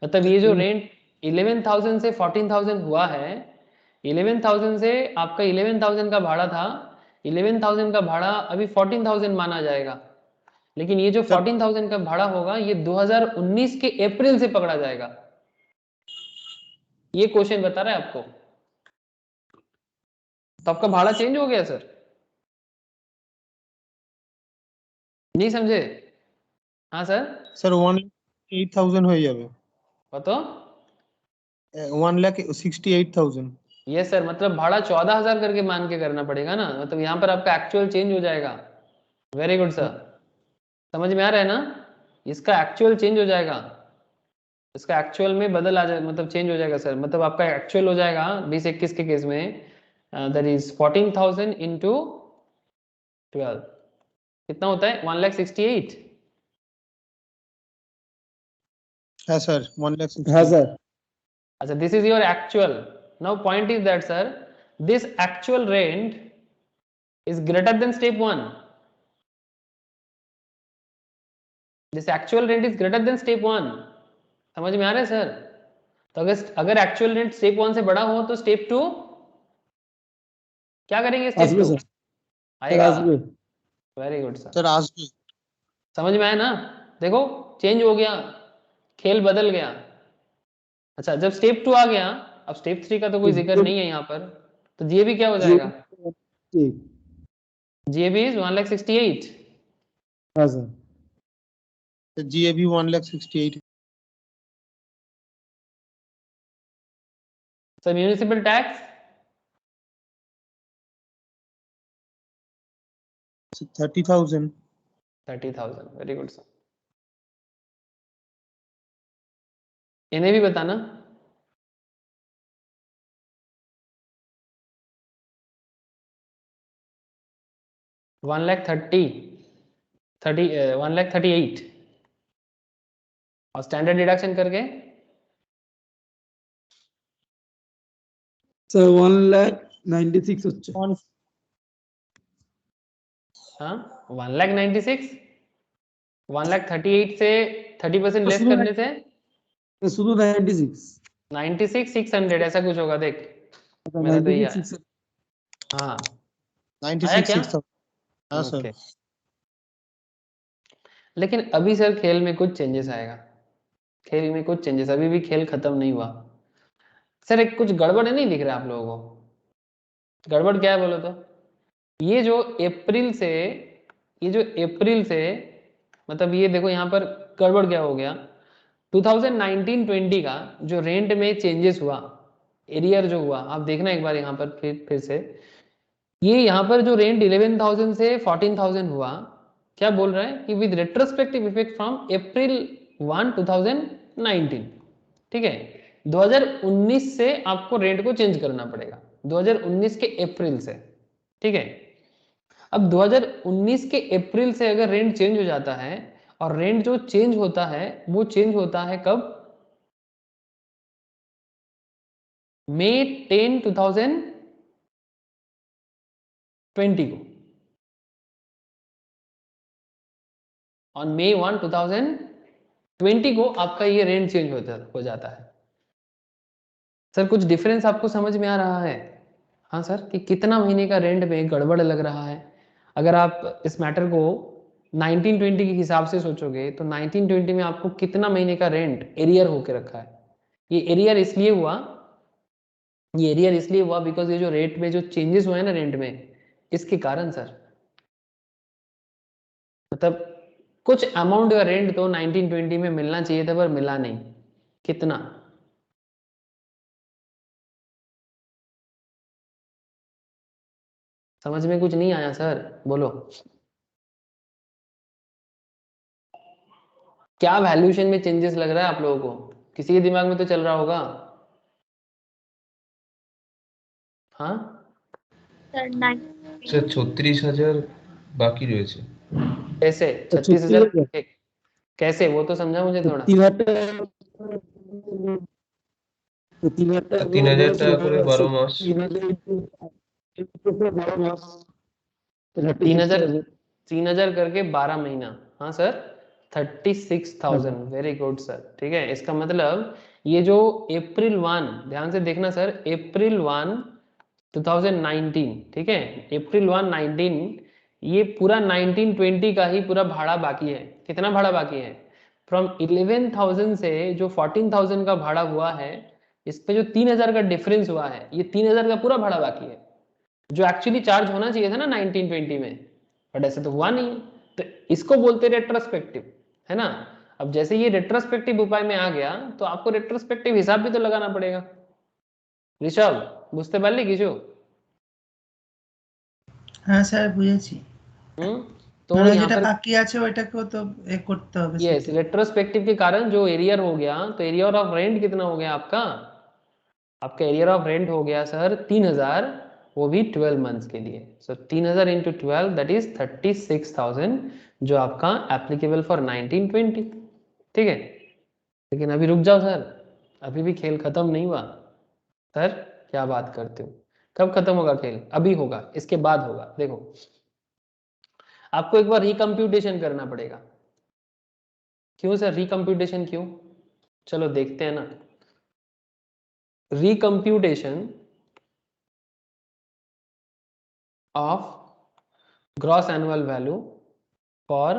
मतलब ये जो रेंट 11,000 से 14,000 हुआ है, 11,000 से आपका 11,000 का भाड़ा था, 11,000 का भाड़ा अभी 14,000 माना जाएगा, लेकिन ये जो 14,000 का भाड़ा होगा ये 2019 के अप्रैल से पकड़ा जाएगा। ये क्वेश्चन बता रहा है आपको, तो आपका भाड़ा चेंज हो गया सर, नहीं समझे? हाँ सर। স্যার 1,08,000 হয়ে যাবে। कत? 1,68,000। ये सर, मतलब भाड़ा 14,000 करके मान के करना पड़ेगा ना, मतलब यहाँ पर आपका एक्चुअल चेंज हो जाएगा। वेरी गुड सर, समझ में आ रहा है ना, इसका एक्चुअल चेंज हो जाएगा। इसका एक्चुअल में बदल आ जाए, मतलब चेंज हो जाएगा सर, मतलब आपका एक्चुअल हो जाएगा 20-21 के केस में दैट इज 14,000 इंटू 12 कितना होता है 1,68,000। है सर 1,60,000। हाँ सर। अच्छा, this is your actual. Now point is that sir, this actual rent is greater than step 1. This actual rent is greater than step 1. समझ में आ रहा है सर? तो अगर एक्चुअल रेंट स्टेप 1 से बड़ा हो तो स्टेप 2 क्या करेंगे? स्टेप 2 सर आएगा। आसबे। Very good sir. सर आज भी समझ में आया ना? देखो चेंज हो गया, खेल बदल गया। अच्छा, जब स्टेप 2 आ गया, अब स्टेप 3 का तो कोई जिक्र नहीं है यहाँ पर, तो जीएबी क्या हो जाएगा? ठीक। GAB is 1,68,000। हाँ sir. GAB 1,68,000। Sir municipal tax 30,000। 30,000। Very good sir. इन्हें भी बताना। वन लैख 1,38,000 और स्टैंडर्ड डिडक्शन करके सर 1,96,000 হচ্ছে। हाँ 1,96,000 1,38,000 से 30% लेस करने से শুধু 96 96,600 ऐसा कुछ होगा। देख मेरा तो यही आया। 96 हाँ 96,600। हाँ सर। ओके। लेकिन अभी सर खेल में कुछ चेंजेस आएगा। खेल में कुछ चेंजेस, अभी भी खेल खत्म नहीं हुआ सर। एक कुछ गड़बड़ है, नहीं दिख रहा आप लोगों को? गड़बड़ क्या है बोलो तो? ये जो अप्रैल से मतलब ये देखो यहाँ पर गड़बड़ क्या हो गया। 2019-20 का जो रेंट में चेंजेस हुआ, एरियर जो हुआ, आप देखना एक बार यहाँ पर फिर से। ये यहाँ पर जो रेंट 11,000 से 14,000 हुआ, क्या बोल रहा है कि with retrospective effect from April 1, 2019। ठीक है, 2019 से आपको रेंट को चेंज करना पड़ेगा, 2019 के अप्रैल से। ठीक है, अब 2019 के अप्रैल से अगर रेंट चेंज हो जाता है, और रेंट जो चेंज होता है वो चेंज होता है कब? मई 10, 2020 को। ऑन May 1, 2020 को आपका ये रेंट चेंज हो जाता है। सर कुछ डिफरेंस आपको समझ में आ रहा है? हाँ सर, कि कितना महीने का रेंट में गड़बड़ लग रहा है। अगर आप इस मैटर को 1920 के हिसाब से सोचोगे तो 1920 में आपको कितना महीने का रेंट एरियर होके रखा है। ये एरियर इसलिए हुआ बिकॉज ये जो रेट में जो चेंजेस हुए हैं ना रेंट में, इसके कारण सर। मतलब कुछ अमाउंट का रेंट तो 1920 में मिलना चाहिए था पर मिला नहीं। कितना? समझ में कुछ नहीं आया सर? बोलो क्या वैल्यूएशन में चेंजेस लग रहा है आप लोगों को? किसी के दिमाग में तो चल रहा होगा। हाँ Sir, 9. স্যার 36,000 বাকি রয়েছে। कैसे 36,000 कैसे, वो तो समझा मुझे थोड़ा। 3,000 টাকা করে 12 মাস। 3,000 करके 12 महीना। हाँ सर 36,000। Very good sir. ठीक है, इसका मतलब ये जो अप्रैल 1, ध्यान से देखना सर, अप्रैल 1, 2019। ठीक है, अप्रैल 1, 19, ये पूरा 1920 का ही पूरा भाड़ा बाकी है। कितना भाड़ा बाकी है? फ्रॉम 11,000 से जो 14,000 का भाड़ा हुआ है, इस पे जो 3,000 का डिफरेंस हुआ है, ये 3,000 का पूरा भाड़ा बाकी है, जो एक्चुअली चार्ज होना चाहिए था ना 1920 में, बट ऐसे तो हुआ नहीं। तो इसको बोलते रेट्रोस्पेक्टिव, है ना। अब जैसे ये रेट्रोस्पेक्टिव उपाय में आ गया तो आपको रेट्रोस्पेक्टिव हिसाब भी तो लगाना पड़ेगा। ऋषभ বুঝতে পারলি কিছু? হ্যাঁ স্যার বুঝেছি। तो মানে यहाँ যেটা पर বাকি আছে ওইটাকেও তো এ করতে হবে यस रेट्रोस्पेक्टिव के कारण जो एरियर हो गया, तो एरियर ऑफ रेंट कितना हो गया आपका एरियर ऑफ रेंट हो गया सर 3000, वो भी 12 मंथ्स के लिए। सो 3000 इंटू 12 दैट इज 36,000 जो आपका एप्लीकेबल फॉर 1920। ठीक है, लेकिन अभी रुक जाओ सर, अभी भी खेल खत्म नहीं हुआ। सर क्या बात करते हो, कब खत्म होगा खेल? अभी होगा, इसके बाद होगा। देखो आपको एक बार रिकम्प्यूटेशन करना पड़ेगा। क्यों सर रिकम्प्यूटेशन क्यों? चलो देखते हैं ना। रिकम्प्यूटेशन of gross annual value for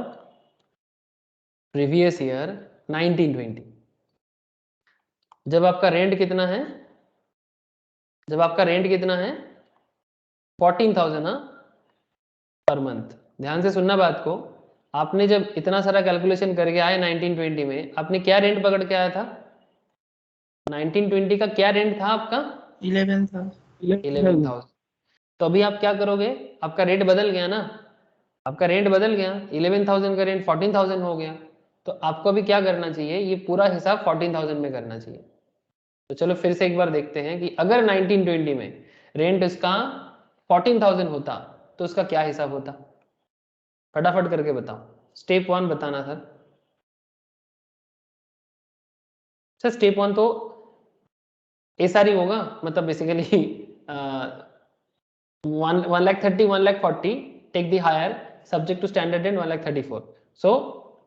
previous year 1920। जब आपका रेंट कितना है, जब आपका रेंट कितना है 14,000 हाँ पर मंथ। ध्यान से सुनना बात को, आपने जब इतना सारा कैलकुलेशन करके आए 1920 में, आपने क्या रेंट पकड़ के आया था? 1920 का क्या रेंट था आपका? 11,000। तो अभी आप क्या करोगे, आपका रेट बदल गया ना, आपका रेंट बदल गया, 11,000 का रेंट 14,000 हो गया। तो आपको अभी क्या करना चाहिए, ये पूरा हिसाब 14,000 में करना चाहिए। तो चलो फिर से एक बार देखते हैं कि अगर 1920 में रेंट इसका 14,000 होता तो उसका क्या हिसाब होता, फटाफट करके बताओ। स्टेप 1 बताना सर। सर स्टेप 1 तो एसआरई होगा, मतलब basically 1,30,000 1,40,000 take the higher subject to standard rent 1,34,000। so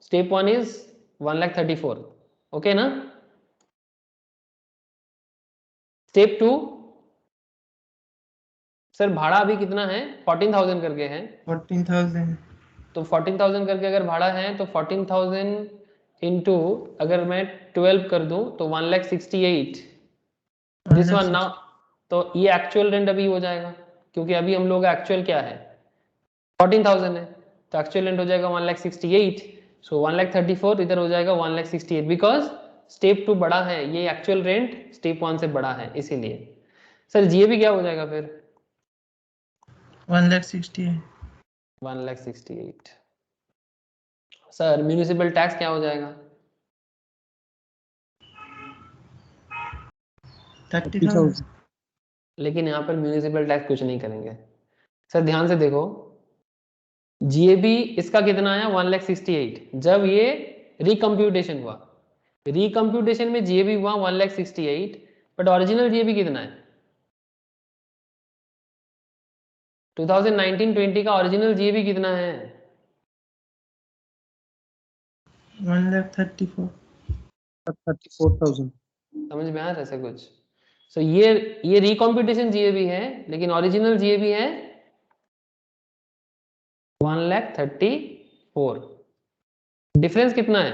step 1 is 1,34,000। okay ना? स्टेप 2 सर भाड़ा अभी कितना है 14,000 करके है, 14,000 तो 14,000 करके अगर भाड़ा है तो 14,000 इंटू अगर मैं 12 कर दूं तो 1,68,000 दिस वन नाउ। तो ये एक्चुअल रेंट अभी हो जाएगा, क्योंकि अभी हम लोग एक्चुअल क्या है 14,000 है, तो एक्चुअल रेंट हो जाएगा 1,68,000। सो 1,34,000 इधर हो जाएगा 1,68,000, बिकॉज स्टेप 2 बड़ा है, ये एक्चुअल रेंट स्टेप 1 से बड़ा है इसीलिए। सर जीए भी क्या हो जाएगा फिर 1,68,000। सर म्यूनिसिपल टैक्स क्या हो जाएगा 30,000। लेकिन यहाँ पर म्यूनिसिपल टैक्स कुछ नहीं करेंगे। सर ध्यान से देखो, जीएबी इसका कितना आया 1,68,000 जब ये रिकम्प्यूटेशन हुआ, रिकम्प्यूटेशन में जीएबी हुआ 1,68,000, बट ओरिजिनल जीएबी कितना है 2019-20 का ओरिजिनल जीएबी कितना है 34,000। समझ में आ रहा है ऐसे कुछ? सो ये रिकम्प्यूटेशन जीएबी है, लेकिन ओरिजिनल जीएबी है 1,34,000। डिफरेंस कितना है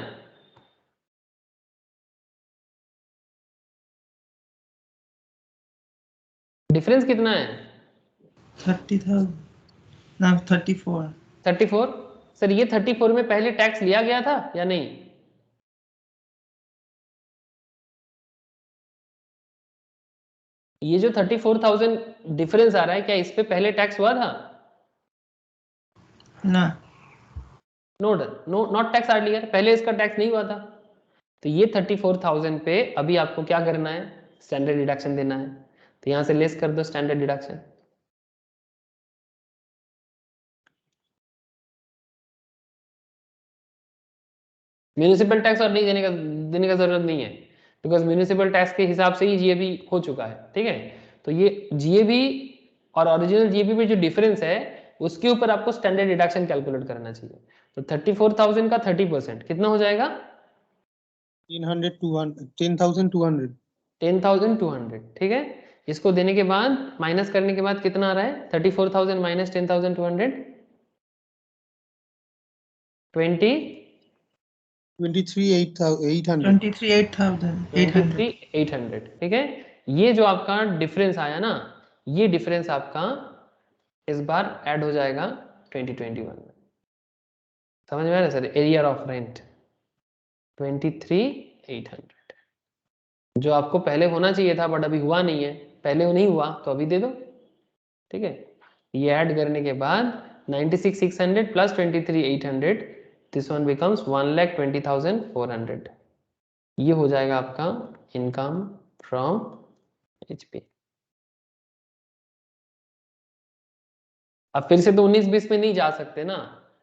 डिफरेंस कितना है 30,000 ना 34। 34। सर ये 34 में पहले टैक्स लिया गया था या नहीं? ये जो 34,000 डिफरेंस आ रहा है, क्या इस पे पहले टैक्स हुआ था? ना नो नॉट टैक्स अर्लियर, पहले इसका टैक्स नहीं हुआ था। तो ये 34,000 पे अभी आपको क्या करना है, स्टैंडर्ड डिडक्शन देना है। तो यहां से लेस कर दो स्टैंडर्ड डिडक्शन। म्यूनिसिपल टैक्स और नहीं देने का जरूरत नहीं है, बिकॉज म्यूनिसिपल टैक्स के हिसाब से ही जीएबी हो चुका है। ठीक है, तो ये जीएबी और ओरिजिनल जीएबी में जो डिफरेंस है उसके ऊपर आपको स्टैंडर्ड डिडक्शन कैलकुलेट करना चाहिए। तो 34,000 का 30% कितना हो जाएगा 10,200। 10,200। ठीक है, इसको देने के बाद माइनस करने के बाद कितना आ रहा है 34,000 माइनस 10,200 23,800। ठीक है, ये जो आपका डिफरेंस आया ना, ये डिफरेंस आपका इस बार ऐड हो जाएगा 2021 में। समझ में आ रहा है सर? एरियर ऑफ रेंट 23,800 जो आपको पहले होना चाहिए था बट अभी हुआ नहीं है, पहले नहीं हुआ तो अभी दे दो। ठीक है, ये ऐड करने के बाद 96,600 plus 23,800, this one becomes 1,20,400. ये हो जाएगा आपका इनकम फ्रॉम एचपी। अब फिर से तो 19-20 में नहीं जा सकते ना,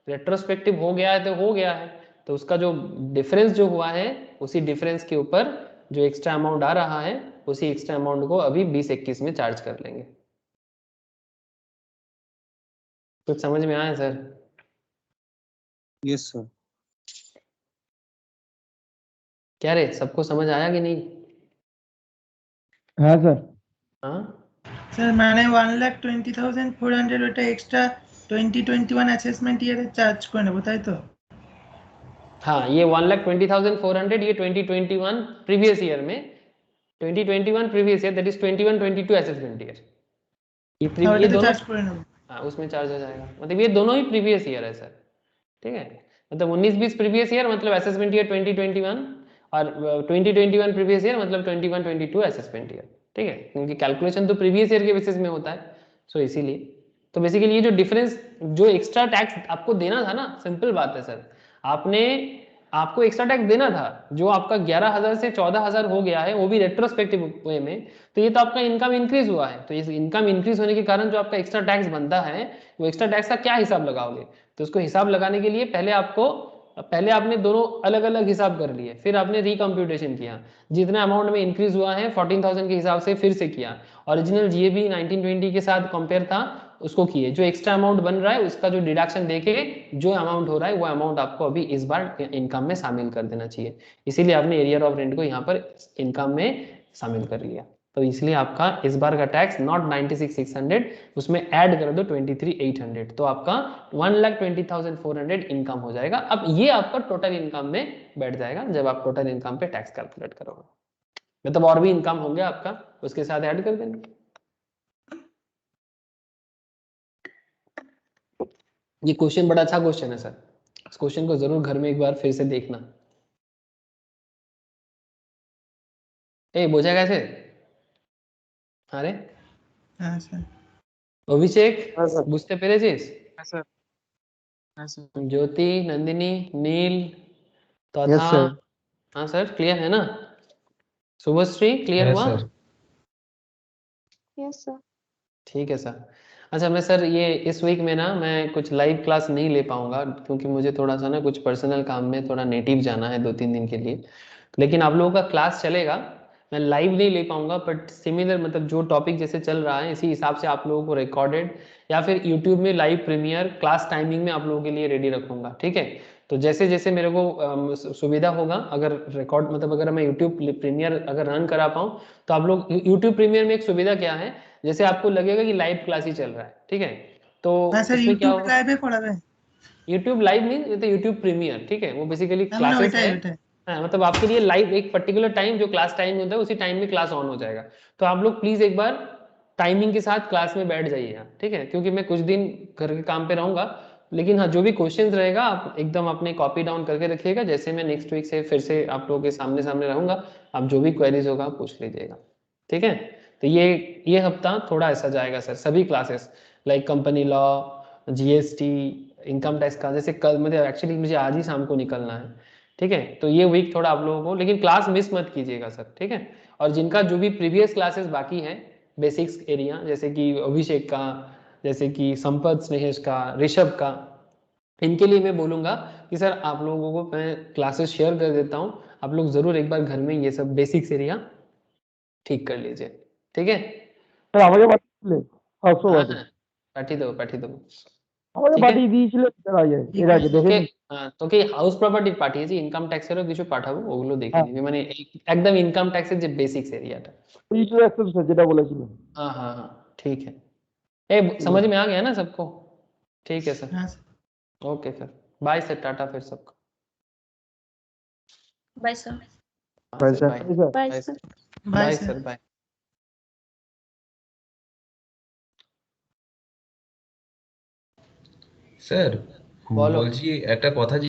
रेट्रोस्पेक्टिव हो गया है तो हो गया है, तो उसका जो डिफरेंस जो हुआ है उसी डिफरेंस के ऊपर जो एक्स्ट्रा अमाउंट आ रहा है उसी एक्स्ट्रा अमाउंट को अभी 20-21 में चार्ज कर लेंगे। कुछ समझ में आया सर? Yes sir. क्या रे, सबको समझ आया कि नहीं? हाँ सर। हाँ স্যার মানে 1,20,400 ওটা এক্সট্রা 2021 অ্যাসেসমেন্ট ইয়ারে চার্জ করে নেবো তাই তো? हाँ, ये 1,20,400 ये 2021 प्रीवियस ईयर में 2021 previous year that is 21-22 assessment year, ये হ্যাঁ ये ওটাতে दोनों চার্জ করে নেবো। हाँ उसमें चार्ज हो जाएगा, मतलब ये दोनों ही प्रीवियस ईयर है सर, ठीक है। मतलब 19-20 प्रीवियस ईयर मतलब असेसमेंट ईयर 2021 और 2021 प्रीवियस ईयर मतलब 21-22 असेसमेंट ईयर, ठीक है, क्योंकि कैलकुलेशन तो प्रीवियस ईयर के बेसिस में होता है, सो इसीलिए। तो बेसिकली ये जो डिफरेंस जो एक्स्ट्रा टैक्स आपको देना था ना, सिंपल बात है सर, आपको एक्स्ट्रा टैक्स देना था, जो आपका 11,000 से 14,000 हो गया है वो भी रेट्रोस्पेक्टिव वे में, तो ये तो आपका इनकम इंक्रीज हुआ है, तो इस इनकम इंक्रीज होने के कारण जो आपका एक्स्ट्रा टैक्स बनता है वो एक्स्ट्रा टैक्स का क्या हिसाब लगाओगे? तो उसको हिसाब लगाने के लिए पहले आपने दोनों अलग अलग हिसाब कर लिए, फिर आपने रिकम्प्यूटेशन किया, जितना अमाउंट में इंक्रीज हुआ है 14,000 के हिसाब से फिर से किया, ओरिजिनल जीएबी 1920 के साथ कंपेयर था उसको किए, जो एक्स्ट्रा अमाउंट बन रहा है उसका जो डिडक्शन देके जो अमाउंट हो रहा है वो अमाउंट आपको अभी इस बार इनकम में शामिल कर देना चाहिए, इसीलिए आपने एरियर ऑफ रेंट को यहाँ पर इनकम में शामिल कर लिया। तो इसलिए आपका इस बार का टैक्स नॉट 96,600, उसमें ऐड कर दो 23,800, तो आपका 1,20,400 इनकम हो जाएगा। अब ये आपका टोटल इनकम में बैठ जाएगा जब आप टोटल इनकम पे टैक्स कैलकुलेट करोगे, मतलब और भी इनकम होंगे आपका उसके साथ ऐड कर देना। ये क्वेश्चन बड़ा अच्छा क्वेश्चन है सर, इस क्वेश्चन को जरूर घर में एक बार फिर से देखना। ए बोझा कैसे? अरे হ্যাঁ স্যার। অভিষেক हाँ सर। বুঝতে পেরেছিস? हाँ सर। हाँ सर। ज्योति, नंदिनी, नील यस तथा सर। हाँ सर क्लियर है ना? शुभश्री क्लियर है हुआ? सर। Yes sir. ठीक है सर। अच्छा मैं सर ये इस वीक में ना मैं कुछ लाइव क्लास नहीं ले पाऊंगा क्योंकि मुझे थोड़ा सा ना कुछ पर्सनल काम में थोड़ा नेटिव जाना है 2-3 दिन के लिए, लेकिन आप लोगों का क्लास चलेगा, मैं लाइव नहीं ले पाऊंगा, बट सिमिलर मतलब जो टॉपिक जैसे चल रहा है इसी हिसाब से आप लोगों को रिकॉर्डेड या फिर यूट्यूब में लाइव प्रीमियर क्लास टाइमिंग में आप लोगों के लिए रेडी रखूंगा, ठीक है। तो जैसे जैसे मेरे को सुविधा होगा, अगर रिकॉर्ड मतलब अगर मैं यूट्यूब प्रीमियर अगर रन करा पाऊँ तो आप लोग यूट्यूब प्रीमियर में एक सुविधा क्या है, जैसे आपको लगेगा कि लाइव क्लास ही चल रहा है, ठीक है, तो হ্যাঁ স্যার उसमें क्या ইউটিউব होगा, লাইভে পড়াবে? यूट्यूब लाइव नहीं, ये तो यूट्यूब प्रीमियर, ठीक है, वो बेसिकली হ্যাঁ মানে क्लासेस ওইটাই है। ওইটাই। हाँ मतलब आपके लिए लाइव एक पर्टिकुलर टाइम जो क्लास टाइम होता है उसी टाइम में क्लास ऑन हो जाएगा, तो आप लोग प्लीज एक बार टाइमिंग के साथ क्लास में बैठ जाइएगा, ठीक है, क्योंकि मैं कुछ दिन घर के काम पे रहूंगा, लेकिन हाँ जो भी क्वेश्चंस रहेगा आप एकदम अपने कॉपी डाउन करके रखिएगा, जैसे मैं नेक्स्ट वीक से फिर से आप लोगों के सामने सामने रहूंगा, आप जो भी क्वेरीज होगा पूछ लीजिएगा, ठीक है। तो ये हफ्ता थोड़ा ऐसा जाएगा सर, सभी classes like company law, GST, income tax का, जैसे कल मतलब एक्चुअली मुझे आज ही शाम को निकलना है, ठीक है, तो ये वीक थोड़ा आप लोगों को, लेकिन क्लास मिस मत कीजिएगा सर, ठीक है। और जिनका जो भी प्रीवियस क्लासेस बाकी है बेसिक्स एरिया, जैसे कि अभिषेक का, जैसे कि संपत स्नेहेश का, ऋषभ का, इनके लिए मैं बोलूंगा कि सर आप लोगों को मैं क्लासेस शेयर कर देता हूँ, आप लोग जरूर एक बार घर में ये सब बेसिक्स एरिया ठीक कर लीजिए, ठीक है। স্যার আমাকে পাঠিয়েছিলে हाँ 500 हाँ पाठी दो আমাকে ठीक है। পাঠিয়ে দিয়েছিল এর আগে এর আগে দেখে তোকে তোকে হাউস প্রপার্টি পাঠিয়েছি, ইনকাম ট্যাক্সেরও কিছু পাঠাবো, ওগুলো দেখে হ্যাঁ। নিবি, মানে একদম ইনকাম ট্যাক্সের যে বেসিক্স এরিয়াটা। ইস্যু অ্যাক্সেস স্যার যেটা বলেছিলেন। हाँ हाँ हाँ ठीक है, ए समझ में आ गया ना सबको? ठीक है सर, হ্যাঁ sir. Okay sir, bye sir, tata फिर सबको, बाय सर। हाँ bye sir, sir. Bye bye bye sir. Sir, bye bye sir. Sir, bye. Sir বলো। বলছি একটা কথা